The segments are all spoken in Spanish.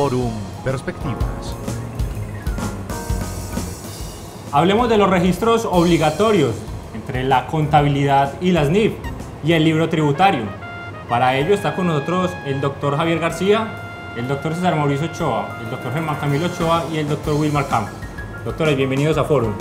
Fórum Perspectivas. Hablemos de los registros obligatorios entre la contabilidad y las NIF y el libro tributario. Para ello está con nosotros el doctor Javier García, el doctor César Mauricio Ochoa, el doctor Germán Camilo Ochoa y el doctor Wilmar Campos. Doctores, bienvenidos a Fórum.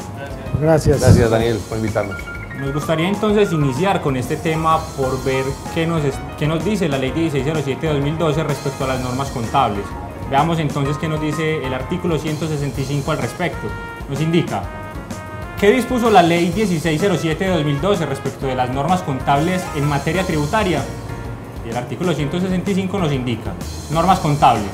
Gracias. Gracias, Daniel, por invitarnos. Nos gustaría entonces iniciar con este tema por ver qué nos dice la Ley 1607 de 2012 respecto a las normas contables. Veamos entonces qué nos dice el artículo 165 al respecto. Nos indica: ¿qué dispuso la Ley 1607 de 2012 respecto de las normas contables en materia tributaria? Y el artículo 165 nos indica: normas contables.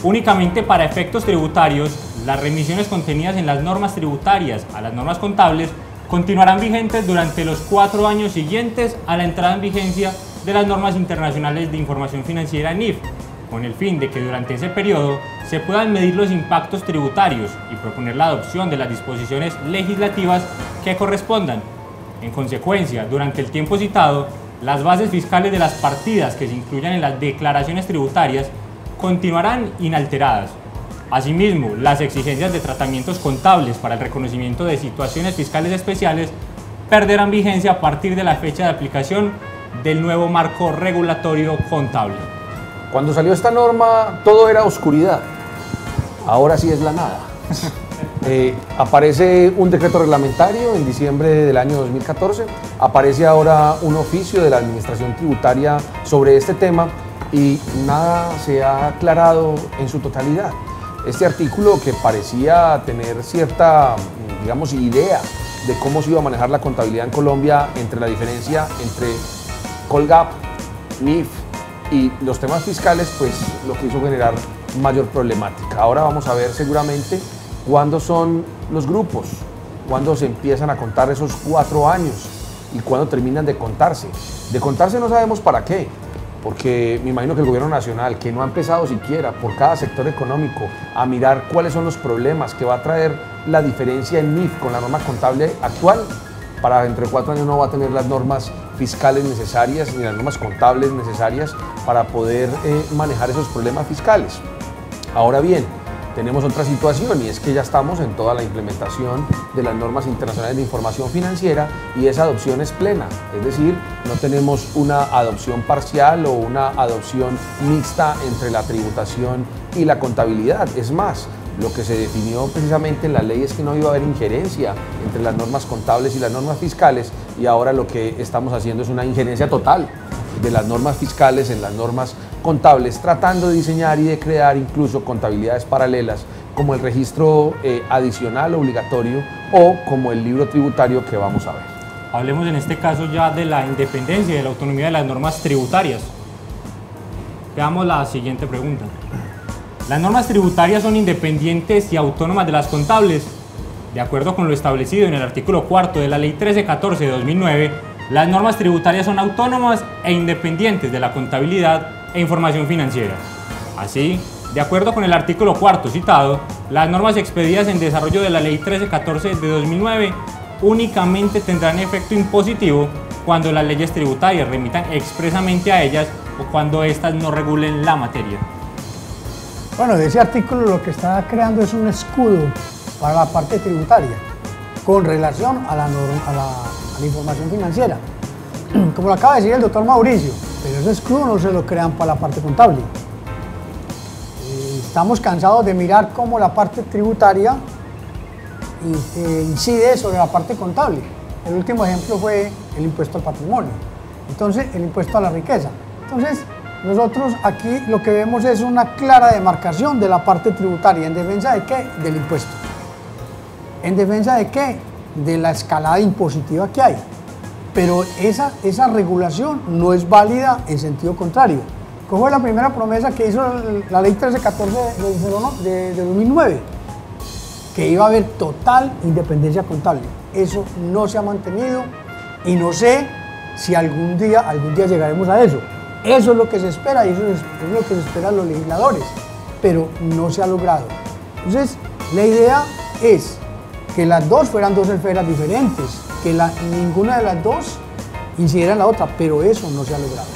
Únicamente para efectos tributarios, las remisiones contenidas en las normas tributarias a las normas contables continuarán vigentes durante los 4 años siguientes a la entrada en vigencia de las normas internacionales de información financiera NIF, con el fin de que durante ese periodo se puedan medir los impactos tributarios y proponer la adopción de las disposiciones legislativas que correspondan. En consecuencia, durante el tiempo citado, las bases fiscales de las partidas que se incluyan en las declaraciones tributarias continuarán inalteradas. Asimismo, las exigencias de tratamientos contables para el reconocimiento de situaciones fiscales especiales perderán vigencia a partir de la fecha de aplicación del nuevo marco regulatorio contable. Cuando salió esta norma, todo era oscuridad. Ahora sí es la nada. Aparece un decreto reglamentario en diciembre del año 2014. Aparece ahora un oficio de la Administración Tributaria sobre este tema y nada se ha aclarado en su totalidad. Este artículo, que parecía tener cierta, digamos, idea de cómo se iba a manejar la contabilidad en Colombia, entre la diferencia entre Colgap, NIF y los temas fiscales, pues lo que hizo generar mayor problemática. Ahora vamos a ver seguramente cuándo son los grupos, cuándo se empiezan a contar esos 4 años y cuándo terminan de contarse. De contarse no sabemos para qué, porque me imagino que el gobierno nacional, que no ha empezado siquiera por cada sector económico a mirar cuáles son los problemas que va a traer la diferencia en NIF con la norma contable actual, para dentro de 4 años no va a tener las normas fiscales necesarias ni las normas contables necesarias para poder manejar esos problemas fiscales. Ahora bien, tenemos otra situación, y es que ya estamos en toda la implementación de las normas internacionales de información financiera y esa adopción es plena, es decir, no tenemos una adopción parcial o una adopción mixta entre la tributación y la contabilidad. Es más, lo que se definió precisamente en la ley es que no iba a haber injerencia entre las normas contables y las normas fiscales, y ahora lo que estamos haciendo es una injerencia total de las normas fiscales en las normas contables, tratando de diseñar y de crear incluso contabilidades paralelas como el registro adicional obligatorio o como el libro tributario que vamos a ver. Hablemos en este caso ya de la independencia y de la autonomía de las normas tributarias. Veamos la siguiente pregunta. ¿Las normas tributarias son independientes y autónomas de las contables? De acuerdo con lo establecido en el artículo 4 de la Ley 1314 de 2009, las normas tributarias son autónomas e independientes de la contabilidad e información financiera. Así, de acuerdo con el artículo 4 citado, las normas expedidas en desarrollo de la Ley 1314 de 2009 únicamente tendrán efecto impositivo cuando las leyes tributarias remitan expresamente a ellas o cuando éstas no regulen la materia. Bueno, de ese artículo lo que está creando es un escudo para la parte tributaria con relación a la información financiera. Como lo acaba de decir el doctor Mauricio, pero ese escudo no se lo crean para la parte contable. Estamos cansados de mirar cómo la parte tributaria incide sobre la parte contable. El último ejemplo fue el impuesto al patrimonio, entonces el impuesto a la riqueza. Entonces, nosotros aquí lo que vemos es una clara demarcación de la parte tributaria. ¿En defensa de qué? Del impuesto. ¿En defensa de qué? De la escalada impositiva que hay. Pero esa regulación no es válida en sentido contrario. ¿Cómo fue la primera promesa que hizo la Ley 1314 de 2009? Que iba a haber total independencia contable. Eso no se ha mantenido y no sé si algún día llegaremos a eso. Eso es lo que se espera y eso es lo que se esperan los legisladores, pero no se ha logrado. Entonces, la idea es que las dos fueran dos esferas diferentes, que ninguna de las dos incidiera en la otra, pero eso no se ha logrado.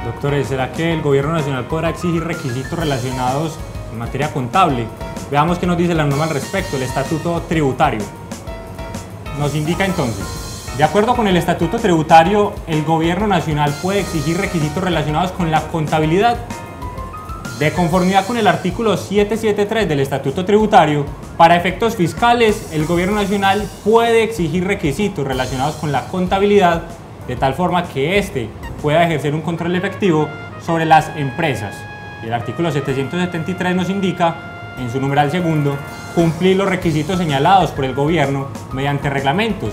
Doctores, ¿será que el Gobierno Nacional podrá exigir requisitos relacionados en materia contable. Veamos qué nos dice la norma al respecto, el Estatuto Tributario. Nos indica entonces: de acuerdo con el Estatuto Tributario, el Gobierno Nacional puede exigir requisitos relacionados con la contabilidad. De conformidad con el artículo 773 del Estatuto Tributario, para efectos fiscales, el Gobierno Nacional puede exigir requisitos relacionados con la contabilidad de tal forma que éste pueda ejercer un control efectivo sobre las empresas. El artículo 773 nos indica, en su numeral segundo, cumplir los requisitos señalados por el Gobierno mediante reglamentos,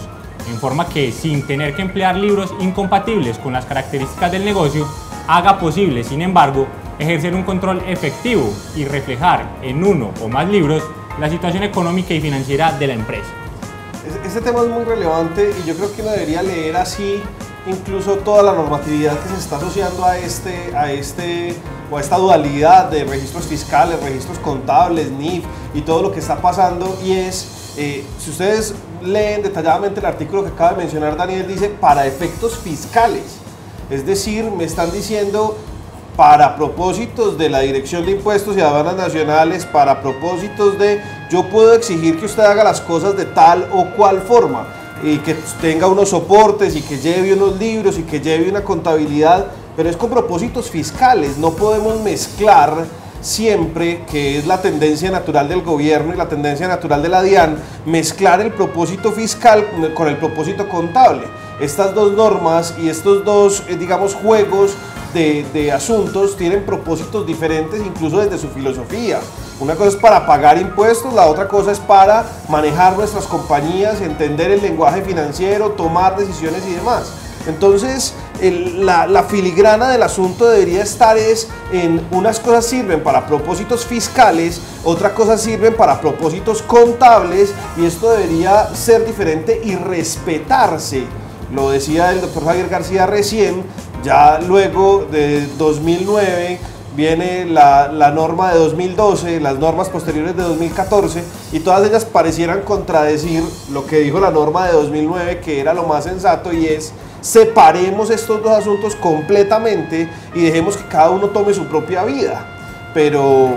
en forma que, sin tener que emplear libros incompatibles con las características del negocio, haga posible, sin embargo, ejercer un control efectivo y reflejar en uno o más libros la situación económica y financiera de la empresa. Este tema es muy relevante y yo creo que uno debería leer así incluso toda la normatividad que se está asociando a esta dualidad de registros fiscales, registros contables, NIF y todo lo que está pasando. Y es, si ustedes leen detalladamente el artículo que acaba de mencionar Daniel, dice para efectos fiscales, es decir, me están diciendo para propósitos de la Dirección de Impuestos y Aduanas Nacionales, para propósitos de yo puedo exigir que usted haga las cosas de tal o cual forma y que tenga unos soportes y que lleve unos libros y que lleve una contabilidad, pero es con propósitos fiscales. No podemos mezclar siempre, que es la tendencia natural del gobierno y la tendencia natural de la DIAN, mezclar el propósito fiscal con el propósito contable. Estas dos normas y estos dos, digamos, juegos de asuntos tienen propósitos diferentes incluso desde su filosofía. Una cosa es para pagar impuestos, la otra cosa es para manejar nuestras compañías, entender el lenguaje financiero, tomar decisiones y demás. Entonces, la filigrana del asunto debería estar en unas cosas sirven para propósitos fiscales, otras cosas sirven para propósitos contables, y esto debería ser diferente y respetarse. Lo decía el doctor Javier García recién. Ya luego de 2009 viene la norma de 2012, las normas posteriores de 2014, y todas ellas parecieran contradecir lo que dijo la norma de 2009, que era lo más sensato, y es separemos estos dos asuntos completamente y dejemos que cada uno tome su propia vida. Pero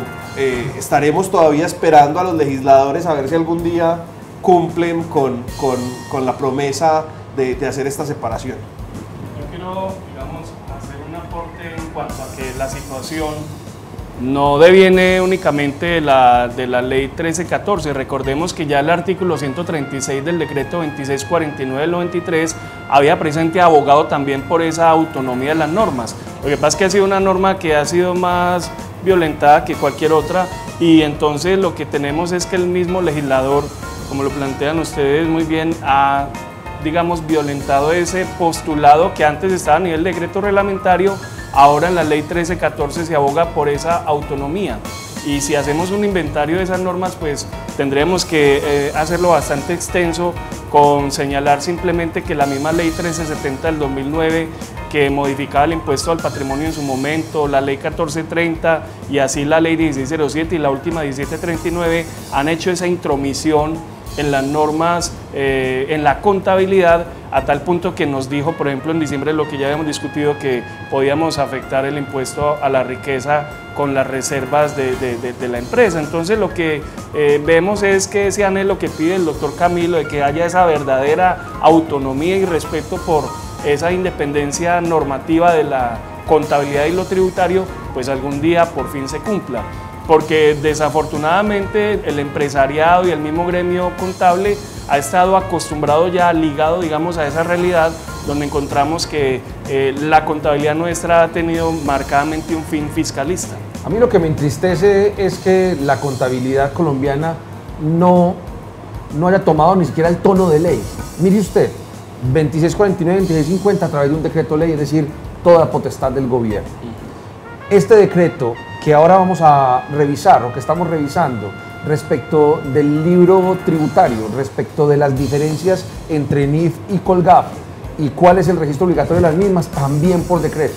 estaremos todavía esperando a los legisladores a ver si algún día cumplen con la promesa de hacer esta separación. Yo quiero, digamos, hacer un aporte en cuanto a que la situación no deviene únicamente de la ley 1314. Recordemos que ya el artículo 136 del decreto 2649 del 93 había presente abogado también por esa autonomía de las normas. Lo que pasa es que ha sido una norma que ha sido más violentada que cualquier otra, y entonces lo que tenemos es que el mismo legislador, como lo plantean ustedes muy bien, ha, digamos, violentado ese postulado que antes estaba a nivel de decreto reglamentario. Ahora en la ley 1314 se aboga por esa autonomía, y si hacemos un inventario de esas normas, pues tendremos que hacerlo bastante extenso, con señalar simplemente que la misma ley 1370 del 2009, que modificaba el impuesto al patrimonio en su momento, la ley 1430 y así la ley 1607 y la última 1739, han hecho esa intromisión en las normas, en la contabilidad, a tal punto que nos dijo, por ejemplo, en diciembre, lo que ya habíamos discutido, que podíamos afectar el impuesto a la riqueza con las reservas de la empresa. Entonces lo que vemos es que ese anhelo que pide el doctor Camilo, de que haya esa verdadera autonomía y respeto por esa independencia normativa de la contabilidad y lo tributario, pues algún día por fin se cumpla. Porque desafortunadamente el empresariado y el mismo gremio contable ha estado acostumbrado ya, ligado, digamos, a esa realidad, donde encontramos que la contabilidad nuestra ha tenido marcadamente un fin fiscalista. A mí lo que me entristece es que la contabilidad colombiana no haya tomado ni siquiera el tono de ley. Mire usted, 2649, 2650 a través de un decreto ley, es decir, toda potestad del gobierno. Este decreto que ahora vamos a revisar, o que estamos revisando, respecto del libro tributario, respecto de las diferencias entre NIF y Colgaf y cuál es el registro obligatorio de las mismas, también por decreto.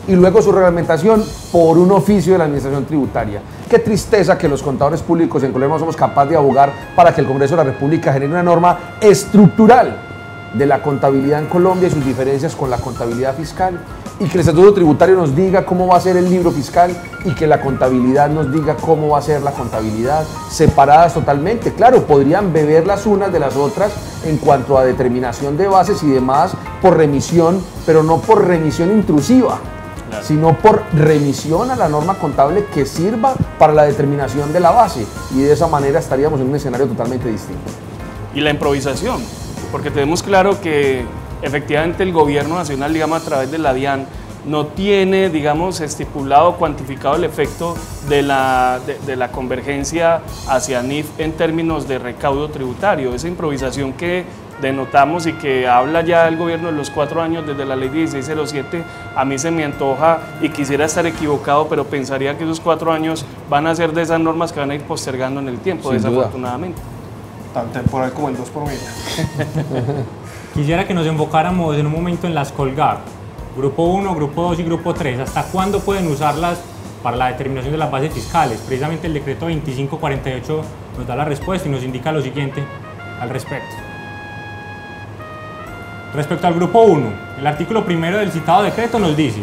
Y luego su reglamentación por un oficio de la Administración Tributaria. Qué tristeza que los contadores públicos en Colombia no somos capaces de abogar para que el Congreso de la República genere una norma estructural de la contabilidad en Colombia y sus diferencias con la contabilidad fiscal. y que el estatuto tributario nos diga cómo va a ser el libro fiscal y que la contabilidad nos diga cómo va a ser la contabilidad, separadas totalmente. Claro, podrían beber las unas de las otras en cuanto a determinación de bases y demás por remisión, pero no por remisión intrusiva, sino por remisión a la norma contable que sirva para la determinación de la base, y de esa manera estaríamos en un escenario totalmente distinto. Y la improvisación, porque tenemos claro que efectivamente el gobierno nacional, digamos, a través de la DIAN, no tiene, digamos, estipulado, cuantificado el efecto de la convergencia hacia NIF en términos de recaudo tributario. Esa improvisación que denotamos y que habla ya el gobierno de los 4 años desde la ley 1607, a mí se me antoja, y quisiera estar equivocado, pero pensaría que esos 4 años van a ser de esas normas que van a ir postergando en el tiempo, Sin desafortunadamente. Tan temporal como el 2 por mil. Quisiera que nos enfocáramos en un momento en las Colgar, grupo 1, grupo 2 y grupo 3. ¿Hasta cuándo pueden usarlas para la determinación de las bases fiscales? Precisamente el decreto 2548 nos da la respuesta y nos indica lo siguiente al respecto. Respecto al grupo 1, el artículo primero del citado decreto nos dice: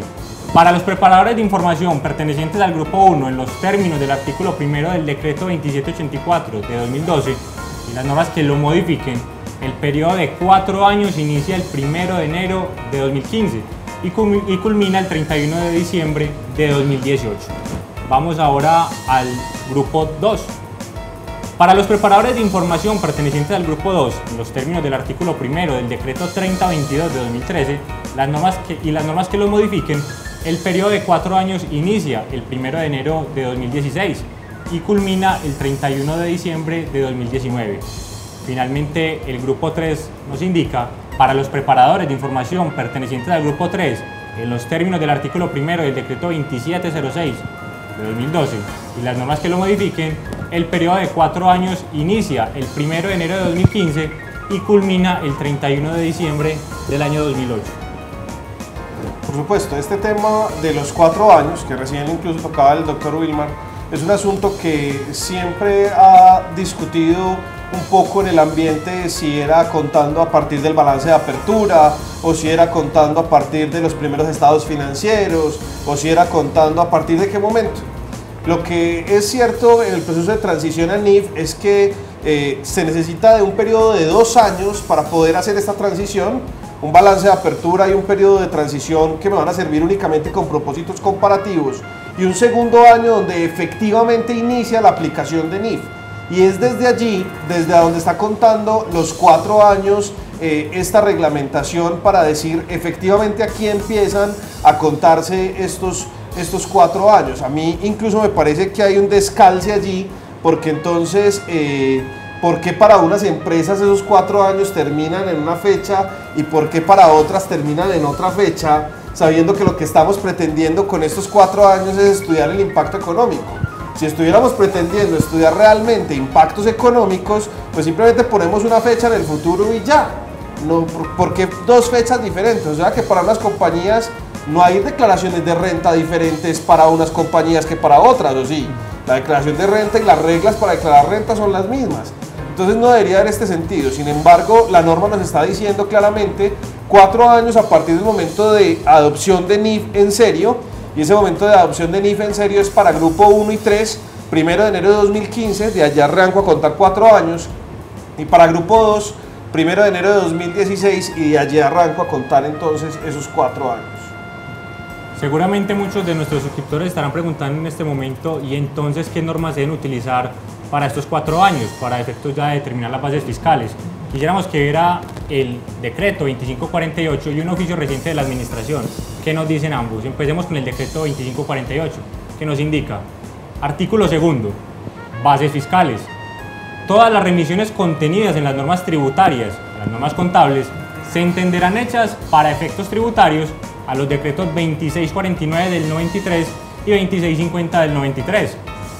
para los preparadores de información pertenecientes al grupo 1 en los términos del artículo primero del decreto 2784 de 2012 y las normas que lo modifiquen, el periodo de 4 años inicia el 1 de enero de 2015 y culmina el 31 de diciembre de 2018. Vamos ahora al grupo 2. Para los preparadores de información pertenecientes al grupo 2, en los términos del artículo primero del decreto 3022 de 2013, las normas que lo modifiquen, el periodo de 4 años inicia el 1 de enero de 2016 y culmina el 31 de diciembre de 2019. Finalmente, el grupo 3 nos indica: para los preparadores de información pertenecientes al grupo 3, en los términos del artículo primero del decreto 2706 de 2012 y las normas que lo modifiquen, el periodo de 4 años inicia el 1 de enero de 2015 y culmina el 31 de diciembre del año 2008. Por supuesto, este tema de los 4 años, que recién incluso tocaba el doctor Wilmar, es un asunto que siempre ha discutido un poco en el ambiente, si era contando a partir del balance de apertura, o si era contando a partir de los primeros estados financieros, o si era contando a partir de qué momento. Lo que es cierto en el proceso de transición a NIF es que se necesita de un periodo de 2 años para poder hacer esta transición, un balance de apertura y un periodo de transición que me van a servir únicamente con propósitos comparativos, y un segundo año donde efectivamente inicia la aplicación de NIF. Y es desde allí, desde donde está contando los 4 años esta reglamentación, para decir efectivamente aquí empiezan a contarse estos 4 años. A mí incluso me parece que hay un descalce allí, porque entonces, ¿por qué para unas empresas esos 4 años terminan en una fecha y por qué para otras terminan en otra fecha, sabiendo que lo que estamos pretendiendo con estos 4 años es estudiar el impacto económico? Si estuviéramos pretendiendo estudiar realmente impactos económicos, pues simplemente ponemos una fecha en el futuro y ya. No, ¿por qué 2 fechas diferentes? O sea que para unas compañías no hay declaraciones de renta diferentes para unas compañías que para otras, ¿o sí? La declaración de renta y las reglas para declarar renta son las mismas. Entonces no debería haber este sentido. Sin embargo, la norma nos está diciendo claramente 4 años a partir del momento de adopción de NIF en serio, y ese momento de adopción de NIF en serio es para grupo 1 y 3, 1 de enero de 2015, de allá arranco a contar 4 años, y para grupo 2, 1 de enero de 2016, y de allí arranco a contar entonces esos 4 años. Seguramente muchos de nuestros suscriptores estarán preguntando en este momento: ¿y entonces qué normas deben utilizar para estos 4 años, para efectos ya de determinar las bases fiscales? Quisiéramos que viera el decreto 2548 y un oficio reciente de la administración. ¿Qué nos dicen ambos? Empecemos con el decreto 2548, que nos indica: artículo 2, bases fiscales. Todas las remisiones contenidas en las normas tributarias, las normas contables, se entenderán hechas para efectos tributarios a los decretos 2649 del 93 y 2650 del 93.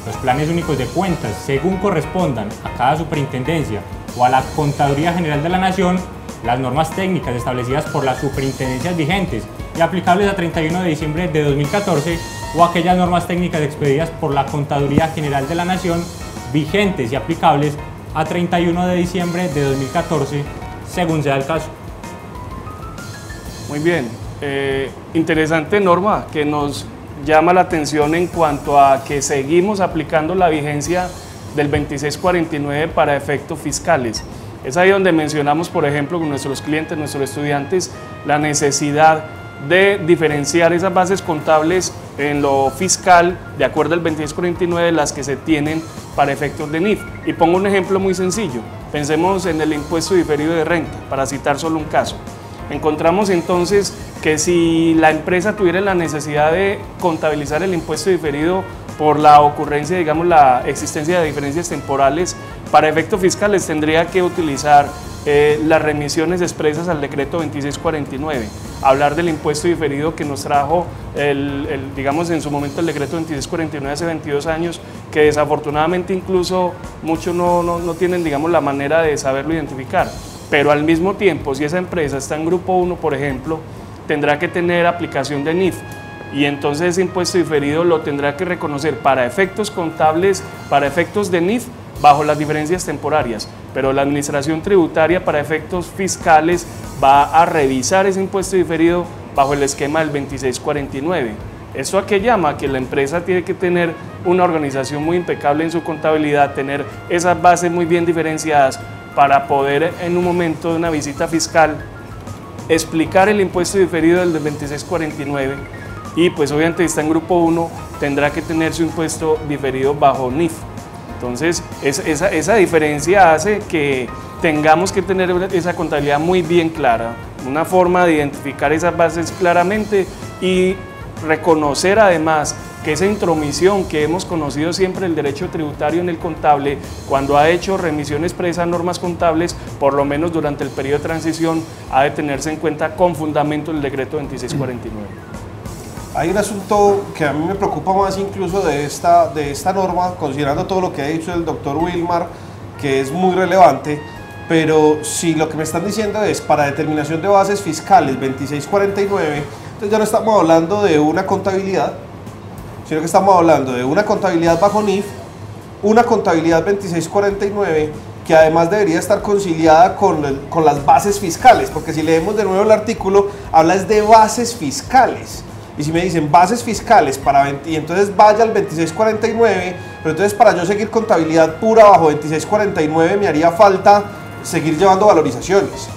Los planes únicos de cuentas, según correspondan a cada superintendencia o a la Contaduría General de la Nación, las normas técnicas establecidas por las superintendencias vigentes y aplicables a 31 de diciembre de 2014, o aquellas normas técnicas expedidas por la Contaduría General de la Nación vigentes y aplicables a 31 de diciembre de 2014, según sea el caso. Muy bien. Interesante norma que nos llama la atención en cuanto a que seguimos aplicando la vigencia del 2649 para efectos fiscales. Es ahí donde mencionamos, por ejemplo, con nuestros clientes, nuestros estudiantes, la necesidad de diferenciar esas bases contables en lo fiscal, de acuerdo al 2649, las que se tienen para efectos de NIF. Y pongo un ejemplo muy sencillo. Pensemos en el impuesto diferido de renta, para citar solo un caso. Encontramos entonces que si la empresa tuviera la necesidad de contabilizar el impuesto diferido por la ocurrencia, digamos, la existencia de diferencias temporales, para efectos fiscales tendría que utilizar las remisiones expresas al decreto 2649, hablar del impuesto diferido que nos trajo, digamos, en su momento el decreto 2649 hace 22 años, que desafortunadamente incluso muchos no tienen, digamos, la manera de saberlo identificar. Pero al mismo tiempo, si esa empresa está en grupo 1, por ejemplo, tendrá que tener aplicación de NIF, y entonces ese impuesto diferido lo tendrá que reconocer para efectos contables, para efectos de NIF, bajo las diferencias temporarias, pero la administración tributaria para efectos fiscales va a revisar ese impuesto diferido bajo el esquema del 2649. ¿Esto a qué llama? Que la empresa tiene que tener una organización muy impecable en su contabilidad, tener esas bases muy bien diferenciadas para poder en un momento de una visita fiscal explicar el impuesto diferido del 2649, y pues obviamente está en grupo 1, tendrá que tener su impuesto diferido bajo NIF. Entonces, esa diferencia hace que tengamos que tener esa contabilidad muy bien clara, una forma de identificar esas bases claramente y reconocer además que esa intromisión que hemos conocido siempre el derecho tributario en el contable, cuando ha hecho remisión expresa a normas contables, por lo menos durante el periodo de transición, ha de tenerse en cuenta con fundamento el decreto 2649. Hay un asunto que a mí me preocupa más incluso de esta norma, considerando todo lo que ha dicho el doctor Wilmar, que es muy relevante, pero si lo que me están diciendo es para determinación de bases fiscales 2649, entonces ya no estamos hablando de una contabilidad, sino que estamos hablando de una contabilidad bajo NIF, una contabilidad 2649, que además debería estar conciliada con las bases fiscales, porque si leemos de nuevo el artículo, habla de bases fiscales. Y si me dicen bases fiscales y entonces vaya al 2649, pero entonces para yo seguir contabilidad pura bajo 2649 me haría falta seguir llevando valorizaciones,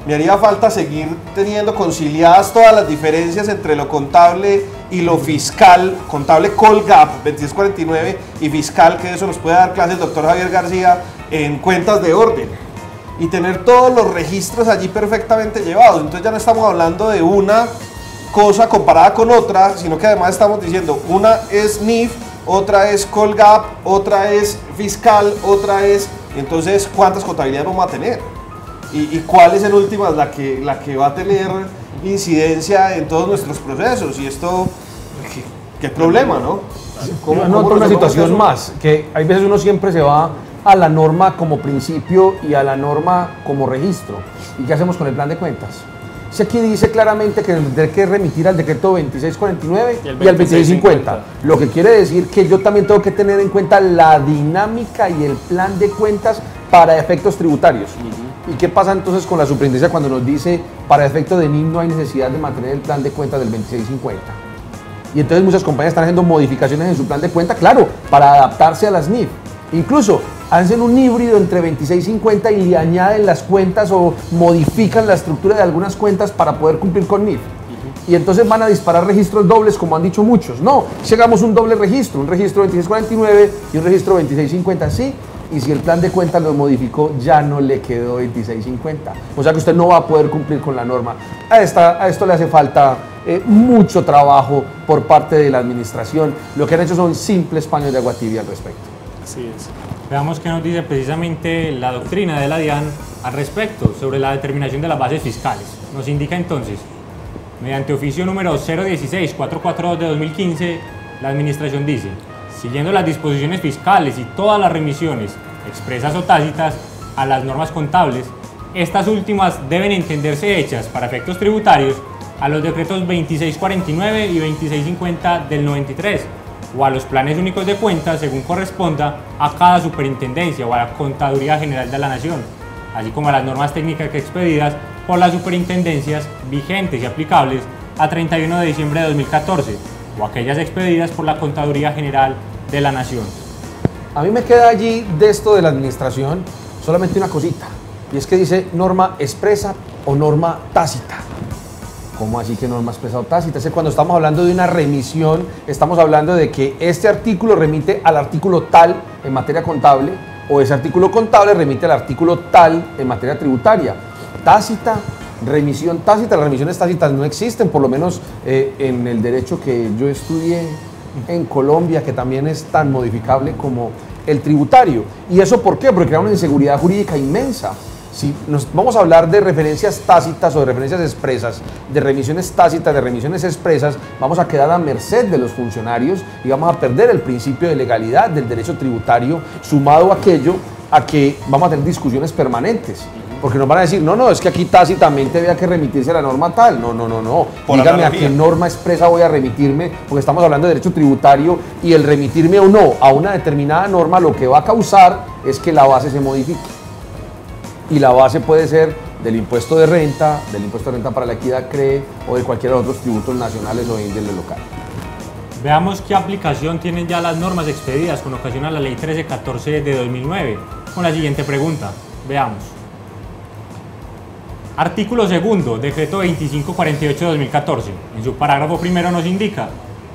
me haría falta seguir teniendo conciliadas todas las diferencias entre lo contable y lo fiscal, contable Colgap 2649 y fiscal, que eso nos puede dar clase el doctor Javier García en cuentas de orden, y tener todos los registros allí perfectamente llevados. Entonces ya no estamos hablando de una cosa comparada con otra, sino que además estamos diciendo una es NIF, otra es Colgap, otra es fiscal, otra es... Entonces, ¿cuántas contabilidades vamos a tener? ¿Y cuál es en últimas la que va a tener incidencia en todos nuestros procesos? Y esto, ¿qué problema, no? Yo noto una situación más, que hay veces uno siempre se va a la norma como principio y a la norma como registro. ¿Y qué hacemos con el plan de cuentas? Si aquí dice claramente que tendré que remitir al decreto 2649 y al 2650, lo que quiere decir que yo también tengo que tener en cuenta la dinámica y el plan de cuentas para efectos tributarios. ¿Y qué pasa entonces con la superintendencia cuando nos dice para efectos de NIF no hay necesidad de mantener el plan de cuentas del 2650? Y entonces muchas compañías están haciendo modificaciones en su plan de cuenta, claro, para adaptarse a las NIF. Incluso hacen un híbrido entre 2650 y le añaden las cuentas o modifican la estructura de algunas cuentas para poder cumplir con NIF. Y entonces van a disparar registros dobles, como han dicho muchos. No, llegamos un doble registro, un registro 2649 y un registro 2650, sí. Y si el plan de cuentas lo modificó, ya no le quedó 2650. O sea que usted no va a poder cumplir con la norma. A esto le hace falta mucho trabajo por parte de la administración. Lo que han hecho son simples paños de agua tibia al respecto. Así es. Veamos qué nos dice precisamente la doctrina de la DIAN al respecto sobre la determinación de las bases fiscales. Nos indica entonces, mediante oficio número 016-442 de 2015, la administración dice: siguiendo las disposiciones fiscales y todas las remisiones, expresas o tácitas, a las normas contables, estas últimas deben entenderse hechas para efectos tributarios a los decretos 2649 y 2650 del 93, o a los planes únicos de cuentas según corresponda a cada superintendencia o a la Contaduría General de la Nación, así como a las normas técnicas expedidas por las superintendencias vigentes y aplicables a 31 de diciembre de 2014 o aquellas expedidas por la Contaduría General de la Nación. A mí me queda allí de esto de la administración solamente una cosita, y es que dice norma expresa o norma tácita. ¿Cómo así que norma expresa o tácita? Es que cuando estamos hablando de una remisión, estamos hablando de que este artículo remite al artículo tal en materia contable, o ese artículo contable remite al artículo tal en materia tributaria. Tácita, remisión tácita, las remisiones tácitas no existen, por lo menos en el derecho que yo estudié en Colombia, que también es tan modificable como el tributario. ¿Y eso por qué? Porque crea una inseguridad jurídica inmensa. Si nos vamos a hablar de referencias tácitas o de referencias expresas, de remisiones tácitas, de remisiones expresas, vamos a quedar a merced de los funcionarios y vamos a perder el principio de legalidad del derecho tributario, sumado a aquello a que vamos a tener discusiones permanentes. Porque nos van a decir, no, es que aquí tácitamente había que remitirse a la norma tal. No. Dígame a qué norma expresa voy a remitirme, porque estamos hablando de derecho tributario y el remitirme o no a una determinada norma lo que va a causar es que la base se modifique. Y la base puede ser del impuesto de renta para la equidad CRE o de cualquiera de los otros tributos nacionales o de índole local. Veamos qué aplicación tienen ya las normas expedidas con ocasión a la Ley 1314 de 2009, con la siguiente pregunta. Veamos. Artículo segundo, Decreto 2548 de 2014. En su parágrafo primero nos indica: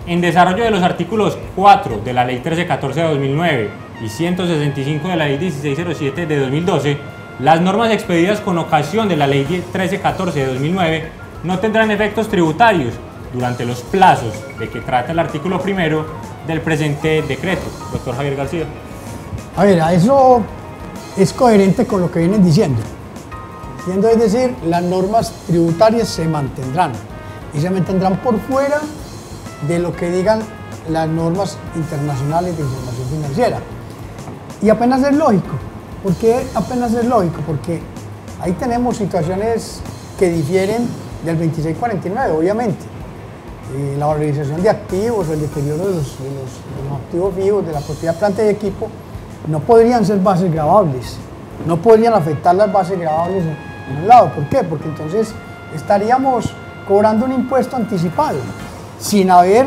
en desarrollo de los artículos 4 de la Ley 1314 de 2009 y 165 de la Ley 1607 de 2012, las normas expedidas con ocasión de la Ley 1314 de 2009 no tendrán efectos tributarios durante los plazos de que trata el artículo primero del presente decreto. Doctor Javier García. A ver, eso es coherente con lo que vienen diciendo. Es decir, las normas tributarias se mantendrán y se mantendrán por fuera de lo que digan las normas internacionales de información financiera. Y apenas es lógico. ¿Por qué apenas es lógico? Porque ahí tenemos situaciones que difieren del 2649, obviamente. La valorización de activos o el deterioro de los activos vivos, de la propiedad, planta y equipo, no podrían ser bases gravables, no podrían afectar las bases gravables en un lado. ¿Por qué? Porque entonces estaríamos cobrando un impuesto anticipado sin haber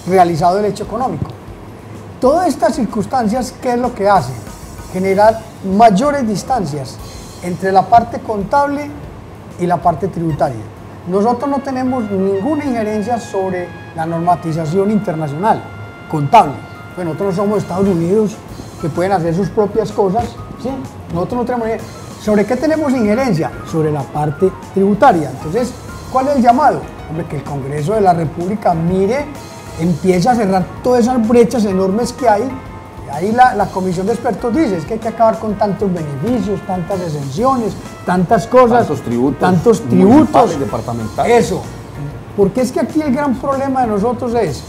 realizado el hecho económico. Todas estas circunstancias, ¿qué es lo que hacen? Generar mayores distancias entre la parte contable y la parte tributaria. Nosotros no tenemos ninguna injerencia sobre la normatización internacional contable. Pues nosotros no somos Estados Unidos, que pueden hacer sus propias cosas, ¿sí? Nosotros no tenemos injerencia. ¿Sobre qué tenemos injerencia? Sobre la parte tributaria. Entonces, ¿cuál es el llamado? Hombre, que el Congreso de la República mire, empiece a cerrar todas esas brechas enormes que hay. Ahí la comisión de expertos dice es que hay que acabar con tantos beneficios, tantas exenciones, tantas cosas, tantos tributos departamentales. Eso, porque es que aquí el gran problema de nosotros es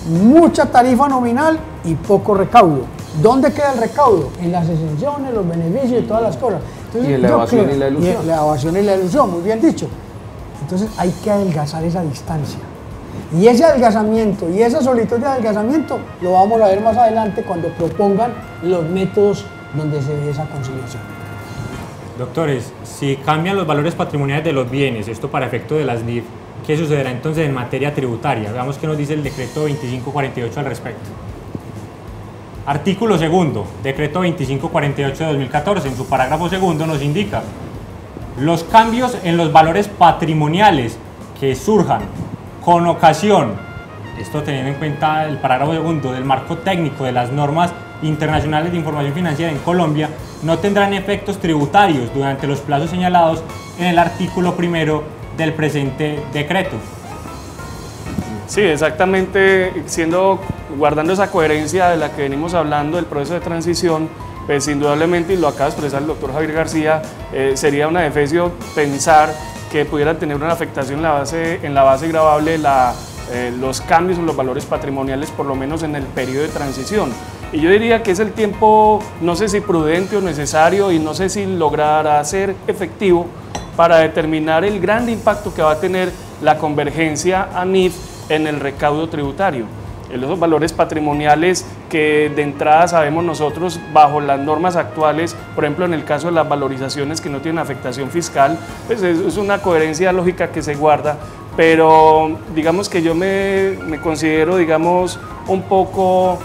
mucha tarifa nominal y poco recaudo. ¿Dónde queda el recaudo? En las exenciones, los beneficios y todas las cosas. Entonces, y en la evasión y la ilusión. Y la evasión y la ilusión, muy bien dicho. Entonces hay que adelgazar esa distancia. Y ese adelgazamiento y esa solicitud de adelgazamiento lo vamos a ver más adelante cuando propongan los métodos donde se ve esa conciliación. Doctores, si cambian los valores patrimoniales de los bienes, esto para efecto de las NIF, ¿qué sucederá entonces en materia tributaria? Veamos qué nos dice el decreto 2548 al respecto. Artículo segundo, decreto 2548 de 2014, en su parágrafo segundo nos indica: los cambios en los valores patrimoniales que surjan con ocasión, esto teniendo en cuenta el parágrafo segundo del marco técnico de las normas internacionales de información financiera en Colombia, no tendrán efectos tributarios durante los plazos señalados en el artículo primero del presente decreto. Sí, exactamente, guardando esa coherencia de la que venimos hablando del proceso de transición, pues indudablemente, y lo acaba de expresar el doctor Javier García, sería una defecio pensar que pudieran tener una afectación en la base gravable los cambios en los valores patrimoniales, por lo menos en el periodo de transición. Y yo diría que es el tiempo, no sé si prudente o necesario, y no sé si logrará ser efectivo para determinar el gran impacto que va a tener la convergencia ANIF en el recaudo tributario. Esos valores patrimoniales que de entrada sabemos nosotros bajo las normas actuales, por ejemplo en el caso de las valorizaciones que no tienen afectación fiscal, pues es una coherencia lógica que se guarda, pero digamos que yo me considero, digamos, un poco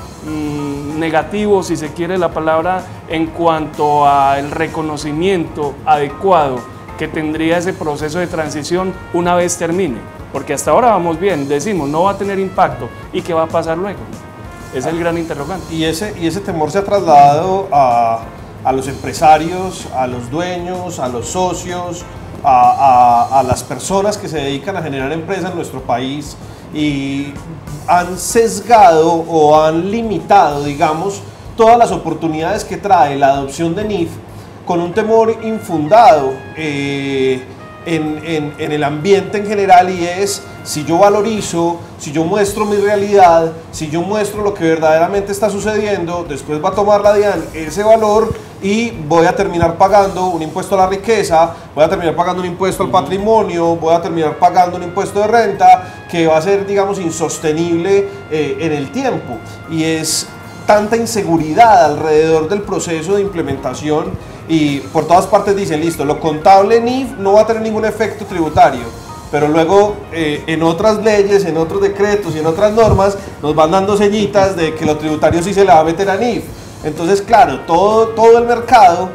negativo, si se quiere la palabra, en cuanto al reconocimiento adecuado que tendría ese proceso de transición una vez termine, porque hasta ahora vamos bien, decimos no va a tener impacto, ¿y qué va a pasar luego? Es el gran interrogante. Y ese temor se ha trasladado a los empresarios, a los dueños, a los socios, a las personas que se dedican a generar empresas en nuestro país, y han sesgado o han limitado, digamos, todas las oportunidades que trae la adopción de NIF con un temor infundado en el ambiente en general, y es: si yo valorizo, si yo muestro mi realidad, si yo muestro lo que verdaderamente está sucediendo, después va a tomar la DIAN ese valor y voy a terminar pagando un impuesto a la riqueza, voy a terminar pagando un impuesto al patrimonio, voy a terminar pagando un impuesto de renta que va a ser, digamos, insostenible en el tiempo. Y es tanta inseguridad alrededor del proceso de implementación, y por todas partes dicen: listo, lo contable NIF no va a tener ningún efecto tributario, pero luego en otras leyes, en otros decretos y en otras normas nos van dando señitas de que lo tributario sí se le va a meter a NIF. Entonces, claro, todo el mercado,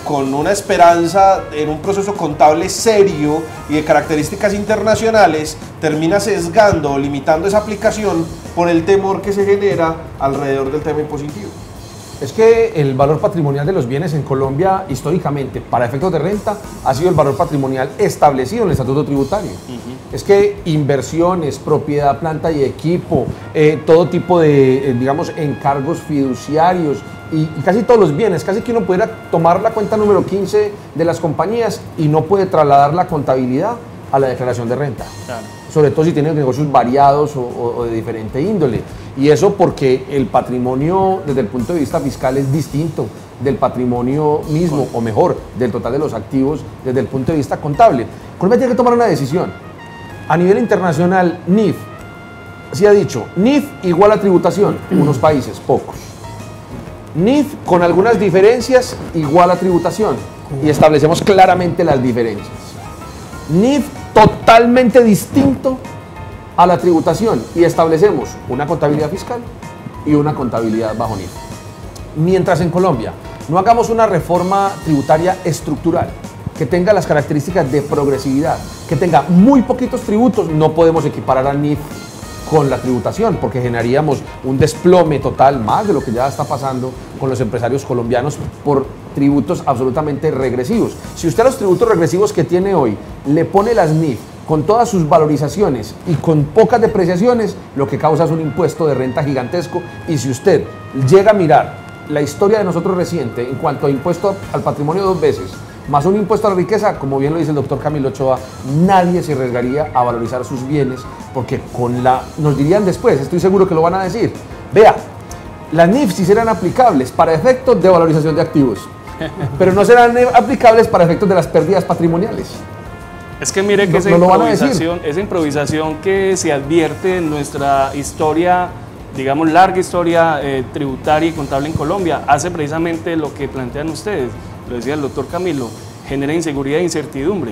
con una esperanza en un proceso contable serio y de características internacionales, termina sesgando o limitando esa aplicación por el temor que se genera alrededor del tema impositivo. Es que el valor patrimonial de los bienes en Colombia, históricamente, para efectos de renta, ha sido el valor patrimonial establecido en el Estatuto Tributario. Es que inversiones, propiedad, planta y equipo, todo tipo de, digamos, encargos fiduciarios y casi todos los bienes, casi que uno pudiera tomar la cuenta número 15 de las compañías y no puede trasladar la contabilidad a la declaración de renta. Claro. Sobre todo si tienen negocios variados o de diferente índole. Y eso porque el patrimonio desde el punto de vista fiscal es distinto del patrimonio mismo, o mejor, del total de los activos desde el punto de vista contable. Colombia tiene que tomar una decisión. A nivel internacional, NIF, sí ha dicho, NIF igual a tributación, unos países, pocos. NIF con algunas diferencias igual a tributación, y establecemos claramente las diferencias. NIF totalmente distinto a la tributación, y establecemos una contabilidad fiscal y una contabilidad bajo NIF. Mientras en Colombia no hagamos una reforma tributaria estructural que tenga las características de progresividad, que tenga muy poquitos tributos, no podemos equiparar al NIF con la tributación, porque generaríamos un desplome total, más de lo que ya está pasando con los empresarios colombianos por tributos absolutamente regresivos. Si usted a los tributos regresivos que tiene hoy le pone las NIF con todas sus valorizaciones y con pocas depreciaciones, lo que causa es un impuesto de renta gigantesco. Y si usted llega a mirar la historia de nosotros reciente en cuanto a impuesto al patrimonio 2 veces, más un impuesto a la riqueza, como bien lo dice el doctor Camilo Ochoa, nadie se arriesgaría a valorizar sus bienes, porque nos dirían después, estoy seguro que lo van a decir: vea, las NIF sí serán aplicables para efectos de valorización de activos, pero no serán aplicables para efectos de las pérdidas patrimoniales. Es que mire que esa improvisación que se advierte en nuestra historia, digamos larga historia tributaria y contable en Colombia, hace precisamente lo que plantean ustedes, lo decía el doctor Camilo, genera inseguridad e incertidumbre.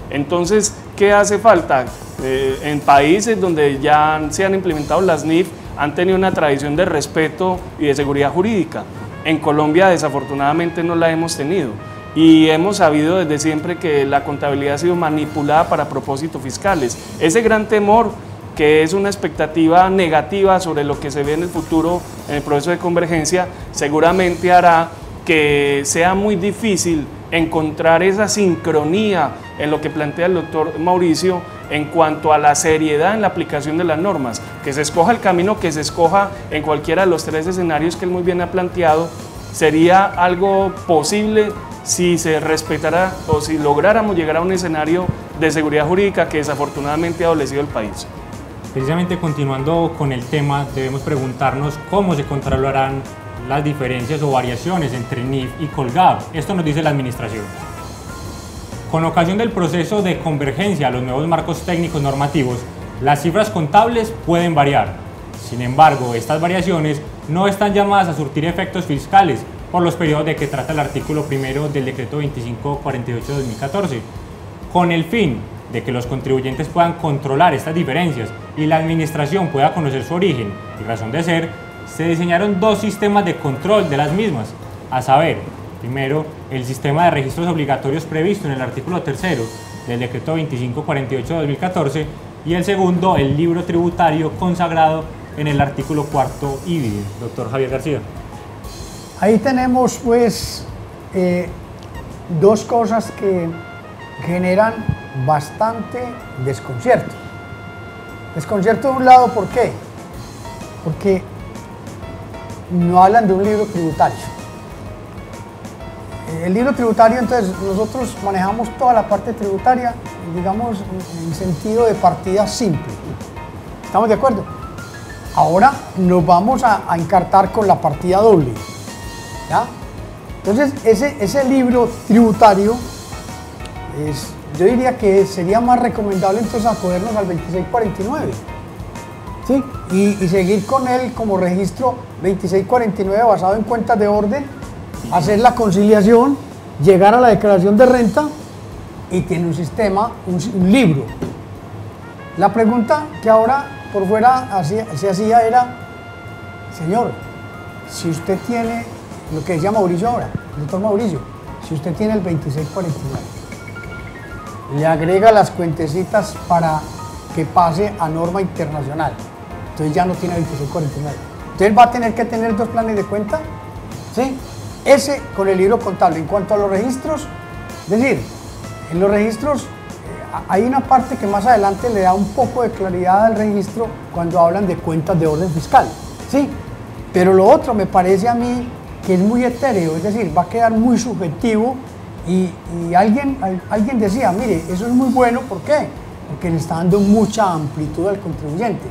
Entonces, ¿qué hace falta? En países donde ya se han implementado las NIF, han tenido una tradición de respeto y de seguridad jurídica. En Colombia, desafortunadamente, no la hemos tenido. Y hemos sabido desde siempre que la contabilidad ha sido manipulada para propósitos fiscales. Ese gran temor, que es una expectativa negativa sobre lo que se ve en el futuro en el proceso de convergencia, seguramente hará que sea muy difícil encontrar esa sincronía en lo que plantea el doctor Mauricio en cuanto a la seriedad en la aplicación de las normas, que se escoja el camino que se escoja en cualquiera de los 3 escenarios que él muy bien ha planteado, sería algo posible si se respetara o si lográramos llegar a un escenario de seguridad jurídica que desafortunadamente ha adolecido el país. Precisamente continuando con el tema, debemos preguntarnos cómo se controlarán las diferencias o variaciones entre NIF y Colgab. Esto nos dice la administración. Con ocasión del proceso de convergencia a los nuevos marcos técnicos normativos, las cifras contables pueden variar. Sin embargo, estas variaciones no están llamadas a surtir efectos fiscales por los periodos de que trata el artículo 1 del decreto 2548 de 2014, con el fin de que los contribuyentes puedan controlar estas diferencias y la administración pueda conocer su origen y razón de ser, se diseñaron dos sistemas de control de las mismas, a saber, primero, el sistema de registros obligatorios previsto en el artículo 3 del decreto 2548 de 2014 y el segundo, el libro tributario consagrado en el artículo 4 IBID. Doctor Javier García. Ahí tenemos pues dos cosas que generan bastante desconcierto. Desconcierto de un lado, ¿por qué? Porque no hablan de un libro tributario. El libro tributario, entonces, nosotros manejamos toda la parte tributaria, digamos, en sentido de partida simple. ¿Estamos de acuerdo? Ahora nos vamos a encartar con la partida doble. ¿Ya? Entonces, ese libro tributario, yo diría que sería más recomendable entonces acogernos al 2649. ¿Sí? Y seguir con él como registro 2649 basado en cuentas de orden, hacer la conciliación, llegar a la declaración de renta y tiene un sistema, un libro. La pregunta que ahora por fuera se hacía era, señor, si usted tiene, lo que decía Mauricio ahora, el doctor Mauricio, si usted tiene el 2649, le agrega las cuentecitas para que pase a norma internacional, entonces ya no tiene 2649. Entonces va a tener que tener dos planes de cuenta, ¿sí? Ese con el libro contable. En cuanto a los registros, es decir, en los registros hay una parte que más adelante le da un poco de claridad al registro cuando hablan de cuentas de orden fiscal, ¿sí? Pero lo otro me parece a mí que es muy etéreo, es decir, va a quedar muy subjetivo y alguien decía, mire, eso es muy bueno, ¿por qué? Porque le está dando mucha amplitud al contribuyente.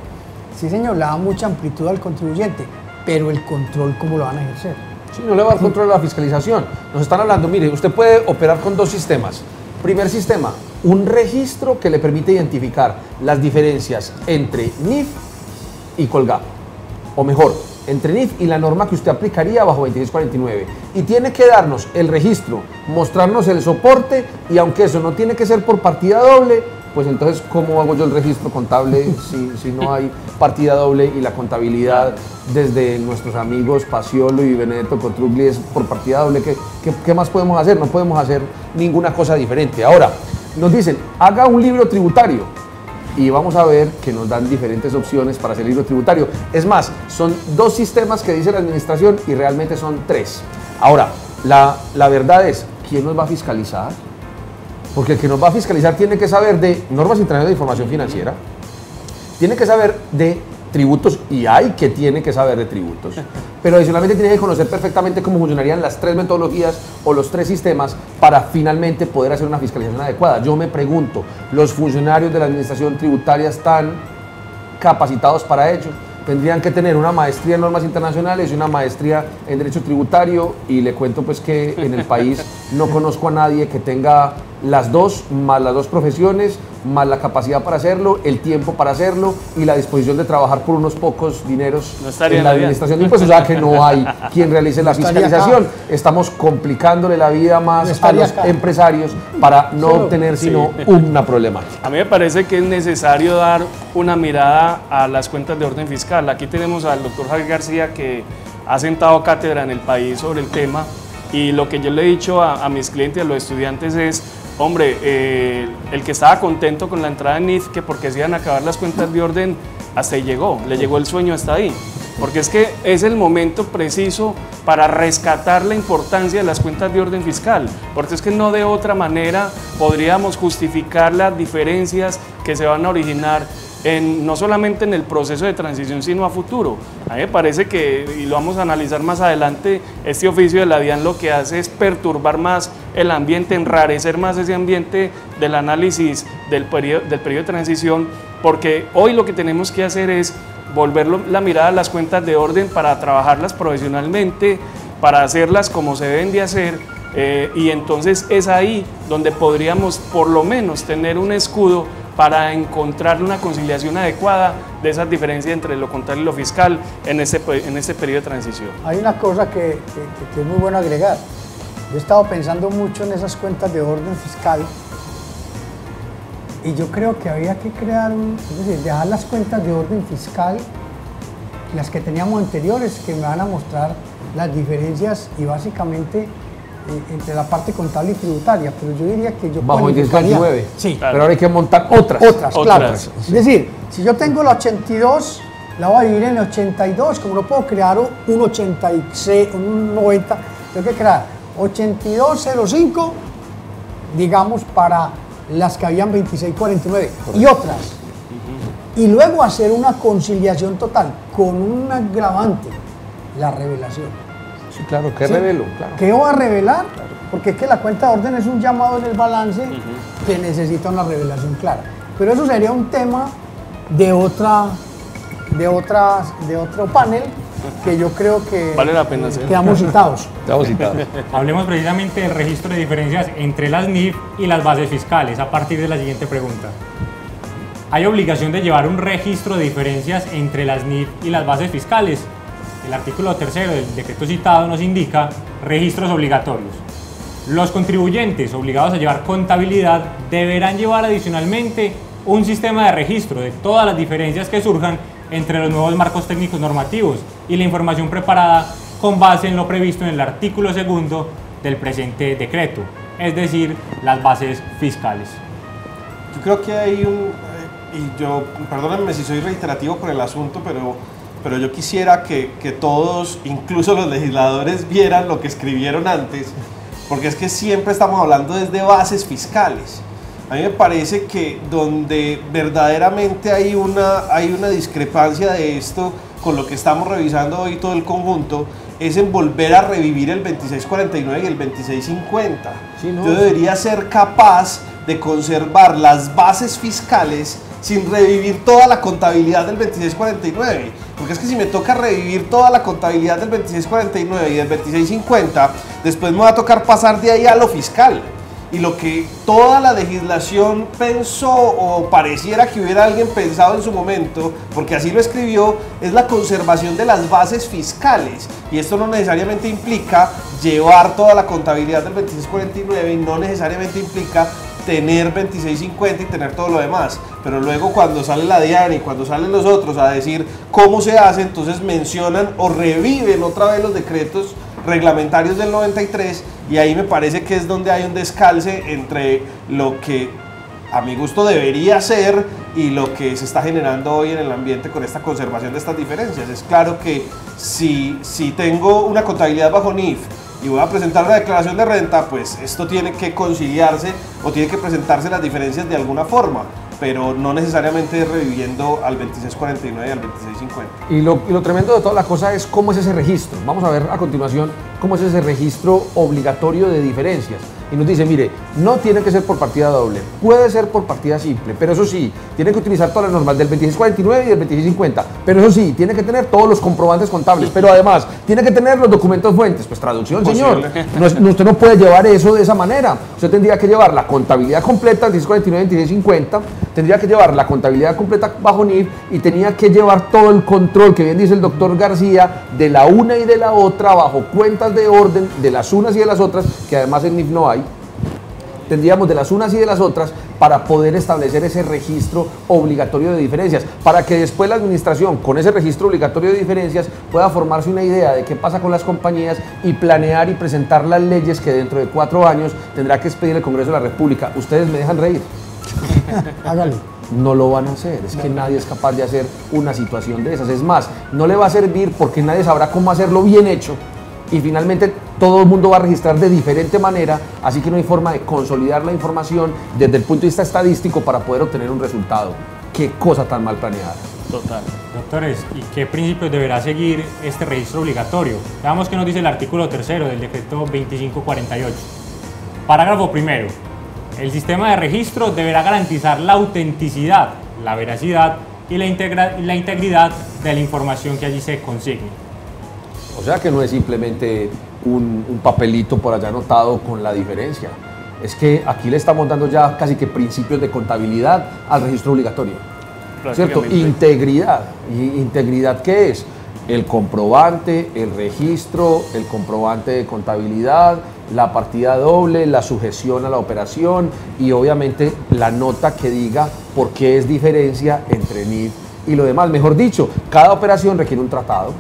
Sí, señor, le da mucha amplitud al contribuyente, pero el control, ¿cómo lo van a ejercer? Sí, no le va a dar control a la fiscalización. Nos están hablando, mire, usted puede operar con dos sistemas. Primer sistema, un registro que le permite identificar las diferencias entre NIF y Colgap. O mejor, entre NIF y la norma que usted aplicaría bajo 2649. Y tiene que darnos el registro, mostrarnos el soporte y aunque eso no tiene que ser por partida doble, pues entonces, ¿cómo hago yo el registro contable si no hay partida doble y la contabilidad desde nuestros amigos Paciolo y Benedetto Cotrugli es por partida doble? ¿Qué más podemos hacer? No podemos hacer ninguna cosa diferente. Ahora, nos dicen, haga un libro tributario y vamos a ver que nos dan diferentes opciones para hacer libro tributario. Es más, son dos sistemas que dice la administración y realmente son tres. Ahora, la verdad es, ¿quién nos va a fiscalizar? Porque el que nos va a fiscalizar tiene que saber de normas internacionales de información financiera, tiene que saber de tributos y hay que tiene que saber de tributos, pero adicionalmente tiene que conocer perfectamente cómo funcionarían las tres metodologías o los tres sistemas para finalmente poder hacer una fiscalización adecuada. Yo me pregunto, ¿los funcionarios de la administración tributaria están capacitados para ello? Tendrían que tener una maestría en normas internacionales y una maestría en derecho tributario y le cuento pues que en el país no conozco a nadie que tenga las dos, más las dos profesiones, más la capacidad para hacerlo, el tiempo para hacerlo y la disposición de trabajar por unos pocos dineros en la administración de impuestos, o sea que no hay quien realice la fiscalización. Estamos complicándole la vida más a los empresarios para no obtener sino una problemática. A mí me parece que es necesario dar una mirada a las cuentas de orden fiscal. Aquí tenemos al doctor Javier García que ha sentado cátedra en el país sobre el tema y lo que yo le he dicho a mis clientes, a los estudiantes es, hombre, el que estaba contento con la entrada en NIF, que porque se iban a acabar las cuentas de orden, hasta ahí llegó, le llegó el sueño hasta ahí. Porque es que es el momento preciso para rescatar la importancia de las cuentas de orden fiscal, porque es que no de otra manera podríamos justificar las diferencias que se van a originar no solamente en el proceso de transición, sino a futuro. A mí me parece que, y lo vamos a analizar más adelante, este oficio de la DIAN lo que hace es perturbar más el ambiente, enrarecer más ese ambiente del análisis del periodo de transición, porque hoy lo que tenemos que hacer es volver la mirada a las cuentas de orden para trabajarlas profesionalmente, para hacerlas como se deben de hacer, y entonces es ahí donde podríamos por lo menos tener un escudo para encontrar una conciliación adecuada de esas diferencias entre lo contable y lo fiscal en este periodo de transición. Hay una cosa que es muy bueno agregar. Yo he estado pensando mucho en esas cuentas de orden fiscal Y yo creo que había que crear, es decir, dejar las cuentas de orden fiscal, las que teníamos anteriores, que me van a mostrar las diferencias y básicamente entre la parte contable y tributaria, pero yo diría que yo bajo el 19. Sí. Claro. Pero ahora hay que montar otras. Claro. Es decir, si yo tengo la 82, la voy a dividir en 82, como no puedo crear un 86, un 90, tengo que crear 8205, digamos, para las que habían 2649 y otras. Y luego hacer una conciliación total con un agravante, la revelación. Sí, claro, ¿qué ¿Sí? revelo? Claro. ¿Qué voy a revelar? Porque es que la cuenta de orden es un llamado en el balance que necesita una revelación clara. Pero eso sería un tema de otro panel que yo creo que Vale la pena hacer. quedamos citados. Estamos citados. Hablemos precisamente del registro de diferencias entre las NIF y las bases fiscales a partir de la siguiente pregunta. ¿Hay obligación de llevar un registro de diferencias entre las NIF y las bases fiscales? El artículo 3 del decreto citado nos indica registros obligatorios. Los contribuyentes obligados a llevar contabilidad deberán llevar adicionalmente un sistema de registro de todas las diferencias que surjan entre los nuevos marcos técnicos normativos y la información preparada con base en lo previsto en el artículo 2 del presente decreto, es decir, las bases fiscales. Yo creo que hay perdónenme si soy reiterativo con el asunto, pero yo quisiera que todos, incluso los legisladores, vieran lo que escribieron antes, porque es que siempre estamos hablando desde bases fiscales. A mí me parece que donde verdaderamente hay una discrepancia de esto con lo que estamos revisando hoy todo el conjunto, es en volver a revivir el 2649 y el 2650. Sí, no, yo debería ser capaz de conservar las bases fiscales sin revivir toda la contabilidad del 2649, porque es que si me toca revivir toda la contabilidad del 2649 y del 2650, después me va a tocar pasar de ahí a lo fiscal. Y lo que toda la legislación pensó, o pareciera que hubiera alguien pensado en su momento, porque así lo escribió, es la conservación de las bases fiscales. Y esto no necesariamente implica llevar toda la contabilidad del 2649 y no necesariamente implica tener 2650 y tener todo lo demás. Pero luego cuando sale la DIAN y cuando salen los otros a decir cómo se hace, entonces mencionan o reviven otra vez los decretos reglamentarios del 93, y ahí me parece que es donde hay un descalce entre lo que a mi gusto debería ser y lo que se está generando hoy en el ambiente con esta conservación de estas diferencias. Es claro que si tengo una contabilidad bajo NIF y voy a presentar una declaración de renta, pues esto tiene que conciliarse o tiene que presentarse las diferencias de alguna forma, pero no necesariamente reviviendo al 2649 y al 2650. Y lo tremendo de toda la cosa es cómo es ese registro. Vamos a ver a continuación cómo es ese registro obligatorio de diferencias. Y nos dice, mire, no tiene que ser por partida doble, puede ser por partida simple, pero eso sí, tiene que utilizar todas las normas del 2649 y del 2650, pero eso sí, tiene que tener todos los comprobantes contables, pero además tiene que tener los documentos fuentes. Pues traducción, señor. Usted no puede llevar eso de esa manera. Usted tendría que llevar la contabilidad completa, 2649 y 2650, tendría que llevar la contabilidad completa bajo NIF y tenía que llevar todo el control, que bien dice el doctor García, de la una y de la otra bajo cuentas de orden de las unas y de las otras, que además en NIF no hay. Tendríamos de las unas y de las otras para poder establecer ese registro obligatorio de diferencias, para que después la administración con ese registro obligatorio de diferencias pueda formarse una idea de qué pasa con las compañías y planear y presentar las leyes que dentro de 4 años tendrá que expedir el Congreso de la República. Ustedes me dejan reír. Hágale. No lo van a hacer, es que nadie es capaz de hacer una situación de esas. Es más, no le va a servir porque nadie sabrá cómo hacerlo bien hecho y finalmente todo el mundo va a registrar de diferente manera, así que no hay forma de consolidar la información desde el punto de vista estadístico para poder obtener un resultado. Qué cosa tan mal planeada. Total. Doctores, ¿y qué principios deberá seguir este registro obligatorio? Veamos qué nos dice el artículo 3 del decreto 2548. Parágrafo primero. El sistema de registro deberá garantizar la autenticidad, la veracidad y la integridad de la información que allí se consigne. O sea que no es simplemente un papelito por allá anotado con la diferencia. Es que aquí le estamos dando ya casi que principios de contabilidad al registro obligatorio. ¿Cierto? Integridad. ¿Y integridad qué es? El comprobante, el registro, el comprobante de contabilidad, la partida doble, la sujeción a la operación y obviamente la nota que diga por qué es diferencia entre NIF y lo demás. Mejor dicho, cada operación requiere un tratado.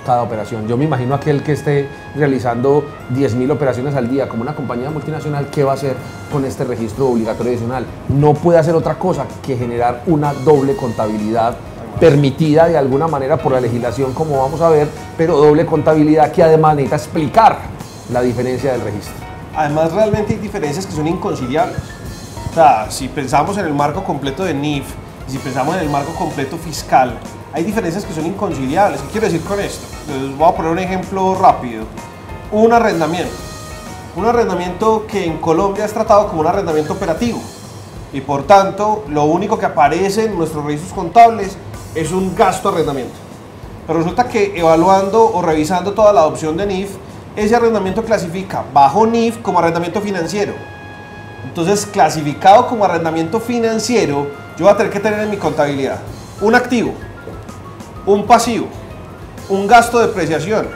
Cada operación. Yo me imagino aquel que esté realizando 10.000 operaciones al día como una compañía multinacional, ¿qué va a hacer con este registro obligatorio adicional? No puede hacer otra cosa que generar una doble contabilidad permitida de alguna manera por la legislación, como vamos a ver, pero doble contabilidad que además necesita explicar la diferencia del registro. Además, realmente hay diferencias que son inconciliables. O sea, si pensamos en el marco completo de NIF y si pensamos en el marco completo fiscal, hay diferencias que son inconciliables. ¿Qué quiero decir con esto? Les voy a poner un ejemplo rápido. Un arrendamiento que en Colombia es tratado como un arrendamiento operativo y por tanto lo único que aparece en nuestros registros contables es un gasto de arrendamiento. Pero resulta que evaluando o revisando toda la adopción de NIF, ese arrendamiento clasifica bajo NIF como arrendamiento financiero. Entonces, clasificado como arrendamiento financiero, yo voy a tener que tener en mi contabilidad un activo, un pasivo, un gasto de depreciación,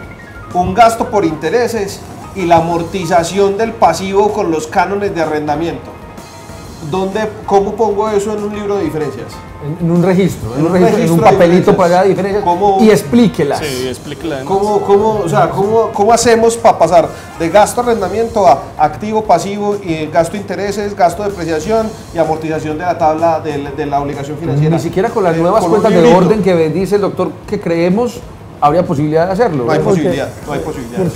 un gasto por intereses y la amortización del pasivo con los cánones de arrendamiento. ¿Cómo pongo eso en un libro de diferencias? En un registro, en un papelito para allá de diferencias y explíquelas. Sí, explíquelas. ¿Cómo hacemos para pasar de gasto arrendamiento a activo, pasivo, y gasto de intereses, gasto de depreciación y amortización de la tabla de la obligación financiera? Ni siquiera con las nuevas cuentas de orden que dice el doctor que creemos habría posibilidad de hacerlo. No hay posibilidad. Porque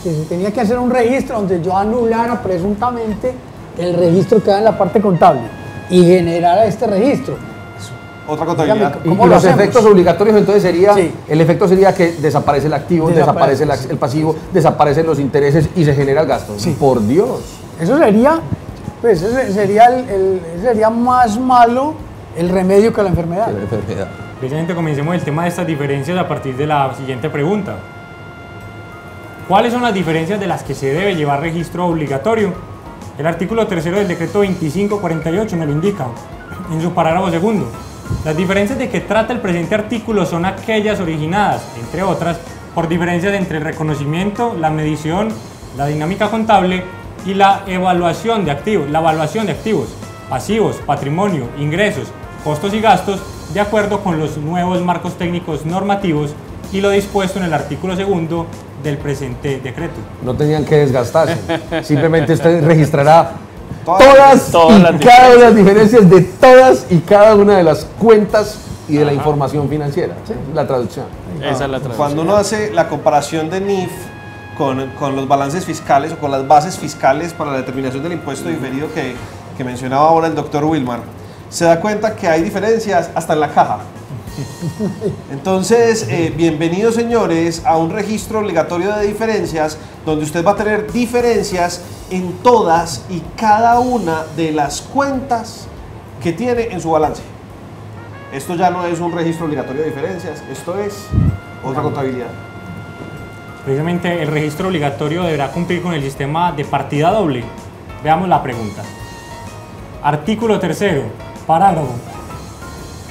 se tenía que hacer un registro donde yo anulara presuntamente el registro que da en la parte contable y generara este registro. Otra contabilidad. Y los efectos obligatorios entonces sería, el efecto sería que desaparece el activo, desaparece el pasivo, desaparecen los intereses y se genera el gasto. Sí. Por Dios. Eso sería, pues sería más malo el remedio que la enfermedad. Precisamente comencemos el tema de estas diferencias a partir de la siguiente pregunta. ¿Cuáles son las diferencias de las que se debe llevar registro obligatorio? El artículo 3 del decreto 2548 nos lo indica en su parágrafo segundo. Las diferencias de que trata el presente artículo son aquellas originadas, entre otras, por diferencias entre el reconocimiento, la medición, la dinámica contable y la evaluación de activos, pasivos, patrimonio, ingresos, costos y gastos, de acuerdo con los nuevos marcos técnicos normativos y lo dispuesto en el artículo segundo del presente decreto. No tenían que desgastarse, simplemente usted registrará todas y cada una de las diferencias de todas y cada una de las cuentas y de la información financiera. ¿Sí? La traducción. Esa es la traducción. Cuando uno hace la comparación de NIF con los balances fiscales o con las bases fiscales para la determinación del impuesto diferido que mencionaba ahora el doctor Wilmar, se da cuenta que hay diferencias hasta en la caja. Entonces, bienvenidos señores a un registro obligatorio de diferencias donde usted va a tener diferencias en todas y cada una de las cuentas que tiene en su balance. Esto ya no es un registro obligatorio de diferencias, esto es otra contabilidad. Precisamente el registro obligatorio deberá cumplir con el sistema de partida doble. Veamos la pregunta. Artículo 3, parágrafo.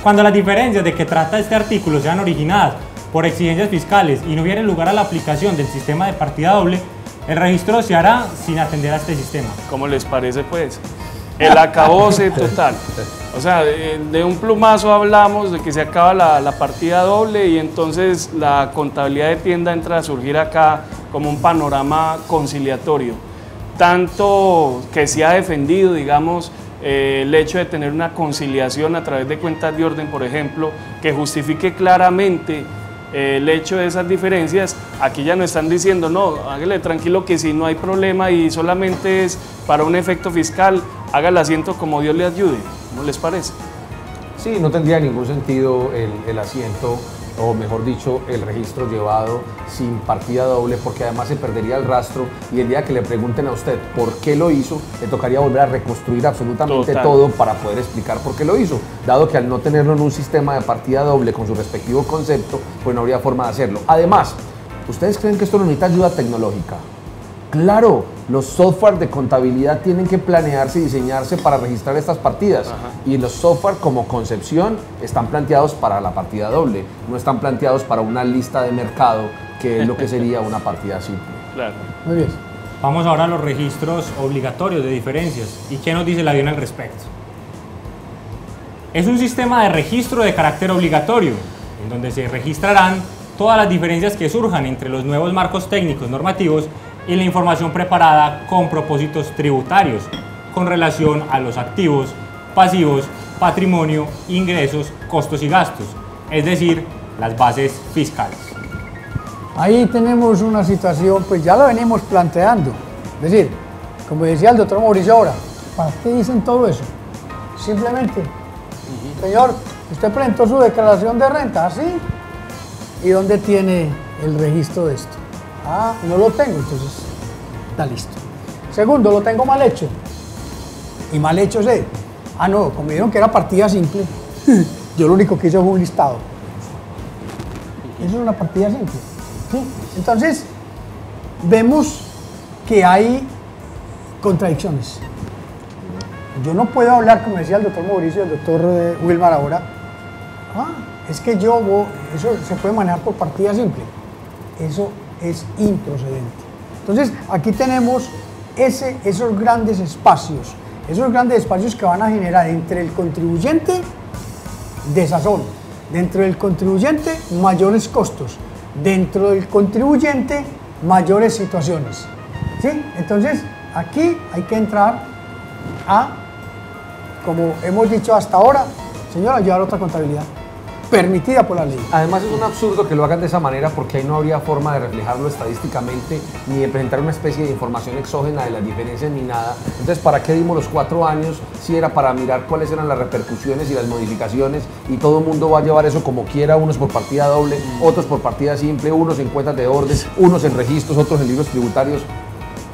Cuando las diferencias de que trata este artículo sean originadas por exigencias fiscales y no hubiera lugar a la aplicación del sistema de partida doble, el registro se hará sin atender a este sistema. ¿Cómo les parece, pues? El acabose total. O sea, de un plumazo hablamos de que se acaba la partida doble y entonces la contabilidad de tienda entra a surgir acá como un panorama conciliatorio. Tanto que se ha defendido, digamos, el hecho de tener una conciliación a través de cuentas de orden, por ejemplo, que justifique claramente el hecho de esas diferencias. Aquí ya no están diciendo, no, hágale tranquilo que si no hay problema y solamente es para un efecto fiscal, haga el asiento como Dios le ayude. ¿No les parece? Sí, no tendría ningún sentido el asiento, o mejor dicho, el registro llevado sin partida doble, porque además se perdería el rastro y el día que le pregunten a usted por qué lo hizo, le tocaría volver a reconstruir absolutamente todo para poder explicar por qué lo hizo, dado que al no tenerlo en un sistema de partida doble con su respectivo concepto, pues no habría forma de hacerlo. Además, ¿ustedes creen que esto no necesita ayuda tecnológica? Claro, los software de contabilidad tienen que planearse y diseñarse para registrar estas partidas. Y los software como concepción están planteados para la partida doble, no están planteados para una lista de mercado, que es lo que sería una partida simple. Claro. Muy bien. Vamos ahora a los registros obligatorios de diferencias. ¿Y qué nos dice la DIAN al respecto? Es un sistema de registro de carácter obligatorio, en donde se registrarán todas las diferencias que surjan entre los nuevos marcos técnicos normativos y la información preparada con propósitos tributarios, con relación a los activos, pasivos, patrimonio, ingresos, costos y gastos, es decir, las bases fiscales. Ahí tenemos una situación, pues ya la venimos planteando. Es decir, como decía el doctor Mauricio ahora, ¿para qué dicen todo eso? Simplemente, señor, usted presentó su declaración de renta, ¿sí? ¿Y dónde tiene el registro de esto? Ah, no lo tengo, entonces está listo. Segundo, lo tengo mal hecho. Y mal hecho es, no, como dijeron que era partida simple, yo lo único que hice fue un listado. Eso es una partida simple. ¿Sí? Entonces, vemos que hay contradicciones. Yo no puedo hablar, como decía el doctor Mauricio y el doctor Wilmar ahora, es que eso se puede manejar por partida simple. Eso es improcedente. Entonces, aquí tenemos esos grandes espacios que van a generar entre el contribuyente desazón, dentro del contribuyente mayores costos, dentro del contribuyente mayores situaciones. ¿Sí? Entonces, aquí hay que entrar como hemos dicho hasta ahora, señora, llevar otra contabilidad permitida por la ley. Además es un absurdo que lo hagan de esa manera porque ahí no habría forma de reflejarlo estadísticamente ni de presentar una especie de información exógena de las diferencias ni nada. Entonces, ¿para qué dimos los 4 años si era para mirar cuáles eran las repercusiones y las modificaciones y todo el mundo va a llevar eso como quiera, unos por partida doble, otros por partida simple, unos en cuentas de orden, unos en registros, otros en libros tributarios?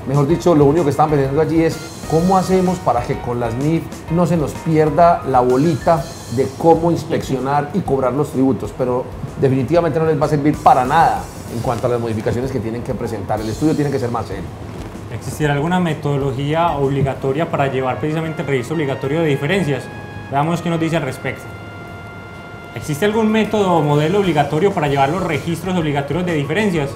Mejor dicho, lo único que están pensando allí es cómo hacemos para que con las NIF no se nos pierda la bolita de cómo inspeccionar y cobrar los tributos, pero definitivamente no les va a servir para nada en cuanto a las modificaciones que tienen que presentar. El estudio tiene que ser más serio. ¿Existirá alguna metodología obligatoria para llevar precisamente el registro obligatorio de diferencias? Veamos qué nos dice al respecto. ¿Existe algún método o modelo obligatorio para llevar los registros obligatorios de diferencias?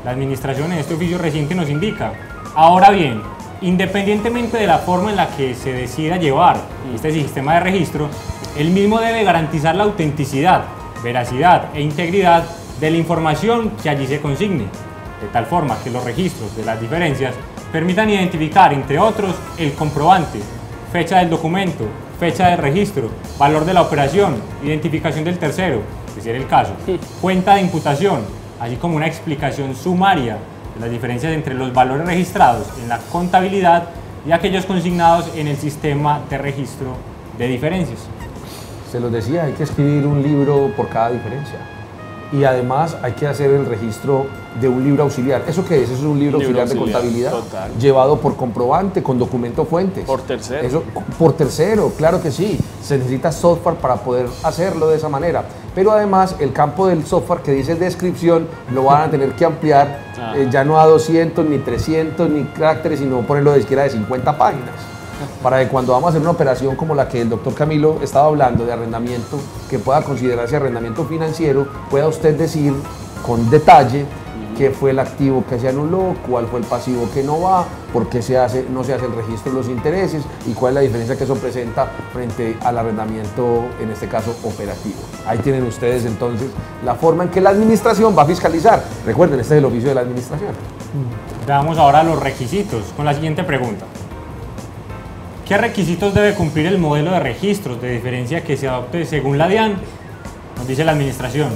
La administración en este oficio reciente nos indica. Ahora bien, independientemente de la forma en la que se decida llevar este sistema de registro, el mismo debe garantizar la autenticidad, veracidad e integridad de la información que allí se consigne, de tal forma que los registros de las diferencias permitan identificar, entre otros, el comprobante, fecha del documento, fecha de registro, valor de la operación, identificación del tercero, si sea el caso, cuenta de imputación, así como una explicación sumaria de las diferencias entre los valores registrados en la contabilidad y aquellos consignados en el sistema de registro de diferencias. Se los decía, hay que escribir un libro por cada diferencia. Y además hay que hacer el registro de un libro auxiliar. ¿Eso qué es? Eso es un libro auxiliar de contabilidad, total, llevado por comprobante, con documento fuentes. Por tercero. Eso, por tercero, claro que sí. Se necesita software para poder hacerlo de esa manera. Pero además el campo del software que dice descripción lo van a tener que ampliar ya no a 200 ni 300 ni caracteres, sino ponerlo de siquiera de 50 páginas. Para que cuando vamos a hacer una operación como la que el doctor Camilo estaba hablando de arrendamiento, que pueda considerarse arrendamiento financiero, pueda usted decir con detalle qué fue el activo que se anuló, cuál fue el pasivo que no va, por qué no se hace el registro de los intereses y cuál es la diferencia que eso presenta frente al arrendamiento, en este caso operativo. Ahí tienen ustedes entonces la forma en que la administración va a fiscalizar. Recuerden, este es el oficio de la administración. Veamos ahora los requisitos con la siguiente pregunta. ¿Qué requisitos debe cumplir el modelo de registros de diferencia que se adopte según la DIAN? Nos dice la administración.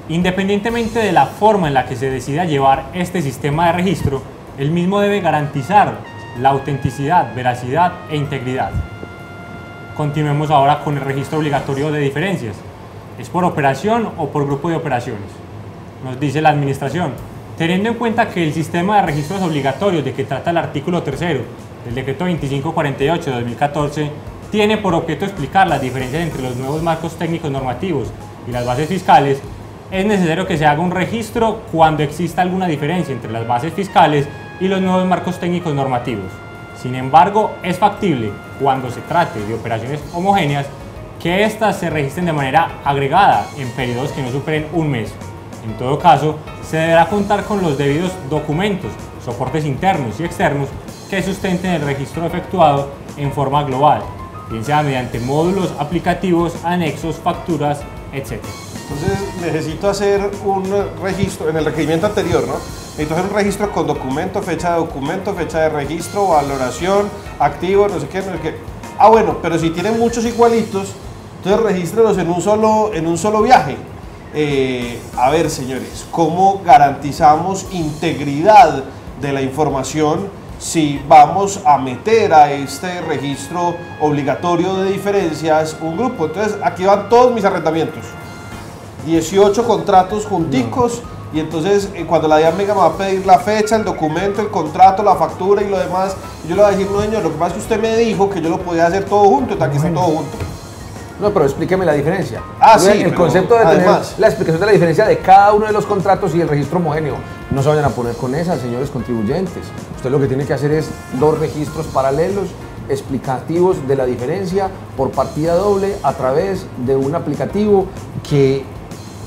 Independientemente de la forma en la que se decida llevar este sistema de registro, el mismo debe garantizar la autenticidad, veracidad e integridad. Continuemos ahora con el registro obligatorio de diferencias. ¿Es por operación o por grupo de operaciones? Nos dice la administración. Teniendo en cuenta que el sistema de registros obligatorios de que trata el artículo 3º del decreto 2548 de 2014 tiene por objeto explicar las diferencias entre los nuevos marcos técnicos normativos y las bases fiscales, es necesario que se haga un registro cuando exista alguna diferencia entre las bases fiscales y los nuevos marcos técnicos normativos. Sin embargo, es factible, cuando se trate de operaciones homogéneas, que éstas se registren de manera agregada en periodos que no superen un mes. En todo caso, se deberá contar con los debidos documentos, soportes internos y externos que sustenten el registro efectuado en forma global, bien sea mediante módulos aplicativos, anexos, facturas, etc. Entonces necesito hacer un registro, en el requerimiento anterior, ¿no? Necesito hacer un registro con documento, fecha de registro, valoración, activo, no sé qué, no sé qué. Ah, bueno, pero si tienen muchos igualitos, entonces regístrelos en un solo viaje. A ver, señores, ¿cómo garantizamos integridad de la información si vamos a meter a este registro obligatorio de diferencias un grupo? Entonces, aquí van todos mis arrendamientos. 18 contratos junticos, y entonces cuando la DIAN me va a pedir la fecha, el documento, el contrato, la factura y lo demás, yo le voy a decir, no señor, lo que pasa es que usted me dijo que yo lo podía hacer todo junto, entonces aquí está todo junto. No, pero explíqueme la diferencia. Sí, el concepto de tener la explicación de la diferencia de cada uno de los contratos y el registro homogéneo. No se vayan a poner con esas, señores contribuyentes. Usted lo que tiene que hacer es 2 registros paralelos explicativos de la diferencia por partida doble a través de un aplicativo que,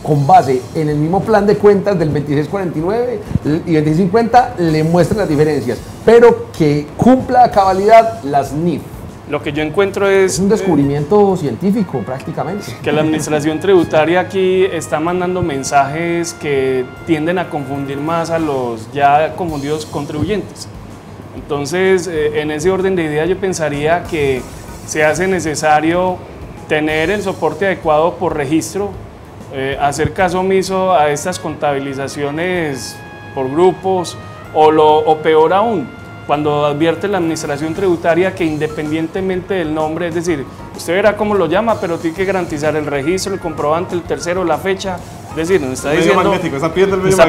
con base en el mismo plan de cuentas del 2649 y 2650, le muestre las diferencias, pero que cumpla a cabalidad las NIF. Lo que yo encuentro es un descubrimiento científico prácticamente. Que la administración tributaria aquí está mandando mensajes que tienden a confundir más a los ya confundidos contribuyentes. Entonces, en ese orden de ideas yo pensaría que se hace necesario tener el soporte adecuado por registro, hacer caso omiso a estas contabilizaciones por grupos o peor aún, cuando advierte la administración tributaria que independientemente del nombre, es decir, usted verá cómo lo llama, pero tiene que garantizar el registro, el comprobante, el tercero, la fecha, es decir, nos está diciendo, está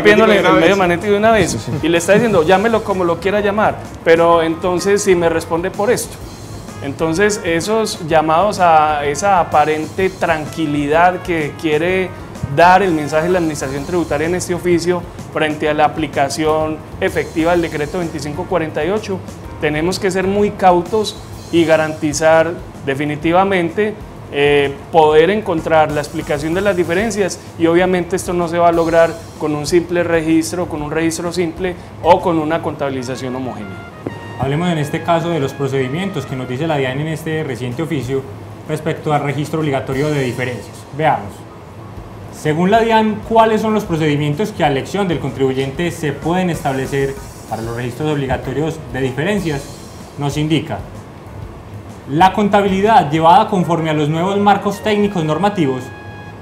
pidiendo el medio magnético de una vez, y le está diciendo, llámelo como lo quiera llamar, pero entonces si me responde por esto. Entonces esos llamados a esa aparente tranquilidad que quiere dar el mensaje de la administración tributaria en este oficio frente a la aplicación efectiva del decreto 2548, tenemos que ser muy cautos y garantizar definitivamente poder encontrar la explicación de las diferencias, y obviamente esto no se va a lograr con un simple registro, con un registro simple o con una contabilización homogénea. Hablemos en este caso de los procedimientos que nos dice la DIAN en este reciente oficio respecto al registro obligatorio de diferencias. Veamos. Según la DIAN, ¿cuáles son los procedimientos que a elección del contribuyente se pueden establecer para los registros obligatorios de diferencias? Nos indica: la contabilidad llevada conforme a los nuevos marcos técnicos normativos.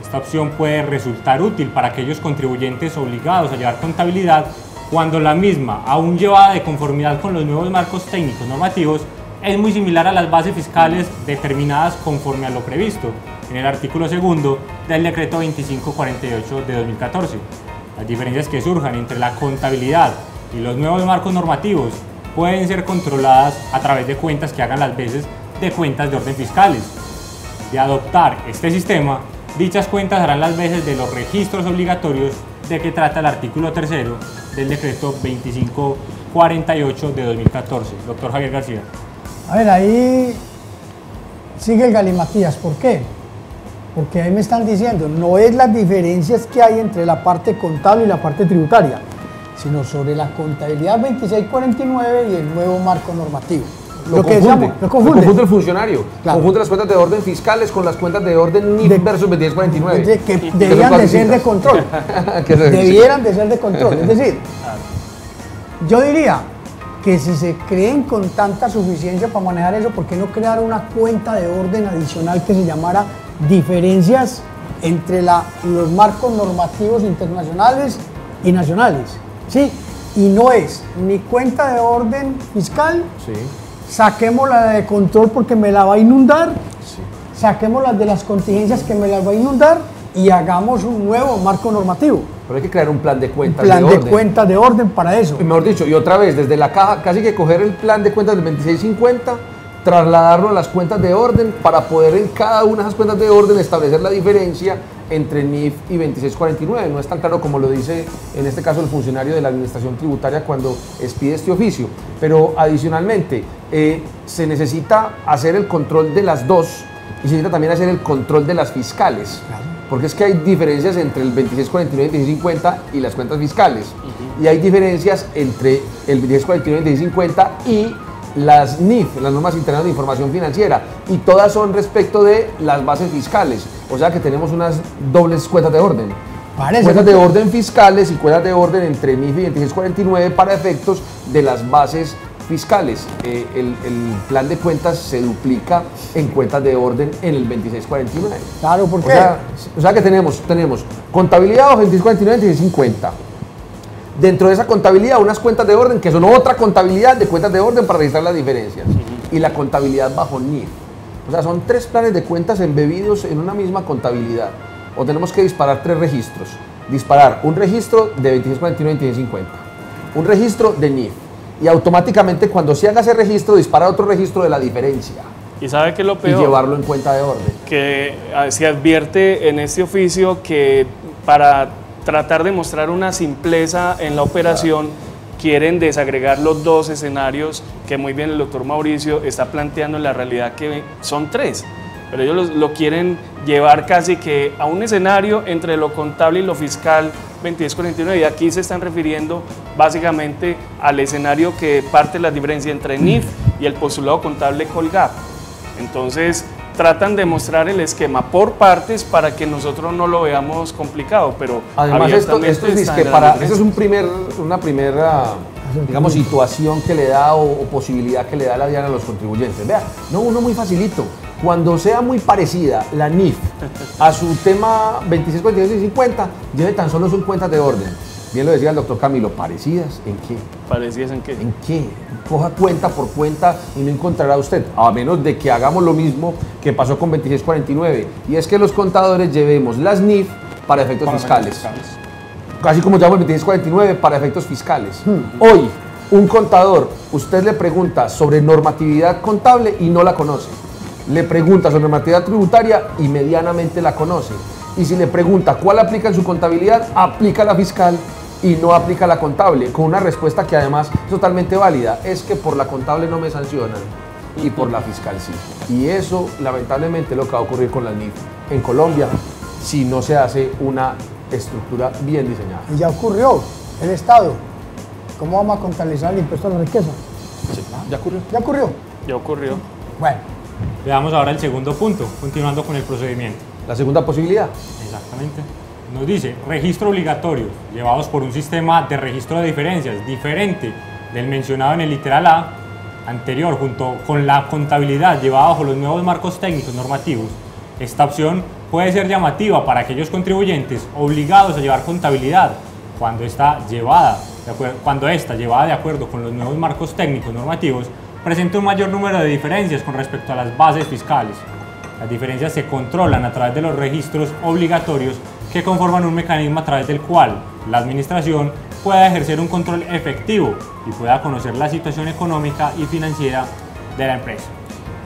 Esta opción puede resultar útil para aquellos contribuyentes obligados a llevar contabilidad cuando la misma, aún llevada de conformidad con los nuevos marcos técnicos normativos, es muy similar a las bases fiscales determinadas conforme a lo previsto en el artículo 2 del decreto 2548 de 2014. Las diferencias que surjan entre la contabilidad y los nuevos marcos normativos pueden ser controladas a través de cuentas que hagan las veces de cuentas de orden fiscales. De adoptar este sistema, dichas cuentas harán las veces de los registros obligatorios de que trata el artículo 3 del decreto 2548 de 2014. Doctor Javier García. A ver, ahí sigue el galimatías. ¿Por qué? Porque ahí me están diciendo, no es las diferencias que hay entre la parte contable y la parte tributaria, sino sobre la contabilidad 2649 y el nuevo marco normativo. Lo confunde el funcionario. Claro. Confunde las cuentas de orden fiscales con las cuentas de orden NIF versus 2649. Que debían de ser de control. Debieran de ser de control. Es decir, yo diría que si se creen con tanta suficiencia para manejar eso, ¿por qué no crear una cuenta de orden adicional que se llamara diferencias entre los marcos normativos internacionales y nacionales? ¿Sí? Y no es ni cuenta de orden fiscal, sí, saquémosla de control porque me la va a inundar, sí, saquémosla de las contingencias que me las va a inundar y hagamos un nuevo marco normativo. Pero hay que crear un plan de cuentas de orden. Un plan de cuentas de orden para eso. Y mejor dicho, y otra vez, desde la caja, casi que coger el plan de cuentas del 2650, trasladarlo a las cuentas de orden para poder en cada una de esas cuentas de orden establecer la diferencia entre NIF y 2649. No es tan claro como lo dice en este caso el funcionario de la administración tributaria cuando expide este oficio. Pero adicionalmente, se necesita hacer el control de las dos y se necesita también hacer el control de las fiscales. Claro. porque es que hay diferencias entre el 2649 y 2650 y las cuentas fiscales, y hay diferencias entre el 2649 y 2650 y las NIF, las normas internas de información financiera, y todas son respecto de las bases fiscales, o sea que tenemos unas dobles cuentas de orden. Cuentas de orden fiscales y cuentas de orden entre NIF y 2649 para efectos de las bases fiscales. El plan de cuentas se duplica en cuentas de orden en el 2649. Claro, ¿por qué? O sea que tenemos contabilidad bajo 2649 y 2650. Dentro de esa contabilidad, unas cuentas de orden que son otra contabilidad de cuentas de orden para registrar las diferencias. Y la contabilidad bajo NIF. O sea, son 3 planes de cuentas embebidos en una misma contabilidad. O tenemos que disparar 3 registros. Disparar un registro de 2649 y 2650. Un registro de NIF. Y automáticamente cuando se haga ese registro, disparar otro registro de la diferencia. ¿Y sabe qué es lo peor? Y llevarlo en cuenta de orden. Que se advierte en este oficio que para tratar de mostrar una simpleza en la operación, quieren desagregar los 2 escenarios que muy bien el doctor Mauricio está planteando en la realidad, que son 3. Pero ellos lo quieren llevar casi que a un escenario entre lo contable y lo fiscal 2649, y aquí se están refiriendo básicamente al escenario que parte la diferencia entre NIF y el postulado contable Colgap. Entonces tratan de mostrar el esquema por partes para que nosotros no lo veamos complicado, pero además esto es que eso es una primera digamos situación que le da o posibilidad que le da la DIAN a los contribuyentes. Vea, no, uno muy facilito. Cuando sea muy parecida la NIF a su tema 2649 y 50, lleve tan solo sus cuentas de orden. Bien lo decía el doctor Camilo, ¿parecidas en qué? ¿Parecidas en qué? ¿En qué? Coja cuenta por cuenta y no encontrará usted, a menos de que hagamos lo mismo que pasó con 2649, y es que los contadores llevemos las NIF para efectos fiscales. Así como llevamos el 2649 para efectos fiscales. Hoy, un contador, usted le pregunta sobre normatividad contable y no la conoce. Le pregunta sobre normatividad tributaria y medianamente la conoce. Y si le pregunta cuál aplica en su contabilidad, aplica la fiscal y no aplica la contable, con una respuesta que además es totalmente válida: es que por la contable no me sancionan y por la fiscal sí. Y eso lamentablemente es lo que va a ocurrir con la NIF en Colombia si no se hace una estructura bien diseñada. Y ya ocurrió. El Estado, ¿cómo vamos a contabilizar el impuesto a la riqueza? Sí, ya ocurrió. ¿Ya ocurrió? Ya ocurrió. Bueno. Veamos ahora el segundo punto, continuando con el procedimiento. La segunda posibilidad. Exactamente. Nos dice, registro obligatorio, llevados por un sistema de registro de diferencias diferente del mencionado en el literal A anterior, junto con la contabilidad llevada bajo los nuevos marcos técnicos normativos. Esta opción puede ser llamativa para aquellos contribuyentes obligados a llevar contabilidad cuando esta llevada de acuerdo con los nuevos marcos técnicos normativos presenta un mayor número de diferencias con respecto a las bases fiscales. Las diferencias se controlan a través de los registros obligatorios que conforman un mecanismo a través del cual la administración pueda ejercer un control efectivo y pueda conocer la situación económica y financiera de la empresa.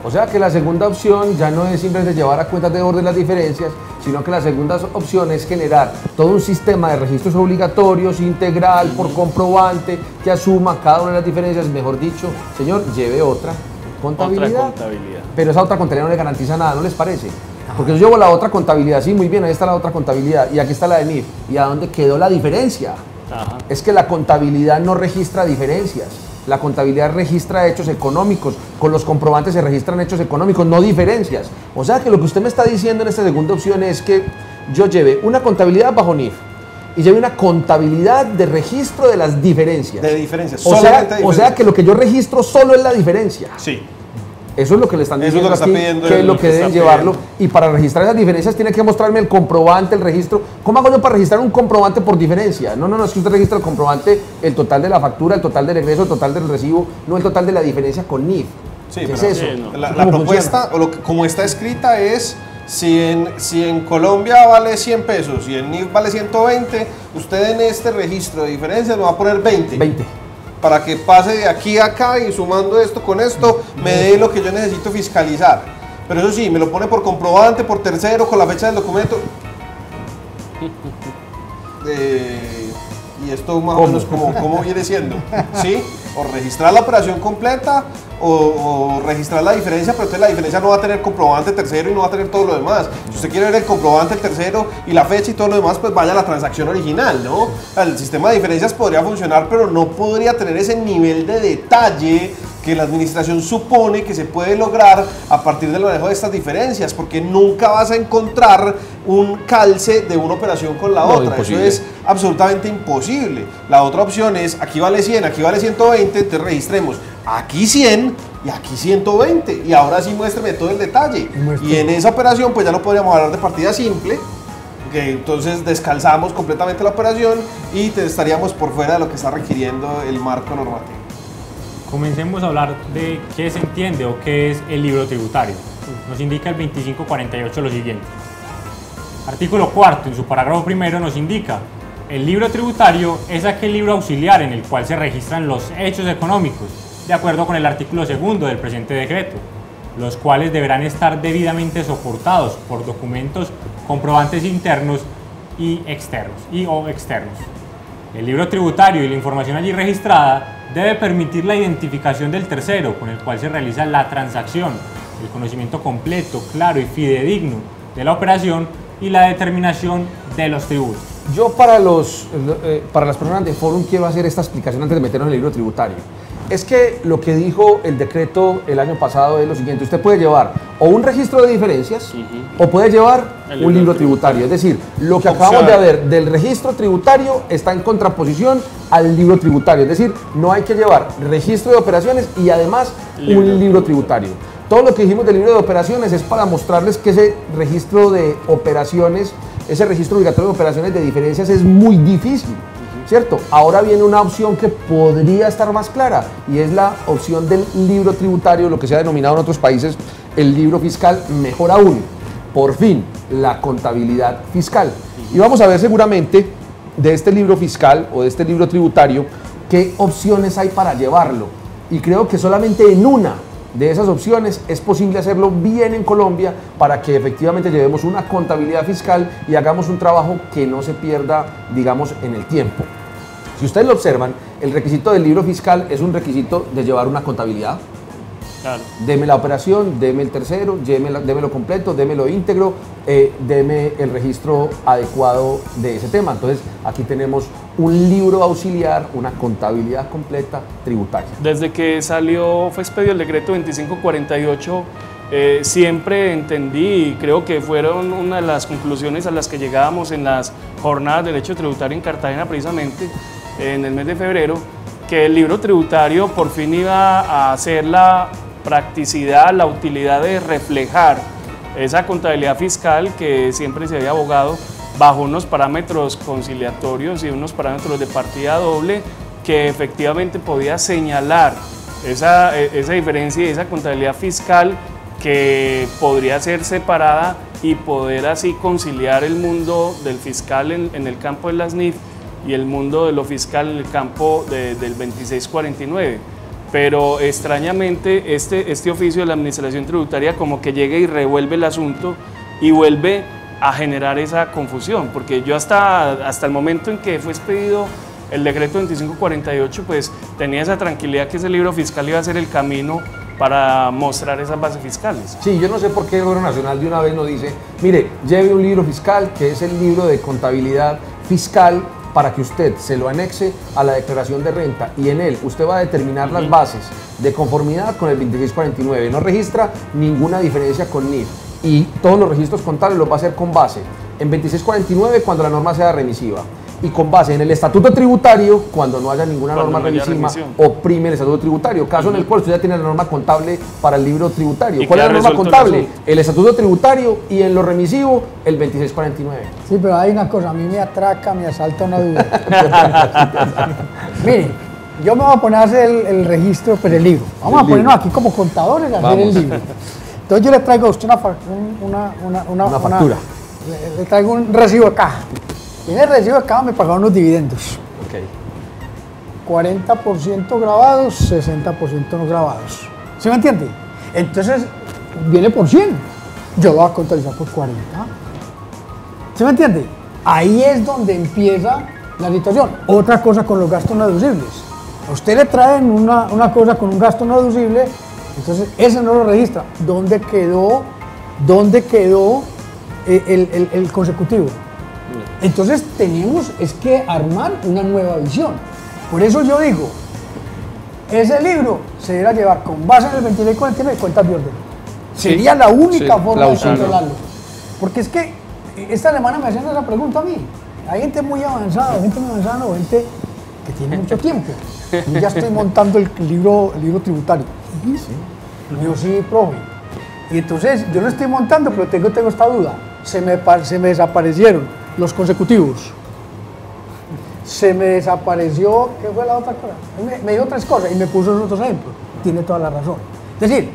O sea que la segunda opción ya no es simplemente llevar a cuentas de orden las diferencias, sino que la segunda opción es generar todo un sistema de registros obligatorios, integral, por comprobante, que asuma cada una de las diferencias. Mejor dicho, señor, lleve otra contabilidad. Otra contabilidad. Pero esa otra contabilidad no le garantiza nada, ¿no les parece? Porque yo llevo la otra contabilidad, sí, muy bien, ahí está la otra contabilidad y aquí está la de NIF. ¿Y a dónde quedó la diferencia? Ajá. Es que la contabilidad no registra diferencias. La contabilidad registra hechos económicos, con los comprobantes se registran hechos económicos, no diferencias. O sea que lo que usted me está diciendo en esta segunda opción es que yo lleve una contabilidad bajo NIF y lleve una contabilidad de registro de las diferencias. De diferencias, O sea que lo que yo registro solo es la diferencia. Sí. Eso es lo que le están Eso es diciendo lo que está aquí, pidiendo que es el lo que que deben está llevarlo. pidiendo. Y para registrar esas diferencias tiene que mostrarme el comprobante, el registro. ¿Cómo hago yo para registrar un comprobante por diferencia? No, es que usted registra el comprobante, el total de la factura, el total del egreso, el total del recibo, no el total de la diferencia con NIF. Sí, ¿Qué pero es eso? sí, no. La ¿Cómo propuesta, o como está escrita, es si en Colombia vale 100 pesos y en NIF vale 120, usted en este registro de diferencias me va a poner 20. 20. Para que pase de aquí a acá y sumando esto con esto, me dé lo que yo necesito fiscalizar. Pero eso sí, me lo pone por comprobante, por tercero, con la fecha del documento. y esto más o menos cómo viene siendo, ¿sí? O registrar la operación completa o registrar la diferencia, pero entonces la diferencia no va a tener comprobante tercero y no va a tener todo lo demás. Si usted quiere ver el comprobante, el tercero y la fecha y todo lo demás, pues vaya a la transacción original, ¿no? El sistema de diferencias podría funcionar, pero no podría tener ese nivel de detalle que la administración supone que se puede lograr a partir del manejo de estas diferencias, porque nunca vas a encontrar un calce de una operación con la otra. Imposible. Eso es absolutamente imposible. La otra opción es, aquí vale 100, aquí vale 120, entonces registremos aquí 100 y aquí 120, y ahora sí muéstreme todo el detalle. Y en esa operación pues ya no podríamos hablar de partida simple, que entonces descalzamos completamente la operación y estaríamos por fuera de lo que está requiriendo el marco normativo. Comencemos a hablar de qué se entiende o qué es el libro tributario. Nos indica el 2548 lo siguiente. Artículo 4, en su parágrafo primero, nos indica: el libro tributario es aquel libro auxiliar en el cual se registran los hechos económicos, de acuerdo con el artículo 2 del presente decreto, los cuales deberán estar debidamente soportados por documentos comprobantes internos y externos, El libro tributario y la información allí registrada debe permitir la identificación del tercero con el cual se realiza la transacción, el conocimiento completo, claro y fidedigno de la operación y la determinación de los tributos. Yo para las personas de Forum quiero hacer esta explicación antes de meternos en el libro tributario. Es que lo que dijo el decreto el año pasado es lo siguiente: usted puede llevar o un registro de diferencias o puede llevar un libro tributario. Es decir, lo que acabamos de ver del registro tributario está en contraposición al libro tributario. Es decir, no hay que llevar registro de operaciones y además un libro tributario. Todo lo que dijimos del libro de operaciones es para mostrarles que ese registro de operaciones, ese registro obligatorio de operaciones de diferencias es muy difícil, ¿cierto? Ahora viene una opción que podría estar más clara y es la opción del libro tributario, lo que se ha denominado en otros países el libro fiscal, mejor aún, por fin, la contabilidad fiscal. Y vamos a ver seguramente de este libro fiscal o de este libro tributario qué opciones hay para llevarlo. Y creo que solamente en una de esas opciones es posible hacerlo bien en Colombia para que efectivamente llevemos una contabilidad fiscal y hagamos un trabajo que no se pierda, digamos, en el tiempo. Si ustedes lo observan, el requisito del libro fiscal es un requisito de llevar una contabilidad. Claro. Deme la operación, deme el tercero, démelo completo, démelo íntegro, deme el registro adecuado de ese tema. Entonces, aquí tenemos un libro auxiliar, una contabilidad completa tributaria. Desde que fue expedido el decreto 2548, siempre entendí, y creo que fueron una de las conclusiones a las que llegábamos en las jornadas de derecho tributario en Cartagena, precisamente en el mes de febrero, que el libro tributario por fin iba a hacer la practicidad, la utilidad de reflejar esa contabilidad fiscal que siempre se había abogado bajo unos parámetros conciliatorios y unos parámetros de partida doble, que efectivamente podía señalar esa diferencia y esa contabilidad fiscal que podría ser separada y poder así conciliar el mundo del fiscal en el campo de las NIF y el mundo de lo fiscal en el campo del 2649. Pero extrañamente este oficio de la Administración Tributaria como que llega y revuelve el asunto y vuelve a generar esa confusión, porque yo hasta el momento en que fue expedido el decreto 2548, pues tenía esa tranquilidad que ese libro fiscal iba a ser el camino para mostrar esas bases fiscales. Sí, yo no sé por qué el Gobierno Nacional de una vez nos dice, mire, lleve un libro fiscal, que es el libro de contabilidad fiscal, para que usted se lo anexe a la declaración de renta y en él usted va a determinar las bases de conformidad con el 2649. No registra ninguna diferencia con NIF y todos los registros contables los va a hacer con base en 2649 cuando la norma sea remisiva y con base en el estatuto tributario cuando no haya ninguna norma remisiva oprime el estatuto tributario, caso en el cual usted ya tiene la norma contable para el libro tributario. ¿Cuál es la norma contable? El estatuto tributario y en lo remisivo el 2649. Sí, pero hay una cosa, a mí me atraca, me asalta una duda. Mire, yo me voy a poner a hacer el registro, pero el libro. Vamos a ponernos aquí como contadores a hacer el libro. Entonces yo le traigo a usted una factura. Le traigo un recibo de caja. Y en el recibo de caja me pagaron unos dividendos. Okay. 40% grabados, 60% no grabados. ¿Sí me entiende? Entonces viene por 100. Yo lo voy a contabilizar por 40. ¿Sí me entiende? Ahí es donde empieza la situación. Otra cosa con los gastos no deducibles. A usted le traen una cosa con un gasto no deducible, entonces ese no lo registra. ¿Dónde quedó el consecutivo? Entonces tenemos que armar una nueva visión. Por eso yo digo, ese libro se deberá llevar con base en el 2649 cuentas de orden. Sería la única forma de controlarlo. Porque es que esta semana me hacían esa pregunta a mí. Hay gente muy avanzada, gente que tiene mucho tiempo. Yo ya estoy montando el libro tributario. Y yo sí, profe. Y entonces yo lo estoy montando, pero tengo esta duda. Se me desaparecieron los consecutivos. Se me desapareció, ¿qué fue la otra cosa? Me dijo 3 cosas y me puso esos otros ejemplos. Tiene toda la razón. Es decir,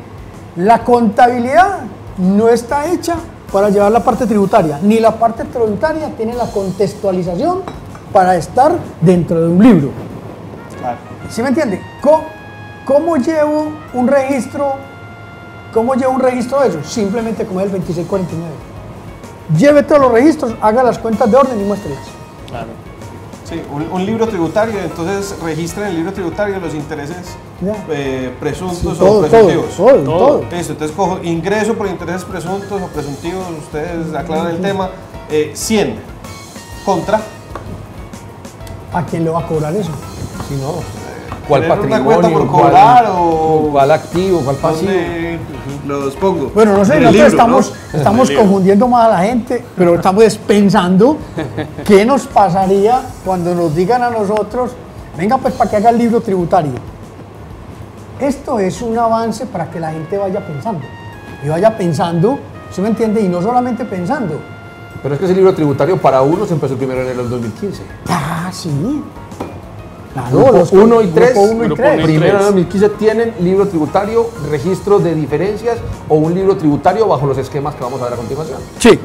la contabilidad no está hecha para llevar la parte tributaria, ni la parte tributaria tiene la contextualización para estar dentro de un libro. Claro. ¿Sí me entiende? ¿Cómo llevo un registro de eso? Simplemente como es el 2649. Lleve todos los registros, haga las cuentas de orden y muéstrelas. Claro. Sí, un libro tributario, entonces registra en el libro tributario los intereses presuntos Sí, o presuntivos. Todo. Listo, entonces cojo ingreso por intereses presuntos o presuntivos, ustedes aclaran el tema. 100 contra. ¿A quién le va a cobrar eso? Si no, ¿cuál ¿Tener una patrimonio? cuenta por cobrar ¿Cuál activo? ¿Cuál pasivo? ¿Dónde los pongo? Bueno, no sé, En el nosotros libro, estamos confundiendo más a la gente, pero estamos pensando qué nos pasaría cuando nos digan a nosotros, venga pues para que haga el libro tributario. Esto es un avance para que la gente vaya pensando. Y vaya pensando, ¿sí me entiende? Y no solamente pensando. Pero es que ese libro tributario para uno se empezó el 1 de enero del 2015. Ah, sí. Grupo los 1 y 3, grupo uno y Grupo tres. uno y primero tres. en 2015 tienen libro tributario, registro de diferencias o un libro tributario bajo los esquemas que vamos a ver a continuación. Sí.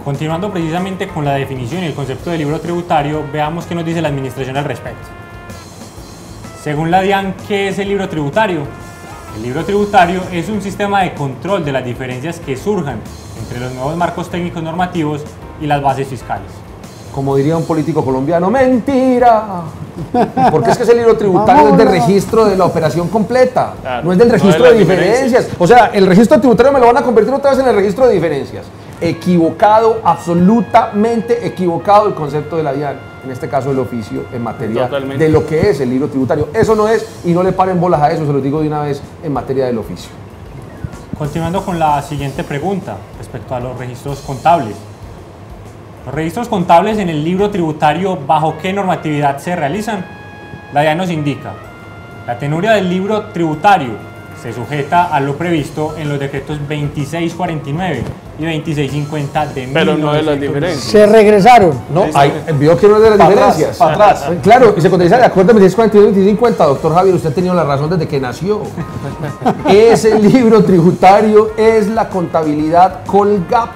Continuando precisamente con la definición y el concepto de libro tributario, veamos qué nos dice la administración al respecto. Según la DIAN, ¿qué es el libro tributario? El libro tributario es un sistema de control de las diferencias que surjan entre los nuevos marcos técnicos normativos y las bases fiscales. Como diría un político colombiano, ¡mentira! Porque es que ese libro tributario es de registro de la operación completa, Claro, no es del no de registro las de diferencias. O sea, el registro tributario me lo van a convertir otra vez en el registro de diferencias. Equivocado, absolutamente equivocado el concepto de la DIAN, en este caso el oficio en materia Totalmente. de lo que es el libro tributario. Eso no es, y no le paren bolas a eso, se los digo de una vez, en materia del oficio. Continuando con la siguiente pregunta respecto a los registros contables. Los registros contables en el libro tributario, ¿bajo qué normatividad se realizan? La DIAN nos indica, la tenuria del libro tributario se sujeta a lo previsto en los decretos 2649 y 2650 de Pero no de las 1900. diferencias. Se regresaron. No, vio que no es de las Para atrás, diferencias. para atrás. Claro, y se contesta de acuerdo 2642 y 2650. Doctor Javier, usted ha tenido la razón desde que nació. Ese libro tributario es la contabilidad Colgap,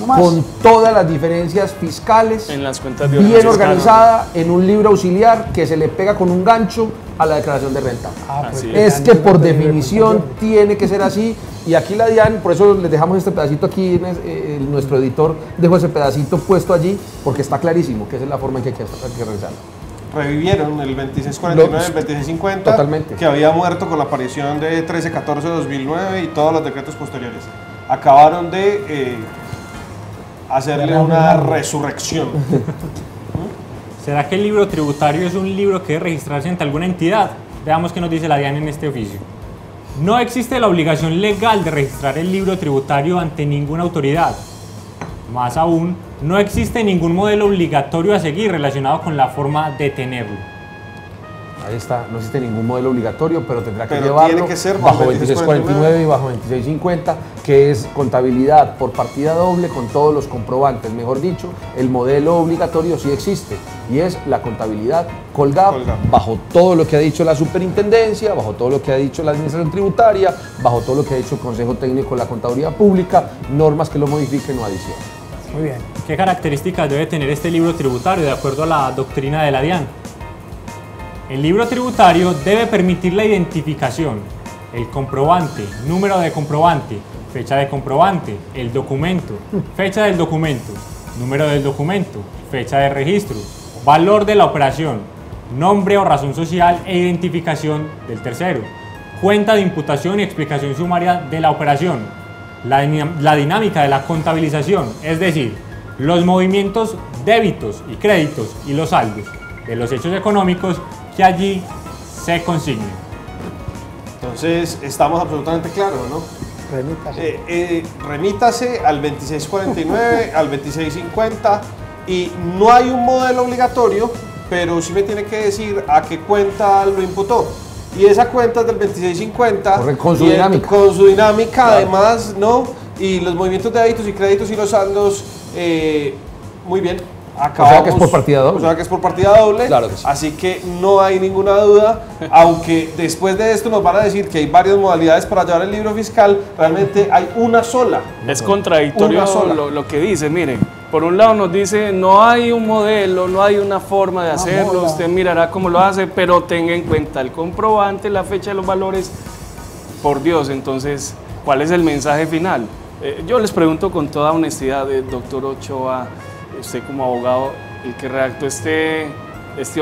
No más. con todas las diferencias fiscales, En las cuentas de bien orden fiscal. organizada, en un libro auxiliar que se le pega con un gancho a la declaración de renta. Así Es que por definición tiene que ser así, y aquí la DIAN, por eso les dejamos este pedacito aquí, nuestro editor dejó ese pedacito puesto allí, porque está clarísimo que esa es la forma en que hay que realizarlo. Revivieron el 2649, el 2650, Totalmente. que había muerto con la aparición de 1314 de 2009 y todos los decretos posteriores. Acabaron de hacerle una resurrección. ¿Será que el libro tributario es un libro que debe registrarse ante alguna entidad? Veamos qué nos dice la DIAN en este oficio. No existe la obligación legal de registrar el libro tributario ante ninguna autoridad. Más aún, no existe ningún modelo obligatorio a seguir relacionado con la forma de tenerlo. Ahí está, no existe ningún modelo obligatorio, pero tendrá que Pero llevarlo tiene que ser bajo bajo 2649 y bajo 2650, que es contabilidad por partida doble con todos los comprobantes. Mejor dicho, el modelo obligatorio sí existe y es la contabilidad Colgap, bajo todo lo que ha dicho la superintendencia, bajo todo lo que ha dicho la administración tributaria, bajo todo lo que ha dicho el Consejo Técnico de la Contaduría Pública, normas que lo modifiquen o adicionen. Muy bien. ¿Qué características debe tener este libro tributario de acuerdo a la doctrina de la DIAN? El libro tributario debe permitir la identificación, el comprobante, número de comprobante, fecha de comprobante, el documento, fecha del documento, número del documento, fecha de registro, valor de la operación, nombre o razón social e identificación del tercero, cuenta de imputación y explicación sumaria de la operación, la dinámica de la contabilización, es decir, los movimientos débitos y créditos y los saldos de los hechos económicos que allí se consignen. Entonces, estamos absolutamente claros, ¿no? Remítase al 2649, al 2650 y no hay un modelo obligatorio, pero sí me tiene que decir a qué cuenta lo imputó. Y esa cuenta es del 2650. Con su dinámica. Con su dinámica, claro. Además, ¿no? Y los movimientos de débitos y créditos y los saldos, muy bien. Acabamos, o sea que es por partida doble. O sea que es por partida doble. Claro que sí. Así que no hay ninguna duda, aunque después de esto nos van a decir que hay varias modalidades para llevar el libro fiscal, realmente hay una sola. Es contradictorio lo que dice, miren. Por un lado nos dice, no hay un modelo, no hay una forma de hacerlo, usted mirará cómo lo hace, pero tenga en cuenta el comprobante, la fecha de los valores. Por Dios, entonces, ¿cuál es el mensaje final? Yo les pregunto con toda honestidad, doctor Ochoa, usted como abogado, el que redactó este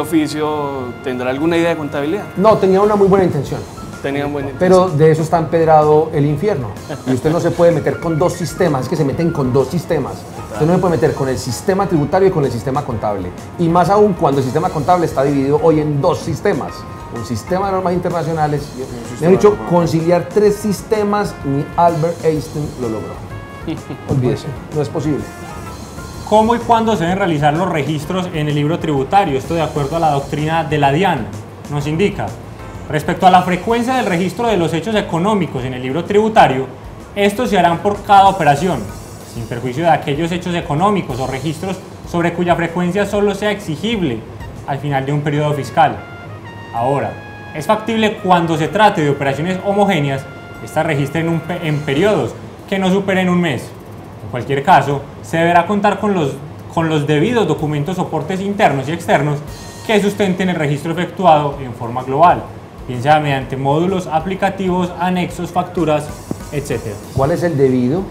oficio, ¿tendrá alguna idea de contabilidad? No, tenía una muy buena intención. Tenía buena intención. Pero de eso está empedrado el infierno. Y usted no se puede meter con dos sistemas, es que se meten con dos sistemas. Usted no se puede meter con el sistema tributario y con el sistema contable. Y más aún cuando el sistema contable está dividido hoy en dos sistemas. Un sistema de normas internacionales. Me han dicho, conciliar tres sistemas, ni Albert Einstein lo logró. Olvídese, no es posible. ¿Cómo y cuándo se deben realizar los registros en el libro tributario? Esto de acuerdo a la doctrina de la DIAN nos indica. Respecto a la frecuencia del registro de los hechos económicos en el libro tributario, estos se harán por cada operación, sin perjuicio de aquellos hechos económicos o registros sobre cuya frecuencia solo sea exigible al final de un periodo fiscal. Ahora, es factible cuando se trate de operaciones homogéneas, estas registren en periodos que no superen un mes. En cualquier caso, se deberá contar con los debidos documentos, soportes internos y externos que sustenten el registro efectuado en forma global, bien sea mediante módulos, aplicativos, anexos, facturas, etc. ¿Cuál es el debido?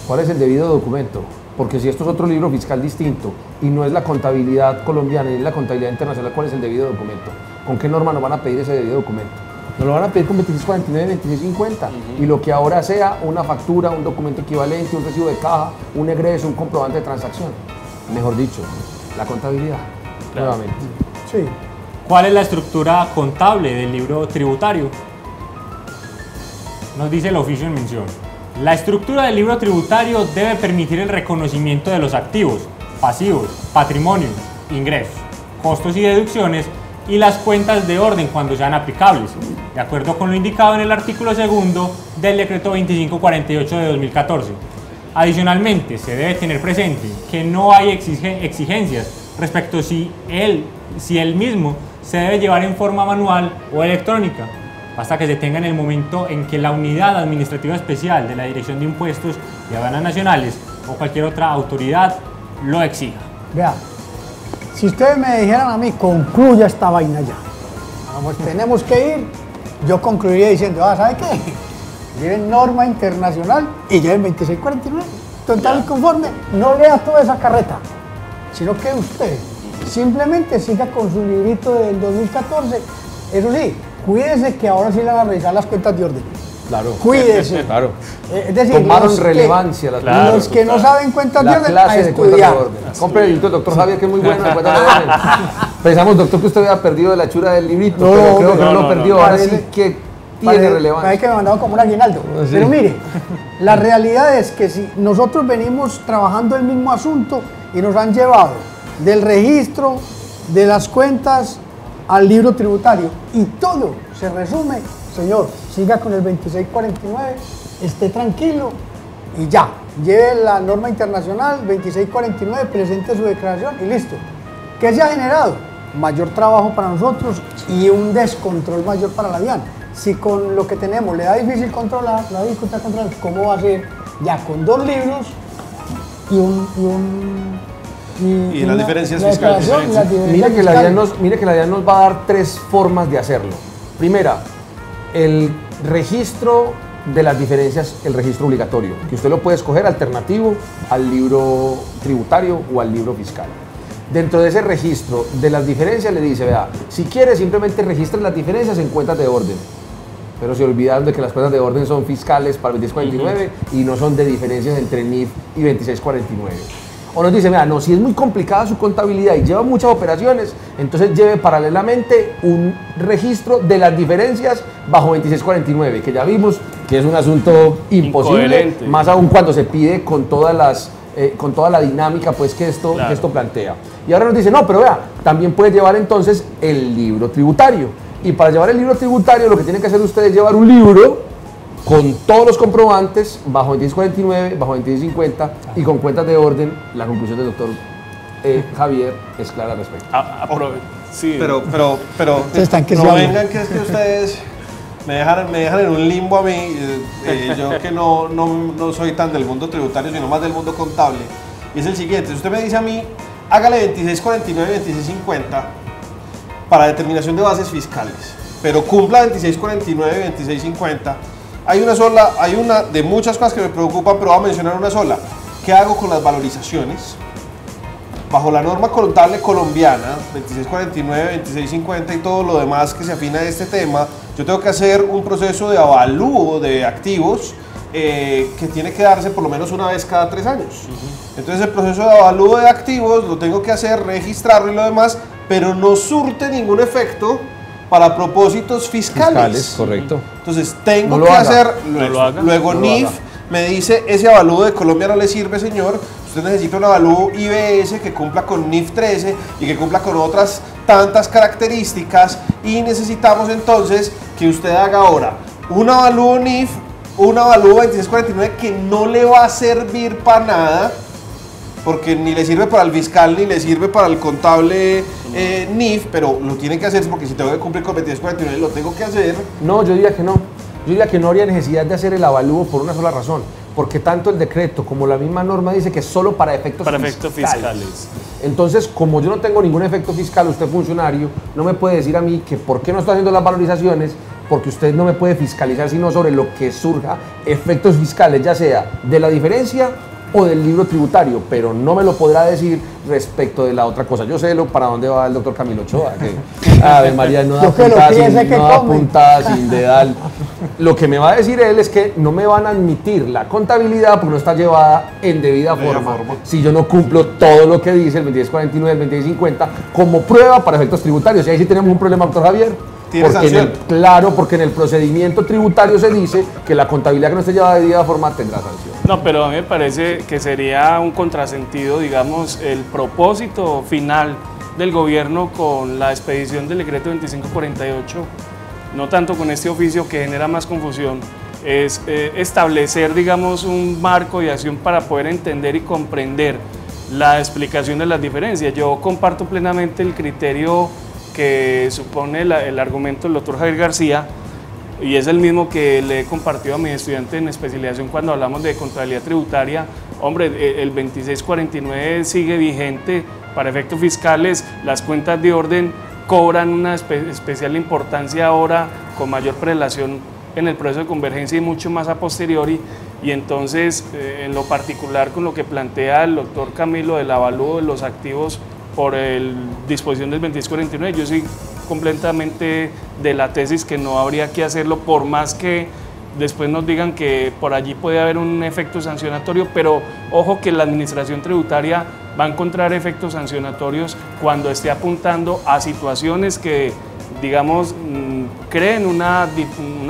¿Cuál es el debido documento? Porque si esto es otro libro fiscal distinto y no es la contabilidad colombiana ni es la contabilidad internacional, ¿cuál es el debido documento? ¿Con qué norma nos van a pedir ese debido documento? Nos lo van a pedir con 2649, 2650 y lo que ahora sea una factura, un documento equivalente, un recibo de caja, un egreso, un comprobante de transacción. Mejor dicho, la contabilidad. Claro. Nuevamente. Sí. ¿Cuál es la estructura contable del libro tributario? Nos dice el oficio en mención. La estructura del libro tributario debe permitir el reconocimiento de los activos, pasivos, patrimonio, ingresos, costos y deducciones y las cuentas de orden cuando sean aplicables, de acuerdo con lo indicado en el artículo 2 del decreto 2548 de 2014. Adicionalmente, se debe tener presente que no hay exigencias respecto si el mismo se debe llevar en forma manual o electrónica, hasta que se tenga en el momento en que la Unidad Administrativa Especial de la Dirección de Impuestos y Aduanas Nacionales o cualquier otra autoridad lo exija. Vea, si ustedes me dijeran a mí, concluya esta vaina ya, pues tenemos que ir, yo concluiría diciendo, ¿sabe qué? Lleven norma internacional y lleven 2649. Total y conforme, no lea toda esa carreta, sino que usted simplemente siga con su librito del 2014. Eso sí, cuídese que ahora sí le van a revisar las cuentas de orden. Claro. Cuídese. Claro. Es decir, tomaron relevancia las claro, los que no saben cuentas de orden, a estudiar. Compre el libro del doctor Javier, que es muy bueno en cuentas de orden. Pensamos, doctor, que usted había perdido de la hechura del librito, pero creo que no lo perdió. Ahora sí que tiene relevancia. Parece que me mandaron como un aguinaldo. Sí. Pero mire, la realidad es que si nosotros venimos trabajando el mismo asunto y nos han llevado del registro de las cuentas al libro tributario y todo se resume, señor, siga con el 2649, esté tranquilo y ya, lleve la norma internacional 2649, presente su declaración y listo. ¿Qué se ha generado? Mayor trabajo para nosotros y un descontrol mayor para la DIAN. Si con lo que tenemos le da difícil controlar, le da dificultad controlar, ¿cómo va a ser ya con 2 libros y las diferencias fiscales? Mire que la DIAN nos va a dar 3 formas de hacerlo. Primera, el registro de las diferencias el registro obligatorio, que usted lo puede escoger alternativo al libro tributario o al libro fiscal. Dentro de ese registro de las diferencias le dice, vea, si quiere simplemente registre las diferencias en cuentas de orden, pero se olvidaron de que las cuentas de orden son fiscales para el 2649 y no son de diferencias entre NIF y 2649. O nos dice, mira, no, si es muy complicada su contabilidad y lleva muchas operaciones, entonces lleve paralelamente un registro de las diferencias bajo 2649, que ya vimos que es un asunto imposible, Incoherente. más aún cuando se pide con todas las con toda la dinámica pues que esto plantea. Y ahora nos dice, no, pero vea, también puede llevar entonces el libro tributario. Y para llevar el libro tributario lo que tienen que hacer ustedes es llevar un libro con todos los comprobantes bajo 2649, bajo 2650 y con cuentas de orden. La conclusión del doctor Javier es clara al respecto. Sí. Pero Se están que no se hablan. vengan que es que ustedes me dejan en un limbo a mí, yo que no soy tan del mundo tributario, sino más del mundo contable. Y es el siguiente, si usted me dice a mí, hágale 2649, 2650 para determinación de bases fiscales, pero cumpla 2649, 2650, hay una de muchas cosas que me preocupan, pero voy a mencionar una sola. ¿Qué hago con las valorizaciones? Bajo la norma contable colombiana, 2649, 2650 y todo lo demás que se afina a este tema, yo tengo que hacer un proceso de avalúo de activos que tiene que darse por lo menos una vez cada 3 años. Entonces el proceso de avalúo de activos lo tengo que hacer, registrarlo y lo demás, pero no surte ningún efecto para propósitos fiscales. Correcto. Entonces tengo No lo que haga. hacer, No lo haga. luego No lo NIF haga. me dice, ese avalúo de Colombia no le sirve, señor. Usted necesita un avalúo IBS que cumpla con NIF 13 y que cumpla con otras tantas características, y necesitamos entonces que usted haga ahora un avalúo NIF, un avalúo 2649 que no le va a servir para nada, porque ni le sirve para el fiscal ni le sirve para el contable NIF, pero lo tiene que hacer porque si tengo que cumplir con 2649 lo tengo que hacer. No, yo diría que no. Yo diría que no habría necesidad de hacer el avalúo por una sola razón, porque tanto el decreto como la misma norma dice que es solo para efectos fiscales. Entonces, como yo no tengo ningún efecto fiscal, usted funcionario no me puede decir a mí que por qué no está haciendo las valorizaciones, porque usted no me puede fiscalizar sino sobre lo que surja efectos fiscales, ya sea de la diferencia o del libro tributario, pero no me lo podrá decir respecto de la otra cosa. Yo sé para dónde va el doctor Camilo Ochoa, que Ave María no da Yo que lo puntada piense sin, que no da come. puntada sin dedal. Lo que me va a decir él es que no me van a admitir la contabilidad porque no está llevada en debida forma. Si yo no cumplo todo lo que dice el 2649, el 2650 como prueba para efectos tributarios. Y ahí sí tenemos un problema, doctor Javier. Tiene sanción. Claro, porque en el procedimiento tributario se dice que la contabilidad que no esté llevada de debida forma tendrá sanción. No, pero a mí me parece que sería un contrasentido, digamos, el propósito final del gobierno con la expedición del decreto 2548, no tanto con este oficio que genera más confusión, es establecer, digamos, un marco de acción para poder entender y comprender la explicación de las diferencias. Yo comparto plenamente el criterio que supone el argumento del doctor Javier García, y es el mismo que le he compartido a mi estudiante en especialización cuando hablamos de contabilidad tributaria. Hombre, el 2649 sigue vigente para efectos fiscales, las cuentas de orden cobran una especial importancia ahora con mayor prelación en el proceso de convergencia y mucho más a posteriori, y entonces en lo particular con lo que plantea el doctor Camilo del avalúo de los activos por disposición del 2649, yo soy completamente de la tesis que no habría que hacerlo, por más que después nos digan que por allí puede haber un efecto sancionatorio, pero ojo que la administración tributaria va a encontrar efectos sancionatorios cuando esté apuntando a situaciones que, digamos, creen una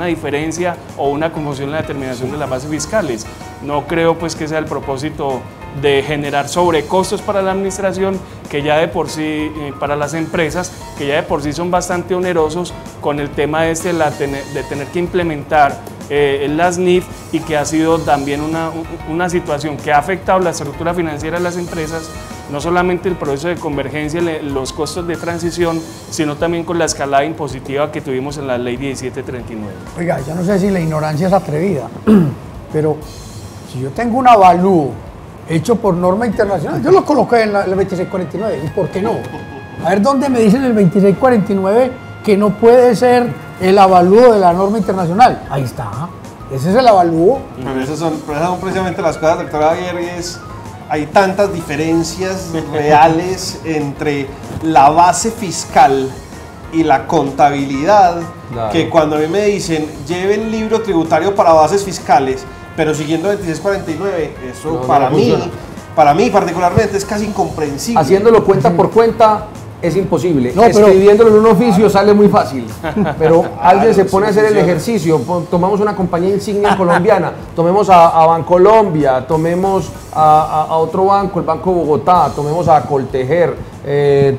diferencia o una confusión en la determinación de las bases fiscales. No creo pues que sea el propósito de generar sobrecostos para la administración, que ya de por sí, para las empresas, que ya de por sí son bastante onerosos con el tema de tener que implementar las NIF, y que ha sido también una situación que ha afectado la estructura financiera de las empresas, no solamente el proceso de convergencia, los costos de transición, sino también con la escalada impositiva que tuvimos en la ley 1739. Oiga, yo no sé si la ignorancia es atrevida, pero si yo tengo un avalúo hecho por norma internacional, yo lo coloqué en el 2649, ¿y por qué no? A ver dónde me dicen el 2649 que no puede ser el avalúo de la norma internacional. Ahí está. Ese es el avalúo. Pero esas son precisamente las cosas, doctor Javier, hay tantas diferencias reales entre la base fiscal y la contabilidad, Claro. que cuando a mí me dicen, lleve el libro tributario para bases fiscales, pero siguiendo 2649, eso No para funciona. mí particularmente es casi incomprensible. Haciéndolo cuenta por cuenta es imposible. No, pero- Escribiéndolo en un oficio sale muy fácil. Pero alguien se pone a hacer el ejercicio. Tomamos una compañía insignia colombiana, tomemos a Bancolombia, tomemos a otro banco, el Banco Bogotá, tomemos a Coltejer,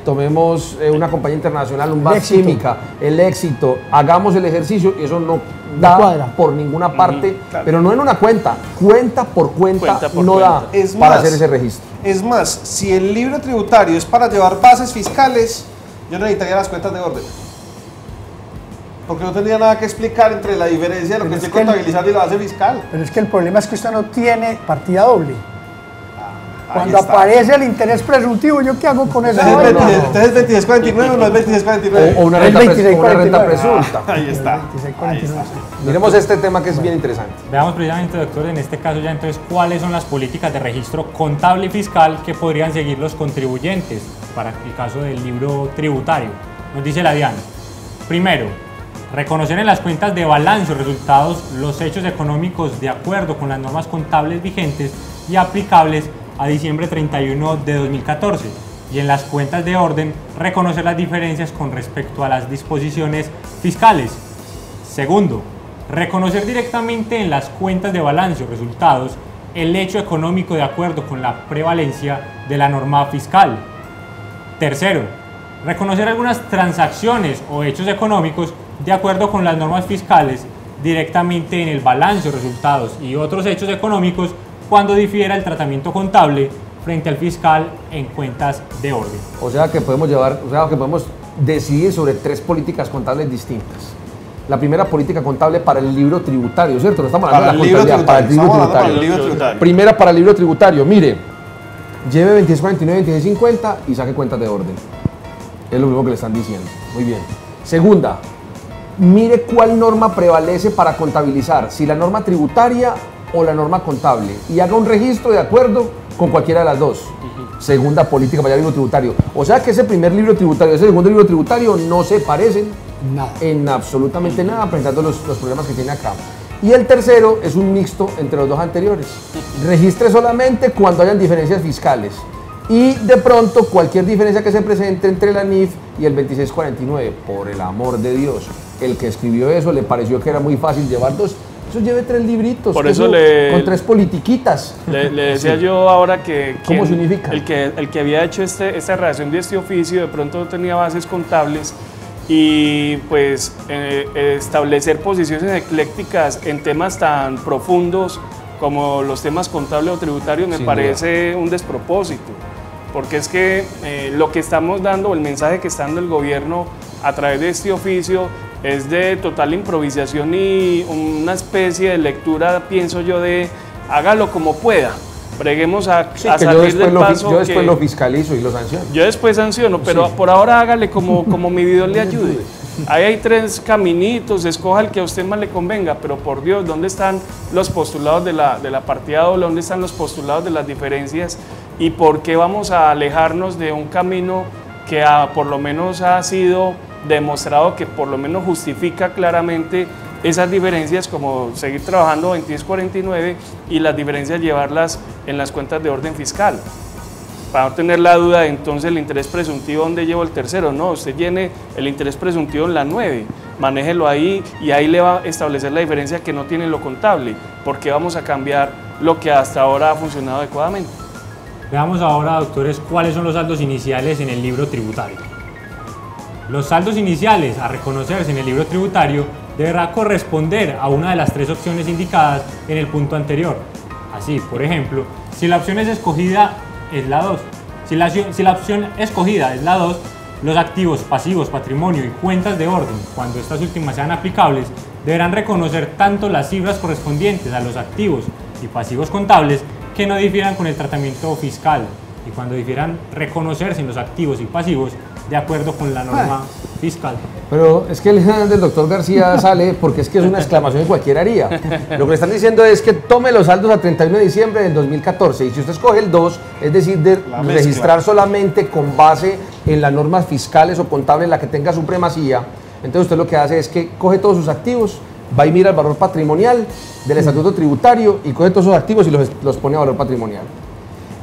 tomemos una compañía internacional, un Éxito. Química, el Éxito. Hagamos el ejercicio y eso no cuadra. da por ninguna parte, claro. pero no en una cuenta por cuenta Cuenta por no cuenta. da Es para más, hacer ese registro. Es más, si el libro tributario es para llevar bases fiscales, yo necesitaría las cuentas de orden. Porque no tendría nada que explicar entre la diferencia de lo Pero que es estoy que el- contabilizando y la base fiscal. Pero es que el problema es que usted no tiene partida doble. Cuando Ahí está. aparece el interés presuntivo, ¿yo qué hago con esa Entonces, vaina? 26, entonces 2649 o no es 2649. O una El renta, 2649. presunta. Ahí está. 2649. Miremos este tema que es bien interesante. Veamos precisamente, doctor, en este caso ya entonces cuáles son las políticas de registro contable y fiscal que podrían seguir los contribuyentes para el caso del libro tributario. Nos dice la DIAN. Primero, reconocer en las cuentas de balance o resultados los hechos económicos de acuerdo con las normas contables vigentes y aplicables a diciembre 31 de 2014. Y en las cuentas de orden, reconocer las diferencias con respecto a las disposiciones fiscales. Segundo, reconocer directamente en las cuentas de balance o resultados el hecho económico de acuerdo con la prevalencia de la norma fiscal. Tercero, reconocer algunas transacciones o hechos económicos de acuerdo con las normas fiscales directamente en el balance o resultados y otros hechos económicos cuando difiera el tratamiento contable frente al fiscal en cuentas de orden. O sea que podemos decidir sobre 3 políticas contables distintas. La primera política contable para el libro tributario, ¿cierto? No estamos hablando Para de el la libro contabilidad, para el tributario. libro Estamos hablando para el tributario. libro tributario. Primera para el libro tributario, mire, lleve 2649, 2650 y saque cuentas de orden. Es lo mismo que le están diciendo. Muy bien. Segunda, mire cuál norma prevalece para contabilizar, si la norma tributaria o la norma contable, y haga un registro de acuerdo con cualquiera de las dos. Segunda política para el libro tributario. O sea que ese primer libro tributario y ese segundo libro tributario no se parecen Nada. en absolutamente nada, presentando los problemas que tiene acá. Y el tercero es un mixto entre los dos anteriores. Registre solamente cuando hayan diferencias fiscales. Y de pronto cualquier diferencia que se presente entre la NIF y el 2649, por el amor de Dios, el que escribió eso le pareció que era muy fácil llevar dos. Eso lleve 3 libritos. Por que eso le- con 3 politiquitas. Le decía yo ahora que ¿Cómo se unifica? el que había hecho esta redacción de este oficio de pronto no tenía bases contables y pues establecer posiciones eclécticas en temas tan profundos como los temas contables o tributarios me Sin parece un despropósito, porque es que lo que estamos dando, el mensaje que está dando el gobierno a través de este oficio es de total improvisación y una especie de lectura, pienso yo, de hágalo como pueda, breguemos a Sí, que yo salir después, del paso. yo después que- lo fiscalizo y lo sanciono. yo después sanciono, pero Sí. por ahora hágale como mi video le ayude. Ahí hay 3 caminitos, escoja el que a usted más le convenga, pero por Dios, ¿dónde están los postulados de la partida doble? ¿Dónde están los postulados de las diferencias? ¿Y por qué vamos a alejarnos de un camino que por lo menos ha sido demostrado que por lo menos justifica claramente esas diferencias, como seguir trabajando 2649 y las diferencias llevarlas en las cuentas de orden fiscal? Para no tener la duda de entonces el interés presuntivo, ¿dónde llevo el tercero? No, usted llene el interés presuntivo en la 9, manéjelo ahí y ahí le va a establecer la diferencia que no tiene en lo contable, porque vamos a cambiar lo que hasta ahora ha funcionado adecuadamente. Veamos ahora, doctores, cuáles son los saldos iniciales en el libro tributario. Los saldos iniciales a reconocerse en el libro tributario deberá corresponder a una de las 3 opciones indicadas en el punto anterior. Así, por ejemplo, si la opción es escogida es la 2. Si la opción escogida es la 2, los activos, pasivos, patrimonio y cuentas de orden, cuando estas últimas sean aplicables, deberán reconocer tanto las cifras correspondientes a los activos y pasivos contables que no difieran con el tratamiento fiscal, y cuando difieran reconocerse en los activos y pasivos de acuerdo con la norma fiscal. Pero es que el del doctor García sale porque es que es una exclamación que cualquiera haría. Lo que le están diciendo es que tome los saldos a 31 de diciembre del 2014 y si usted escoge el 2, es decir, de registrar solamente con base en las normas fiscales o contables la que tenga supremacía, entonces usted lo que hace es que coge todos sus activos, va y mira el valor patrimonial del estatuto tributario y coge todos sus activos y los pone a valor patrimonial.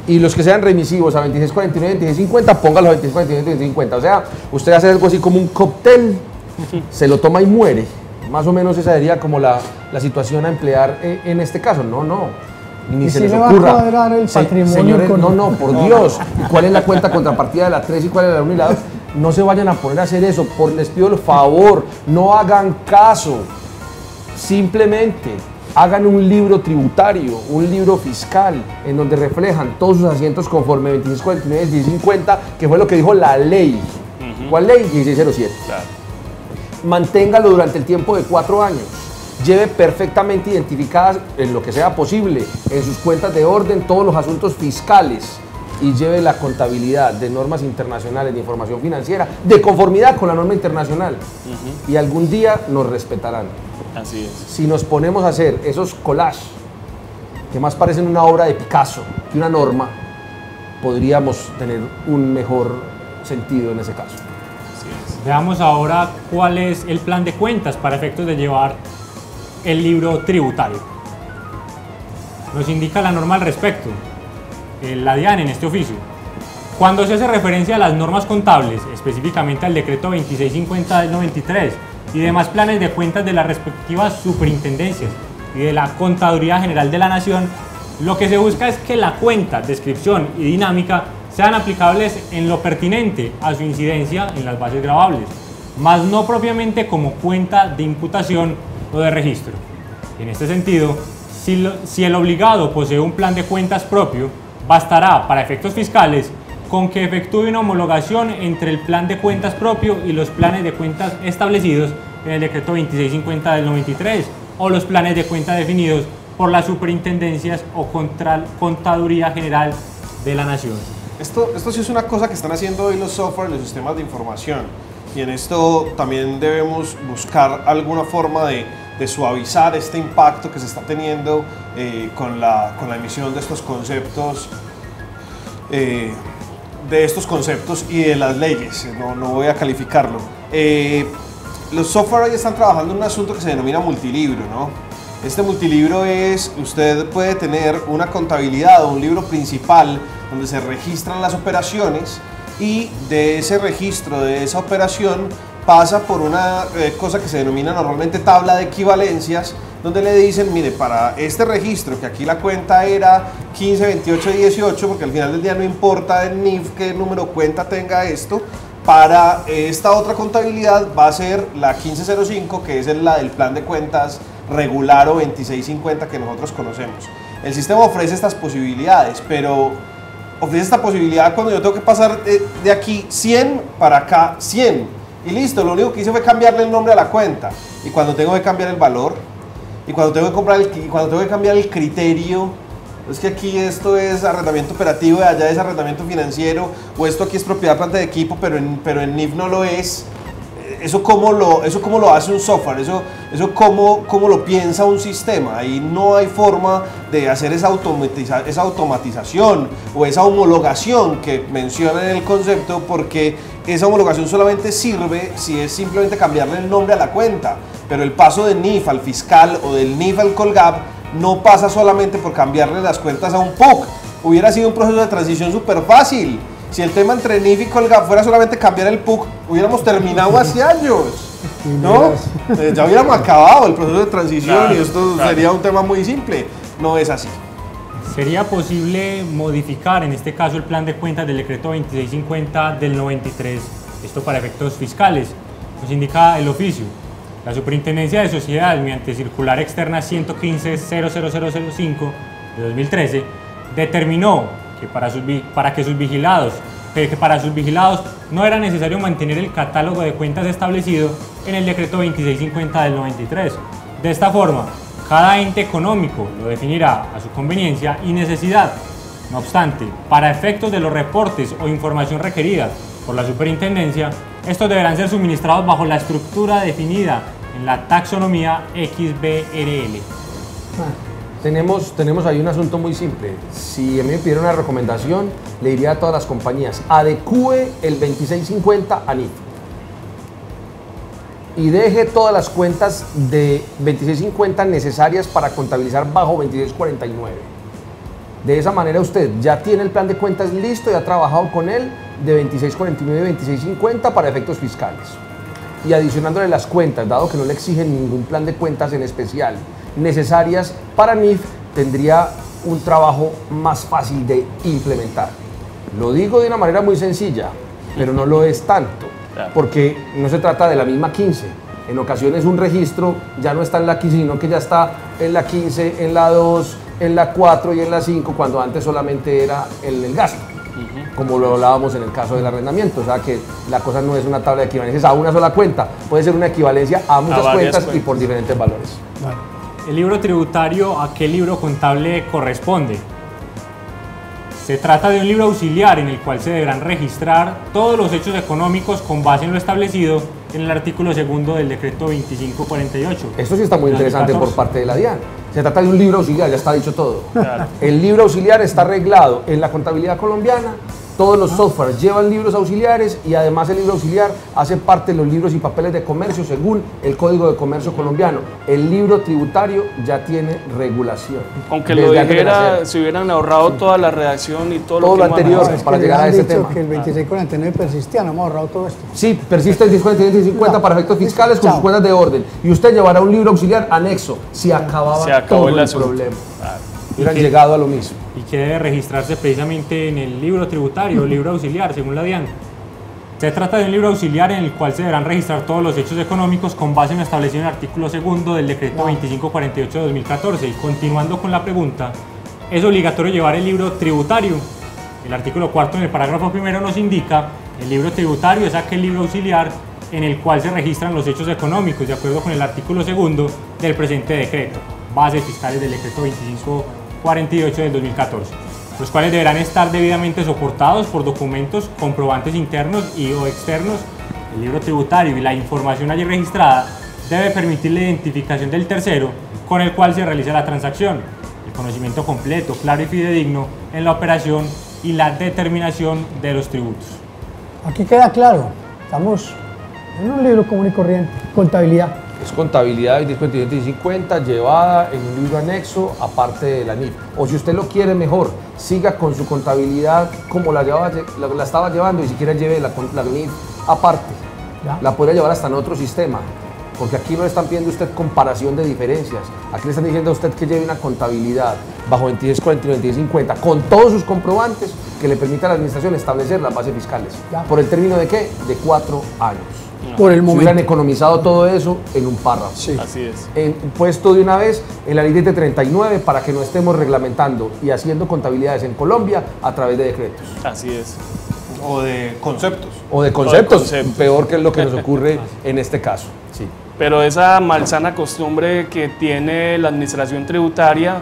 Y los que sean remisivos a 2649, 2650, póngalo a 2649, 2650. O sea, usted hace algo así como un cóctel, se lo toma y muere. Más o menos esa sería como la situación a emplear en este caso. No, ni se les ocurra. Va a cuadrar el patrimonio señores, no, por Dios. ¿Cuál es la cuenta contrapartida de la 3 y cuál es la 1 y la 2? No se vayan a poner a hacer eso. Les pido el favor, no hagan caso. Simplemente hagan un libro tributario, un libro fiscal, en donde reflejan todos sus asientos conforme 2649, 1650, que fue lo que dijo la ley. ¿Cuál ley? 1607. Claro. Manténgalo durante el tiempo de 4 años. Lleve perfectamente identificadas, en lo que sea posible, en sus cuentas de orden, todos los asuntos fiscales y lleve la contabilidad de normas internacionales de información financiera de conformidad con la norma internacional. Y algún día nos respetarán. Así es. Si nos ponemos a hacer esos collages que más parecen una obra de Picasso que una norma, podríamos tener un mejor sentido en ese caso. Así es. Veamos ahora cuál es el plan de cuentas para efectos de llevar el libro tributario. Nos indica la norma al respecto, la DIAN en este oficio. Cuando se hace referencia a las normas contables, específicamente al decreto 2650 del 93, y demás planes de cuentas de las respectivas superintendencias y de la Contaduría General de la Nación, lo que se busca es que la cuenta, descripción y dinámica sean aplicables en lo pertinente a su incidencia en las bases gravables, mas no propiamente como cuenta de imputación o de registro. En este sentido, si el obligado posee un plan de cuentas propio, bastará para efectos fiscales con que efectúe una homologación entre el plan de cuentas propio y los planes de cuentas establecidos en el decreto 2650 del 93 o los planes de cuentas definidos por las superintendencias o Contaduría General de la Nación. Esto sí es una cosa que están haciendo hoy los software y los sistemas de información, y en esto también debemos buscar alguna forma de suavizar este impacto que se está teniendo con la emisión de estos conceptos y de las leyes. No voy a calificarlo. Los software hoy están trabajando en un asunto que se denomina multilibro, ¿no? Este multilibro es, usted puede tener una contabilidad o un libro principal donde se registran las operaciones, y de ese registro, de esa operación, pasa por una cosa que se denomina normalmente tabla de equivalencias, donde le dicen, mire, para este registro, que aquí la cuenta era 15, 28, 18, porque al final del día no importa el NIF qué número cuenta tenga esto, para esta otra contabilidad va a ser la 1505, que es la del plan de cuentas regular o 2650 que nosotros conocemos. El sistema ofrece estas posibilidades, pero ofrece esta posibilidad cuando yo tengo que pasar de aquí 100 para acá 100. Y listo, lo único que hice fue cambiarle el nombre a la cuenta. Y cuando tengo que cambiar el valor, y cuando tengo que cambiar el criterio, es que aquí esto es arrendamiento operativo y allá es arrendamiento financiero, o esto aquí es propiedad planta de equipo, pero en NIF no lo es. Eso cómo lo hace un software, eso cómo lo piensa un sistema. Ahí no hay forma de hacer esa automatización o esa homologación que mencionan en el concepto, porque esa homologación solamente sirve si es simplemente cambiarle el nombre a la cuenta, pero el paso de NIF al fiscal o del NIF al Colgap no pasa solamente por cambiarle las cuentas a un PUC. Hubiera sido un proceso de transición súper fácil. Si el tema entre NIF y Colgap fuera solamente cambiar el PUC, hubiéramos terminado hace años, ¿no? Ya hubiéramos acabado el proceso de transición, claro, y esto sería un tema muy simple. No es así. ¿Sería posible modificar en este caso el plan de cuentas del decreto 2650 del 93? Esto para efectos fiscales. Nos indica el oficio. La Superintendencia de Sociedades, mediante circular externa 115-00005 de 2013, determinó que para sus vigilados no era necesario mantener el catálogo de cuentas establecido en el decreto 2650 del 93. De esta forma, cada ente económico lo definirá a su conveniencia y necesidad. No obstante, para efectos de los reportes o información requerida por la Superintendencia, Estos deberán ser suministrados bajo la estructura definida en la taxonomía XBRL. Tenemos ahí un asunto muy simple. Si a mí me pidieron una recomendación, le diría a todas las compañías, adecúe el 2650 a NIF. Y deje todas las cuentas de 2650 necesarias para contabilizar bajo 2649. De esa manera usted ya tiene el plan de cuentas listo y ha trabajado con él de 2649 y 2650 para efectos fiscales. Y adicionándole las cuentas, dado que no le exigen ningún plan de cuentas en especial necesarias para NIF, tendría un trabajo más fácil de implementar. Lo digo de una manera muy sencilla, pero no lo es tanto, porque no se trata de la misma 15. En ocasiones un registro ya no está en la 15, sino que ya está en la 15, en la 2, en la 4 y en la 5, cuando antes solamente era en el gasto, como lo hablábamos en el caso del arrendamiento. O sea que la cosa no es una tabla de equivalencias a una sola cuenta, puede ser una equivalencia a muchas cuentas y por diferentes valores. ¿El libro tributario a qué libro contable corresponde? Se trata de un libro auxiliar en el cual se deberán registrar todos los hechos económicos con base en lo establecido en el artículo 2 del decreto 2548. Esto sí está muy interesante por parte de la DIAN. Se trata de un libro auxiliar, ya está dicho todo. Claro. El libro auxiliar está arreglado en la contabilidad colombiana. Todos los softwares llevan libros auxiliares y además el libro auxiliar hace parte de los libros y papeles de comercio según el Código de Comercio colombiano. El libro tributario ya tiene regulación. Aunque lo dijera, se hubieran ahorrado toy la redacción y todo lo anterior para llegar a ese tema. Que el 2649 persistía, no hemos ahorrado todo esto. Sí, persiste el 2649 para efectos fiscales con sus cuentas de orden. Y usted llevará un libro auxiliar anexo si acababa todo el problema. Hubieran llegado a lo mismo. Y que debe registrarse precisamente en el libro tributario, libro auxiliar, según la DIAN. Se trata de un libro auxiliar en el cual se deberán registrar todos los hechos económicos con base en lo establecido en el artículo 2 del decreto 2548 de 2014. Y continuando con la pregunta, ¿es obligatorio llevar el libro tributario? El artículo 4 en el parágrafo 1 nos indica, el libro tributario es aquel libro auxiliar en el cual se registran los hechos económicos de acuerdo con el artículo 2 del presente decreto, bases fiscales del decreto 2548 del 2014, los cuales deberán estar debidamente soportados por documentos comprobantes internos y o externos. El libro tributario y la información allí registrada debe permitir la identificación del tercero con el cual se realiza la transacción, el conocimiento completo, claro y fidedigno en la operación y la determinación de los tributos. Aquí queda claro, estamos en un libro común y corriente, contabilidad. Es contabilidad 2550 llevada en un libro anexo aparte de la NIF. O si usted lo quiere mejor, siga con su contabilidad como la estaba llevando y si quiere lleve la NIF aparte. ¿Ya? La podría llevar hasta en otro sistema, porque aquí no le están pidiendo a usted comparación de diferencias. Aquí le están diciendo a usted que lleve una contabilidad bajo 2640 y 2650 con todos sus comprobantes que le permita a la administración establecer las bases fiscales. ¿Ya? ¿Por el término de qué? De 4 años. Por el momento. Si hubieran economizado todo eso en un párrafo. Sí. Así es. Puesto de una vez en la ley de 39 para que no estemos reglamentando y haciendo contabilidades en Colombia a través de decretos. Así es. O de conceptos. O de conceptos, peor que es lo que nos ocurre en este caso. Sí. Pero esa malsana costumbre que tiene la administración tributaria,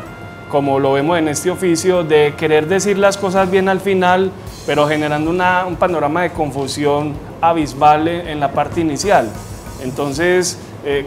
como lo vemos en este oficio, de querer decir las cosas bien al final, pero generando un panorama de confusión abismal en la parte inicial. Entonces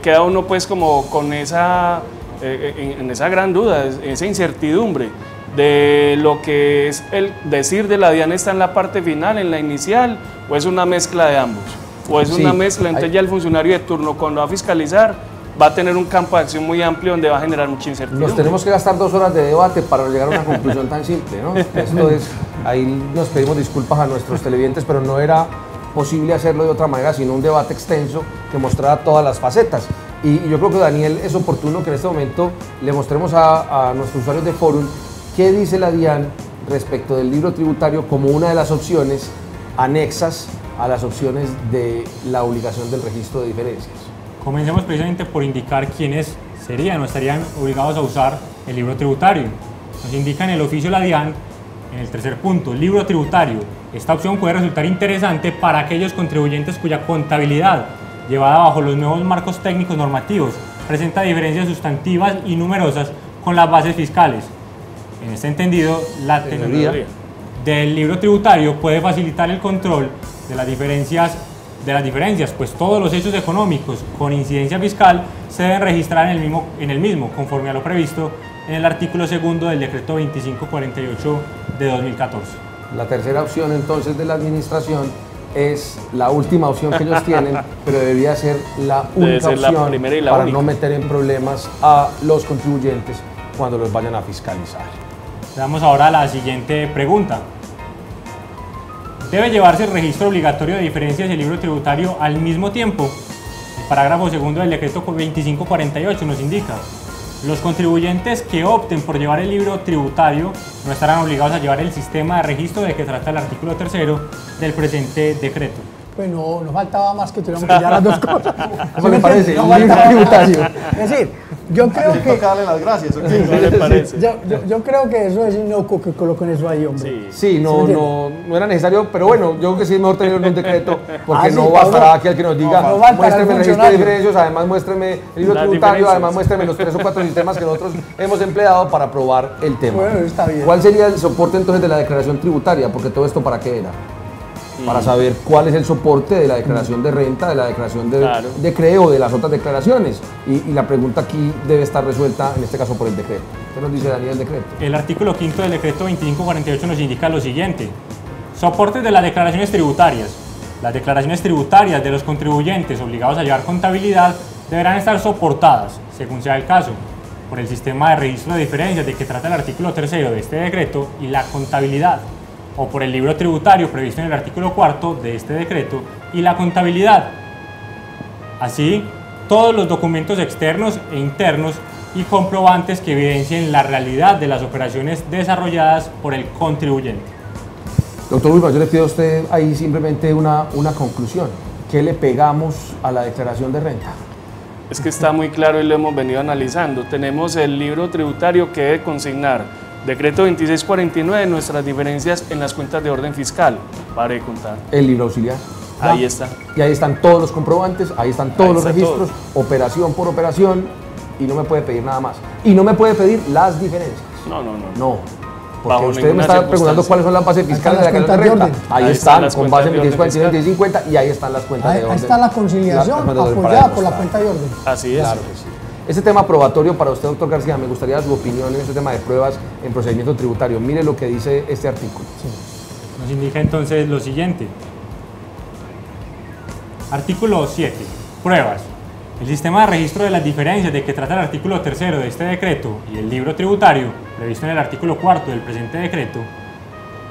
queda uno pues como con esa, en esa gran duda, esa incertidumbre de lo que es el decir de la DIAN está en la parte final, en la inicial, o es una mezcla de ambos, o es una mezcla, entonces ya el funcionario de turno cuando va a fiscalizar va a tener un campo de acción muy amplio donde va a generar mucha incertidumbre. Nos tenemos que gastar 2 horas de debate para llegar a una conclusión tan simple, ¿no? Esto es, ahí nos pedimos disculpas a nuestros televidentes, pero no era posible hacerlo de otra manera, sino un debate extenso que mostrara todas las facetas. Y yo creo que, Daniel, es oportuno que en este momento le mostremos a nuestros usuarios de Forum qué dice la DIAN respecto del libro tributario como una de las opciones anexas a las opciones de la obligación del registro de diferencias. Comencemos precisamente por indicar quiénes serían o estarían obligados a usar el libro tributario. Nos indica en el oficio la DIAN, en el tercer punto, libro tributario. Esta opción puede resultar interesante para aquellos contribuyentes cuya contabilidad, llevada bajo los nuevos marcos técnicos normativos, presenta diferencias sustantivas y numerosas con las bases fiscales. En este entendido, la tecnología del libro tributario puede facilitar el control de las diferencias de las diferencias, pues todos los hechos económicos con incidencia fiscal se deben registrar en el mismo, conforme a lo previsto en el artículo 2 del decreto 2548 de 2014. La tercera opción entonces de la administración es la última opción que ellos tienen, pero debería ser la única ser la opción primera y la para única. no meter en problemas a los contribuyentes cuando los vayan a fiscalizar. Veamos ahora la siguiente pregunta. ¿Debe llevarse el registro obligatorio de diferencias del libro tributario al mismo tiempo? El parágrafo 2 del decreto 2548 nos indica: los contribuyentes que opten por llevar el libro tributario no estarán obligados a llevar el sistema de registro de que trata el artículo 3 del presente decreto. Pues no faltaba más que tuviéramos que llevar las dos cosas. ¿Cómo le parece? No El libro faltaba tributario. más. Es decir, yo creo Hay que... que darle las gracias. ¿O qué? ¿No le parece? Yo creo que eso es inocuo que coloquen eso ahí, hombre. Sí. Sí, no era necesario, pero bueno, yo creo que sí es mejor tenerlo en un decreto, porque Sí, no Pablo. bastará aquí al que nos diga, No faltará el muéstreme el registro de funcionario. diferencias, además muéstreme el libro Las tributario, diferencias. además muéstreme los 3 o 4 sistemas que nosotros hemos empleado para probar el tema. Bueno, está bien. ¿Cuál sería el soporte entonces de la declaración tributaria? Porque todo esto ¿para qué era? Para saber cuál es el soporte de la declaración de renta, de la declaración Claro. de CREO, de las otras declaraciones. Y la pregunta aquí debe estar resuelta, en este caso, por el decreto. ¿Qué nos dice Daniel el decreto? El artículo 5 del decreto 2548 nos indica lo siguiente: soportes de las declaraciones tributarias. Las declaraciones tributarias de los contribuyentes obligados a llevar contabilidad deberán estar soportadas, según sea el caso, por el sistema de registro de diferencias de que trata el artículo 3 de este decreto y la contabilidad, o por el libro tributario previsto en el artículo 4 de este decreto y la contabilidad. Así, todos los documentos externos e internos y comprobantes que evidencien la realidad de las operaciones desarrolladas por el contribuyente. Doctor Ulma, yo le pido a usted ahí simplemente una conclusión. ¿Qué le pegamos a la declaración de renta? Es que está muy claro y lo hemos venido analizando. Tenemos el libro tributario que debe consignar decreto 2649, nuestras diferencias en las cuentas de orden fiscal. Pare de contar. El libro auxiliar. Ahí está. Y ahí están todos los comprobantes, ahí están todos Ahí los está registros, operación por operación, y no me puede pedir nada más. Y no me puede pedir las diferencias. No. No. Porque Bajo usted me ninguna está preguntando circunstancia. cuáles son las bases fiscales de la Están las declaración de cuentas renta. de orden. Ahí Ahí están están, las con cuentas base en de orden 2649 y 50, y ahí están las cuentas de Ahí orden. está la conciliación Las cuentas de orden para apoyada por la demostrar. cuenta de orden. Así es. Claro que sí. Ese tema probatorio para usted, doctor García, me gustaría su opinión en este tema de pruebas en procedimiento tributario. Mire lo que dice este artículo. Nos indica entonces lo siguiente. Artículo 7. Pruebas. El sistema de registro de las diferencias de que trata el artículo 3 de este decreto y el libro tributario, previsto en el artículo 4 del presente decreto,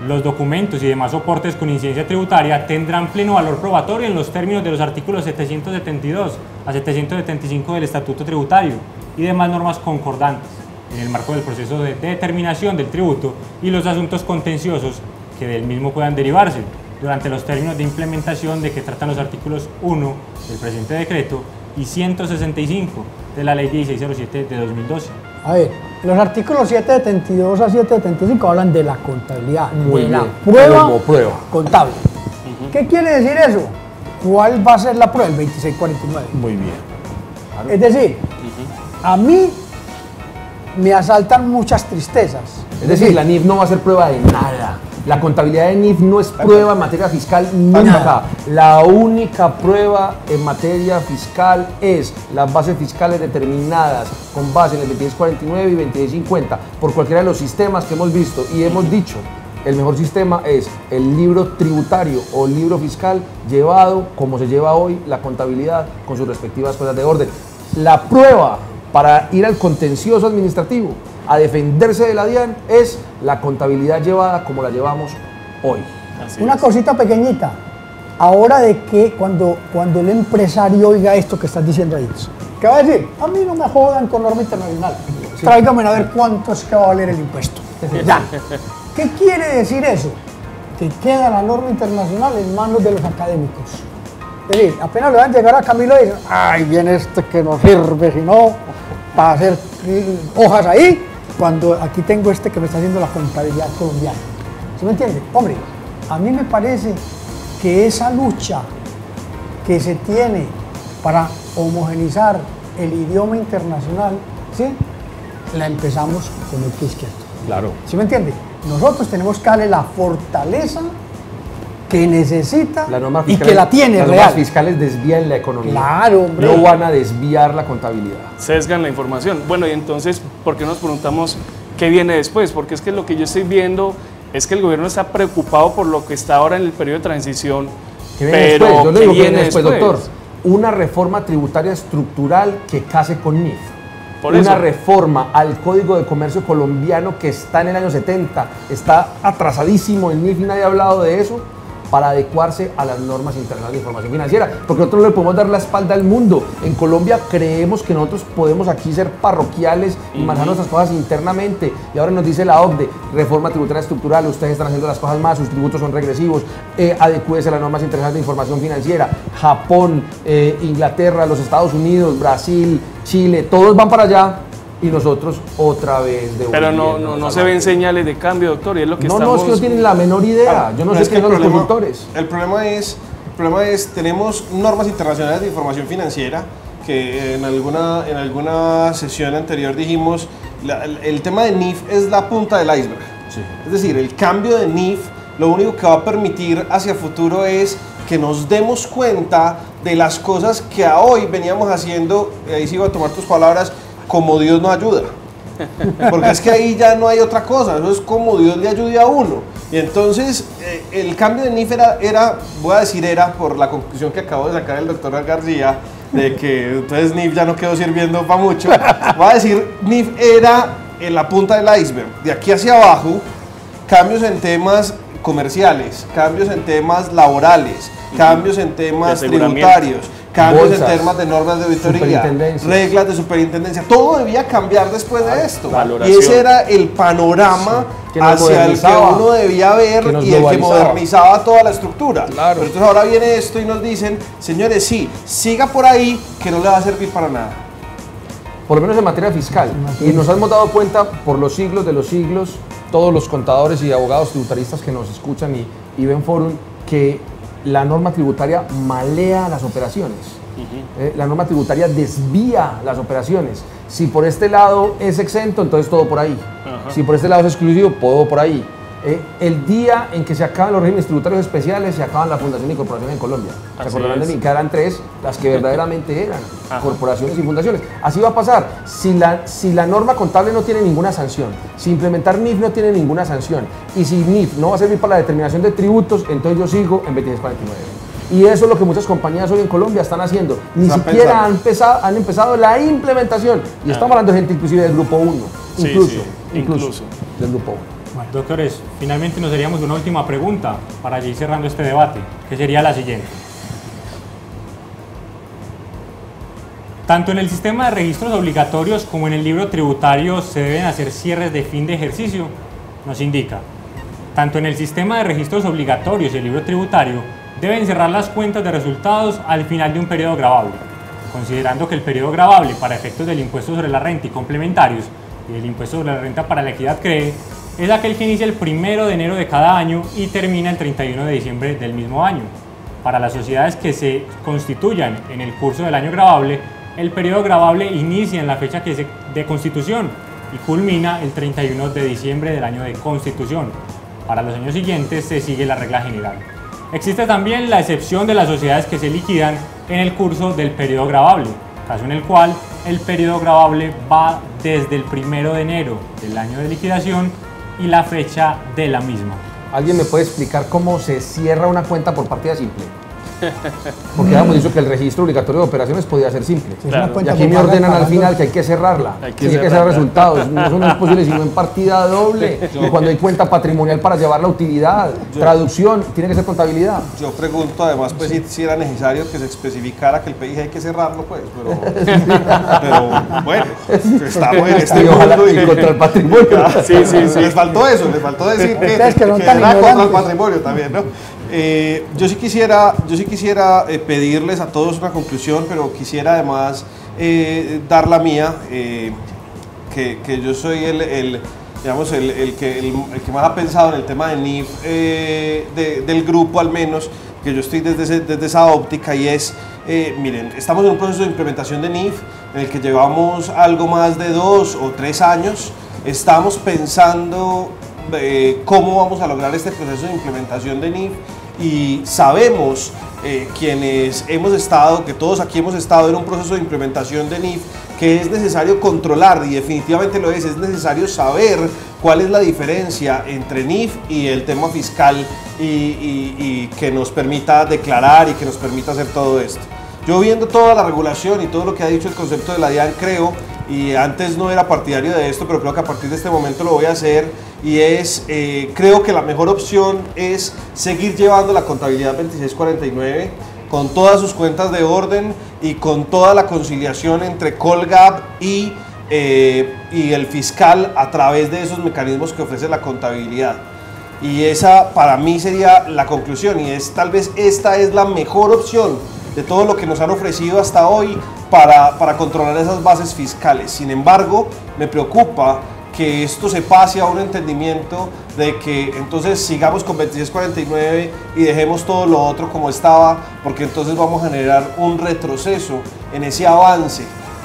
los documentos y demás soportes con incidencia tributaria tendrán pleno valor probatorio en los términos de los artículos 772 a 775 del Estatuto Tributario y demás normas concordantes, en el marco del proceso de determinación del tributo y los asuntos contenciosos que del mismo puedan derivarse, durante los términos de implementación de que tratan los artículos 1 del presente decreto y 165 de la Ley 1607 de 2012. A ver, los artículos 772 a 775 hablan de la contabilidad, Muy de la bien, prueba, como prueba. contable. ¿Qué quiere decir eso? ¿Cuál va a ser la prueba? El 2649. Muy bien. Es decir, a mí me asaltan muchas tristezas. Es decir, la NIF no va a ser prueba de nada. La contabilidad de NIF no es prueba en materia fiscal nunca. La única prueba en materia fiscal es las bases fiscales determinadas con base en el 2649 y 2650 por cualquiera de los sistemas que hemos visto y hemos dicho. El mejor sistema es el libro tributario o libro fiscal llevado como se lleva hoy la contabilidad con sus respectivas cuentas de orden. La prueba para ir al contencioso administrativo a defenderse de la DIAN es la contabilidad llevada como la llevamos hoy. Así Una es. cosita pequeñita. Ahora de que cuando el empresario oiga esto que estás diciendo ahí, ¿qué va a decir? A mí no me jodan con norma internacional. Tráigame a ver cuánto es que va a valer el impuesto. Ya. ¿Qué quiere decir eso? Que queda la norma internacional en manos de los académicos. Es decir, apenas le van a llegar a Camilo y dicen, ay, viene este que no sirve, sino para hacer hojas ahí, cuando aquí tengo este que me está haciendo la contabilidad colombiana. ¿Sí me entiende? Hombre, a mí me parece que esa lucha que se tiene para homogenizar el idioma internacional, ¿sí?, la empezamos con el pie izquierdo. Claro. ¿Sí me entiende? Nosotros tenemos que darle la fortaleza que necesita Las normas y fiscales, que la tiene las real. normas fiscales desvían la economía. Claro, hombre. No van a desviar la contabilidad. Sesgan la información. Bueno, y entonces, ¿por qué nos preguntamos qué viene después? Porque es que lo que yo estoy viendo es que el gobierno está preocupado por lo que está ahora en el periodo de transición. ¿Qué viene pero después? Yo le ¿qué digo que viene viene después, después? doctor. Una reforma tributaria estructural que case con NIF. Por Una eso. reforma al Código de Comercio colombiano que está en el año 70, está atrasadísimo el NIF y nadie ha hablado de eso, para adecuarse a las normas internacionales de información financiera, porque nosotros no le podemos dar la espalda al mundo. En Colombia creemos que nosotros podemos aquí ser parroquiales y manejar nuestras cosas internamente, y ahora nos dice la OCDE, reforma tributaria estructural, ustedes están haciendo las cosas más, sus tributos son regresivos, adecúese a las normas internacionales de información financiera. Japón, Inglaterra, los Estados Unidos, Brasil, Chile, todos van para allá, y nosotros otra vez Pero no devolviéndonos se al ven barrio. señales de cambio, doctor, y es lo que No, estamos... no, es que no tienen la menor idea. Yo no sé Es que qué son los consultores. El problema es, tenemos normas internacionales de información financiera, que en alguna sesión anterior dijimos, el tema de NIF es la punta del iceberg. Sí. Es decir, el cambio de NIF lo único que va a permitir hacia futuro es que nos demos cuenta de las cosas que a hoy veníamos haciendo, ahí sí iba a tomar tus palabras, como Dios nos ayuda. Porque es que ahí ya no hay otra cosa, eso es como Dios le ayude a uno. Y entonces el cambio de NIF voy a decir era, por la conclusión que acabo de sacar el doctor García, de que entonces NIF ya no quedó sirviendo para mucho. Voy a decir, NIF era en la punta del iceberg. De aquí hacia abajo, cambios en temas comerciales, cambios en temas laborales, cambios en temas De aseguramiento. tributarios, cambios Bolsas, en temas de normas de auditoría, superintendencias. reglas de superintendencia, todo debía cambiar después de esto. Valoración. Y ese era el panorama que nos hacia el que modernizaba, uno debía ver que nos y el que globalizaba. modernizaba toda la estructura. Claro. Pero entonces ahora viene esto y nos dicen, señores, sí, siga por ahí que no le va a servir para nada. Por lo menos en materia fiscal. Y nos hemos dado cuenta por los siglos de los siglos, todos los contadores y abogados tributaristas que nos escuchan y ven Forum, que la norma tributaria malea las operaciones. La norma tributaria desvía las operaciones. Si por este lado es exento, entonces todo por ahí. Si por este lado es exclusivo, todo por ahí. El día en que se acaban los regímenes tributarios especiales, se acaban la fundación y corporación en Colombia. ¿Se Así acordarán de es. mí? Que eran tres las que verdaderamente eran, corporaciones y fundaciones. Así va a pasar. Si la norma contable no tiene ninguna sanción, si implementar NIF no tiene ninguna sanción, y si NIF no va a servir para la determinación de tributos, entonces yo sigo en 2649. Y eso es lo que muchas compañías hoy en Colombia están haciendo. Ni Están siquiera pensando. han empezado la implementación. Y estamos hablando de gente inclusive del grupo 1. Sí, Incluso, sí, incluso incluso. del grupo 1. Doctores, finalmente nos haríamos una última pregunta para ir cerrando este debate, que sería la siguiente. Tanto en el sistema de registros obligatorios como en el libro tributario se deben hacer cierres de fin de ejercicio, nos indica. Tanto en el sistema de registros obligatorios y el libro tributario deben cerrar las cuentas de resultados al final de un periodo gravable, considerando que el periodo gravable para efectos del impuesto sobre la renta y complementarios y del impuesto sobre la renta para la equidad CREE es aquel que inicia el 1 de enero de cada año y termina el 31 de diciembre del mismo año. Para las sociedades que se constituyan en el curso del año gravable, el periodo gravable inicia en la fecha de constitución y culmina el 31 de diciembre del año de constitución. Para los años siguientes se sigue la regla general. Existe también la excepción de las sociedades que se liquidan en el curso del periodo gravable, caso en el cual el periodo gravable va desde el 1 de enero del año de liquidación y la fecha de la misma. ¿Alguien me puede explicar cómo se cierra una cuenta por partida simple? Porque habíamos dicho que el registro obligatorio de operaciones podía ser simple. Si es una Claro. Y cuenta aquí por me pagar, ordenan al pagando- final que hay que cerrarla, Hay que tiene que cerrarla. ser resultados, no eso no es posible sino en partida doble, y cuando hay cuenta patrimonial para llevar la utilidad, traducción, tiene que ser contabilidad. Yo pregunto además pues si era necesario que se especificara que el PIG hay que cerrarlo pues, pero bueno, estamos en este Y ojalá mundo y contra el patrimonio. Sí, sí, sí. Les faltó eso, les faltó decir que, Ustedes que son tan era contra el ignorantes. patrimonio también, ¿no? Yo sí quisiera pedirles a todos una conclusión, pero quisiera además dar la mía, que yo soy digamos, el que más ha pensado en el tema de NIF del grupo al menos, que yo estoy desde esa óptica y es, miren, estamos en un proceso de implementación de NIF en el que llevamos algo más de 2 o 3 años, estamos pensando cómo vamos a lograr este proceso de implementación de NIF y sabemos quienes hemos estado, que todos aquí hemos estado en un proceso de implementación de NIF, que es necesario controlar, y definitivamente lo es necesario saber cuál es la diferencia entre NIF y el tema fiscal y que nos permita declarar y que nos permita hacer todo esto. Yo viendo toda la regulación y todo lo que ha dicho el concepto de la DIAN, creo, y antes no era partidario de esto, pero creo que a partir de este momento lo voy a hacer, y creo que la mejor opción es seguir llevando la contabilidad 2649 con todas sus cuentas de orden y con toda la conciliación entre Colgap y el fiscal a través de esos mecanismos que ofrece la contabilidad. Y esa para mí sería la conclusión, y tal vez esta es la mejor opción de todo lo que nos han ofrecido hasta hoy para controlar esas bases fiscales. Sin embargo, me preocupa que esto se pase a un entendimiento de que entonces sigamos con 2649 y dejemos todo lo otro como estaba, porque entonces vamos a generar un retroceso en ese avance.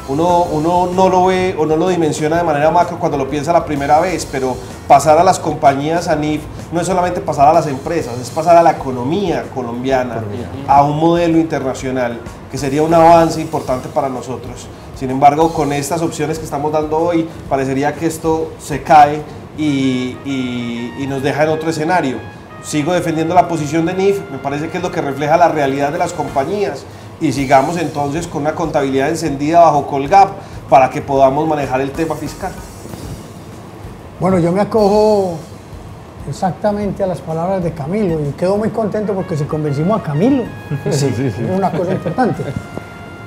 Uno no lo ve o no lo dimensiona de manera macro cuando lo piensa la primera vez, pero pasar a las compañías a NIF no es solamente pasar a las empresas, es pasar a la economía colombiana, a un modelo internacional, que sería un avance importante para nosotros. Sin embargo, con estas opciones que estamos dando hoy, parecería que esto se cae y nos deja en otro escenario. Sigo defendiendo la posición de NIF, me parece que es lo que refleja la realidad de las compañías, y sigamos entonces con una contabilidad encendida bajo Colgap para que podamos manejar el tema fiscal. Bueno, yo me acojo exactamente a las palabras de Camilo y quedo muy contento porque si convencimos a Camilo, es una cosa importante.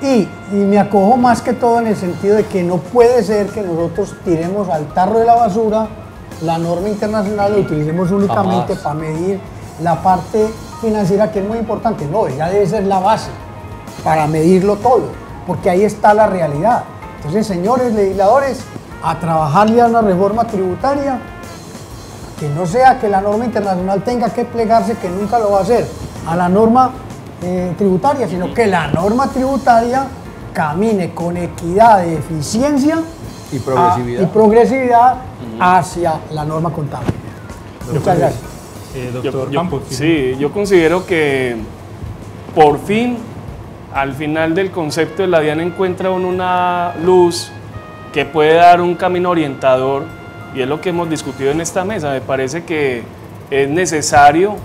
Y me acojo más que todo en el sentido de que no puede ser que nosotros tiremos al tarro de la basura la norma internacional y la utilicemos únicamente para medir la parte financiera, que es muy importante. No, ella debe ser la base para medirlo todo, porque ahí está la realidad. Entonces, señores legisladores, a trabajarle a una reforma tributaria que no sea que la norma internacional tenga que plegarse, que nunca lo va a hacer, a la norma tributaria, sino que la norma tributaria camine con equidad, eficiencia y progresividad hacia la norma contable. Muchas gracias. Doctor Campos. Sí, yo considero que por fin, al final del concepto de la DIAN, encuentra uno una luz que puede dar un camino orientador, y es lo que hemos discutido en esta mesa. Me parece que es necesario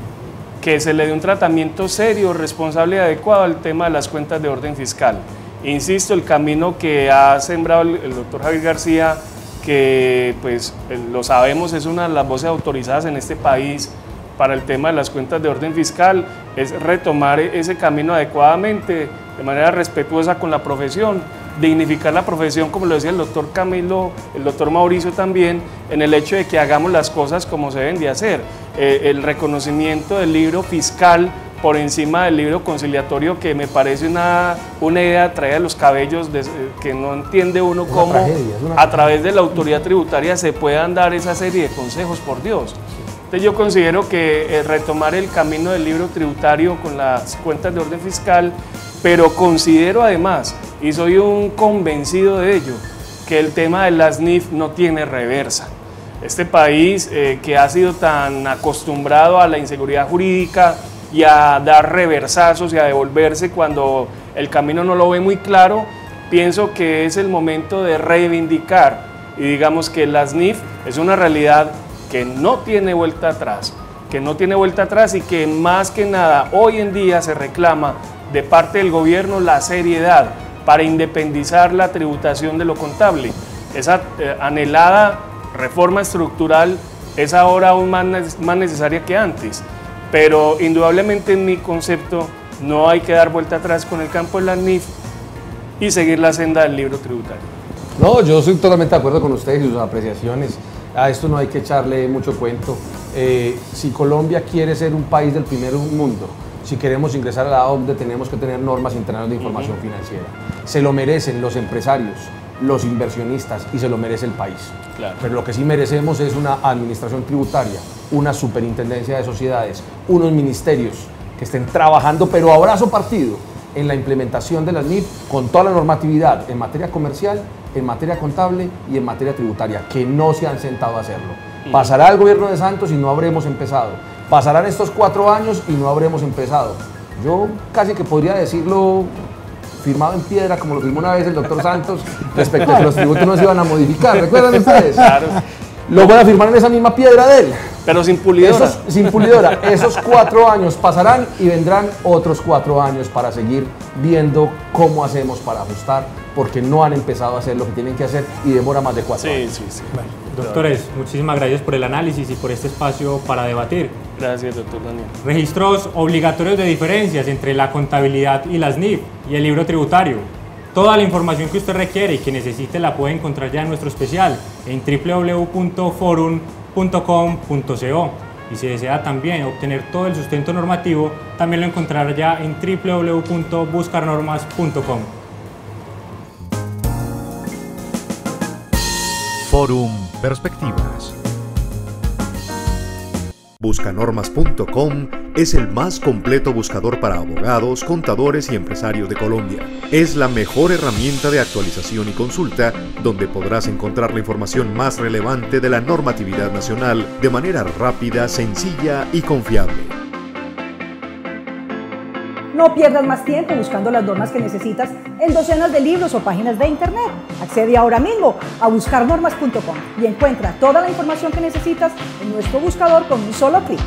que se le dé un tratamiento serio, responsable y adecuado al tema de las cuentas de orden fiscal. Insisto, el camino que ha sembrado el doctor Javier García, que pues lo sabemos, es una de las voces autorizadas en este país para el tema de las cuentas de orden fiscal, es retomar ese camino adecuadamente, de manera respetuosa con la profesión, dignificar la profesión, como lo decía el doctor Camilo, el doctor Mauricio también, en el hecho de que hagamos las cosas como se deben de hacer. El reconocimiento del libro fiscal por encima del libro conciliatorio, que me parece una idea traída de los cabellos, que no entiende uno cómo a través de la autoridad tributaria se puedan dar esa serie de consejos, por Dios. Entonces yo considero que retomar el camino del libro tributario con las cuentas de orden fiscal, pero considero además, y soy un convencido de ello, que el tema de las NIF no tiene reversa. Este país que ha sido tan acostumbrado a la inseguridad jurídica y a dar reversazos y a devolverse cuando el camino no lo ve muy claro, pienso que es el momento de reivindicar, y digamos que las NIF es una realidad que no tiene vuelta atrás, y que más que nada hoy en día se reclama de parte del gobierno la seriedad para independizar la tributación de lo contable. Esa anhelada reforma estructural es ahora aún más necesaria que antes, pero indudablemente en mi concepto no hay que dar vuelta atrás con el campo de la NIF y seguir la senda del libro tributario. No, yo estoy totalmente de acuerdo con ustedes y sus apreciaciones. A esto no hay que echarle mucho cuento. Si Colombia quiere ser un país del primer mundo, si queremos ingresar a la OCDE, tenemos que tener normas internacionales de información financiera. Se lo merecen los empresarios, los inversionistas, y se lo merece el país. Claro. Pero lo que sí merecemos es una administración tributaria, una superintendencia de sociedades, unos ministerios que estén trabajando, pero a brazo partido, en la implementación de las NIF con toda la normatividad en materia comercial, en materia contable y en materia tributaria, que no se han sentado a hacerlo. Pasará el gobierno de Santos y no habremos empezado, Pasarán estos 4 años y no habremos empezado. Yo casi que podría decirlo firmado en piedra, como lo firmó una vez el doctor Santos, respecto a que los tributos no se iban a modificar. ¿Recuerdan ustedes? Claro. Lo voy a firmar en esa misma piedra de él. Pero sin pulidora. Sin pulidora. Esos 4 años pasarán y vendrán otros 4 años para seguir viendo cómo hacemos para ajustar, porque no han empezado a hacer lo que tienen que hacer y demora más de 4 años. Sí, sí. Bueno, doctores, muchísimas gracias por el análisis y por este espacio para debatir. Gracias, doctor Daniel. Registros obligatorios de diferencias entre la contabilidad y las NIF y el libro tributario. Toda la información que usted requiere y que necesite la puede encontrar ya en nuestro especial en www.forum.com.co. Y si desea también obtener todo el sustento normativo, también lo encontrará ya en www.buscarnormas.com. Forum Perspectivas. Buscanormas.com es el más completo buscador para abogados, contadores y empresarios de Colombia. Es la mejor herramienta de actualización y consulta donde podrás encontrar la información más relevante de la normatividad nacional de manera rápida, sencilla y confiable. No pierdas más tiempo buscando las normas que necesitas en docenas de libros o páginas de internet. Accede ahora mismo a buscarnormas.com y encuentra toda la información que necesitas en nuestro buscador con un solo clic.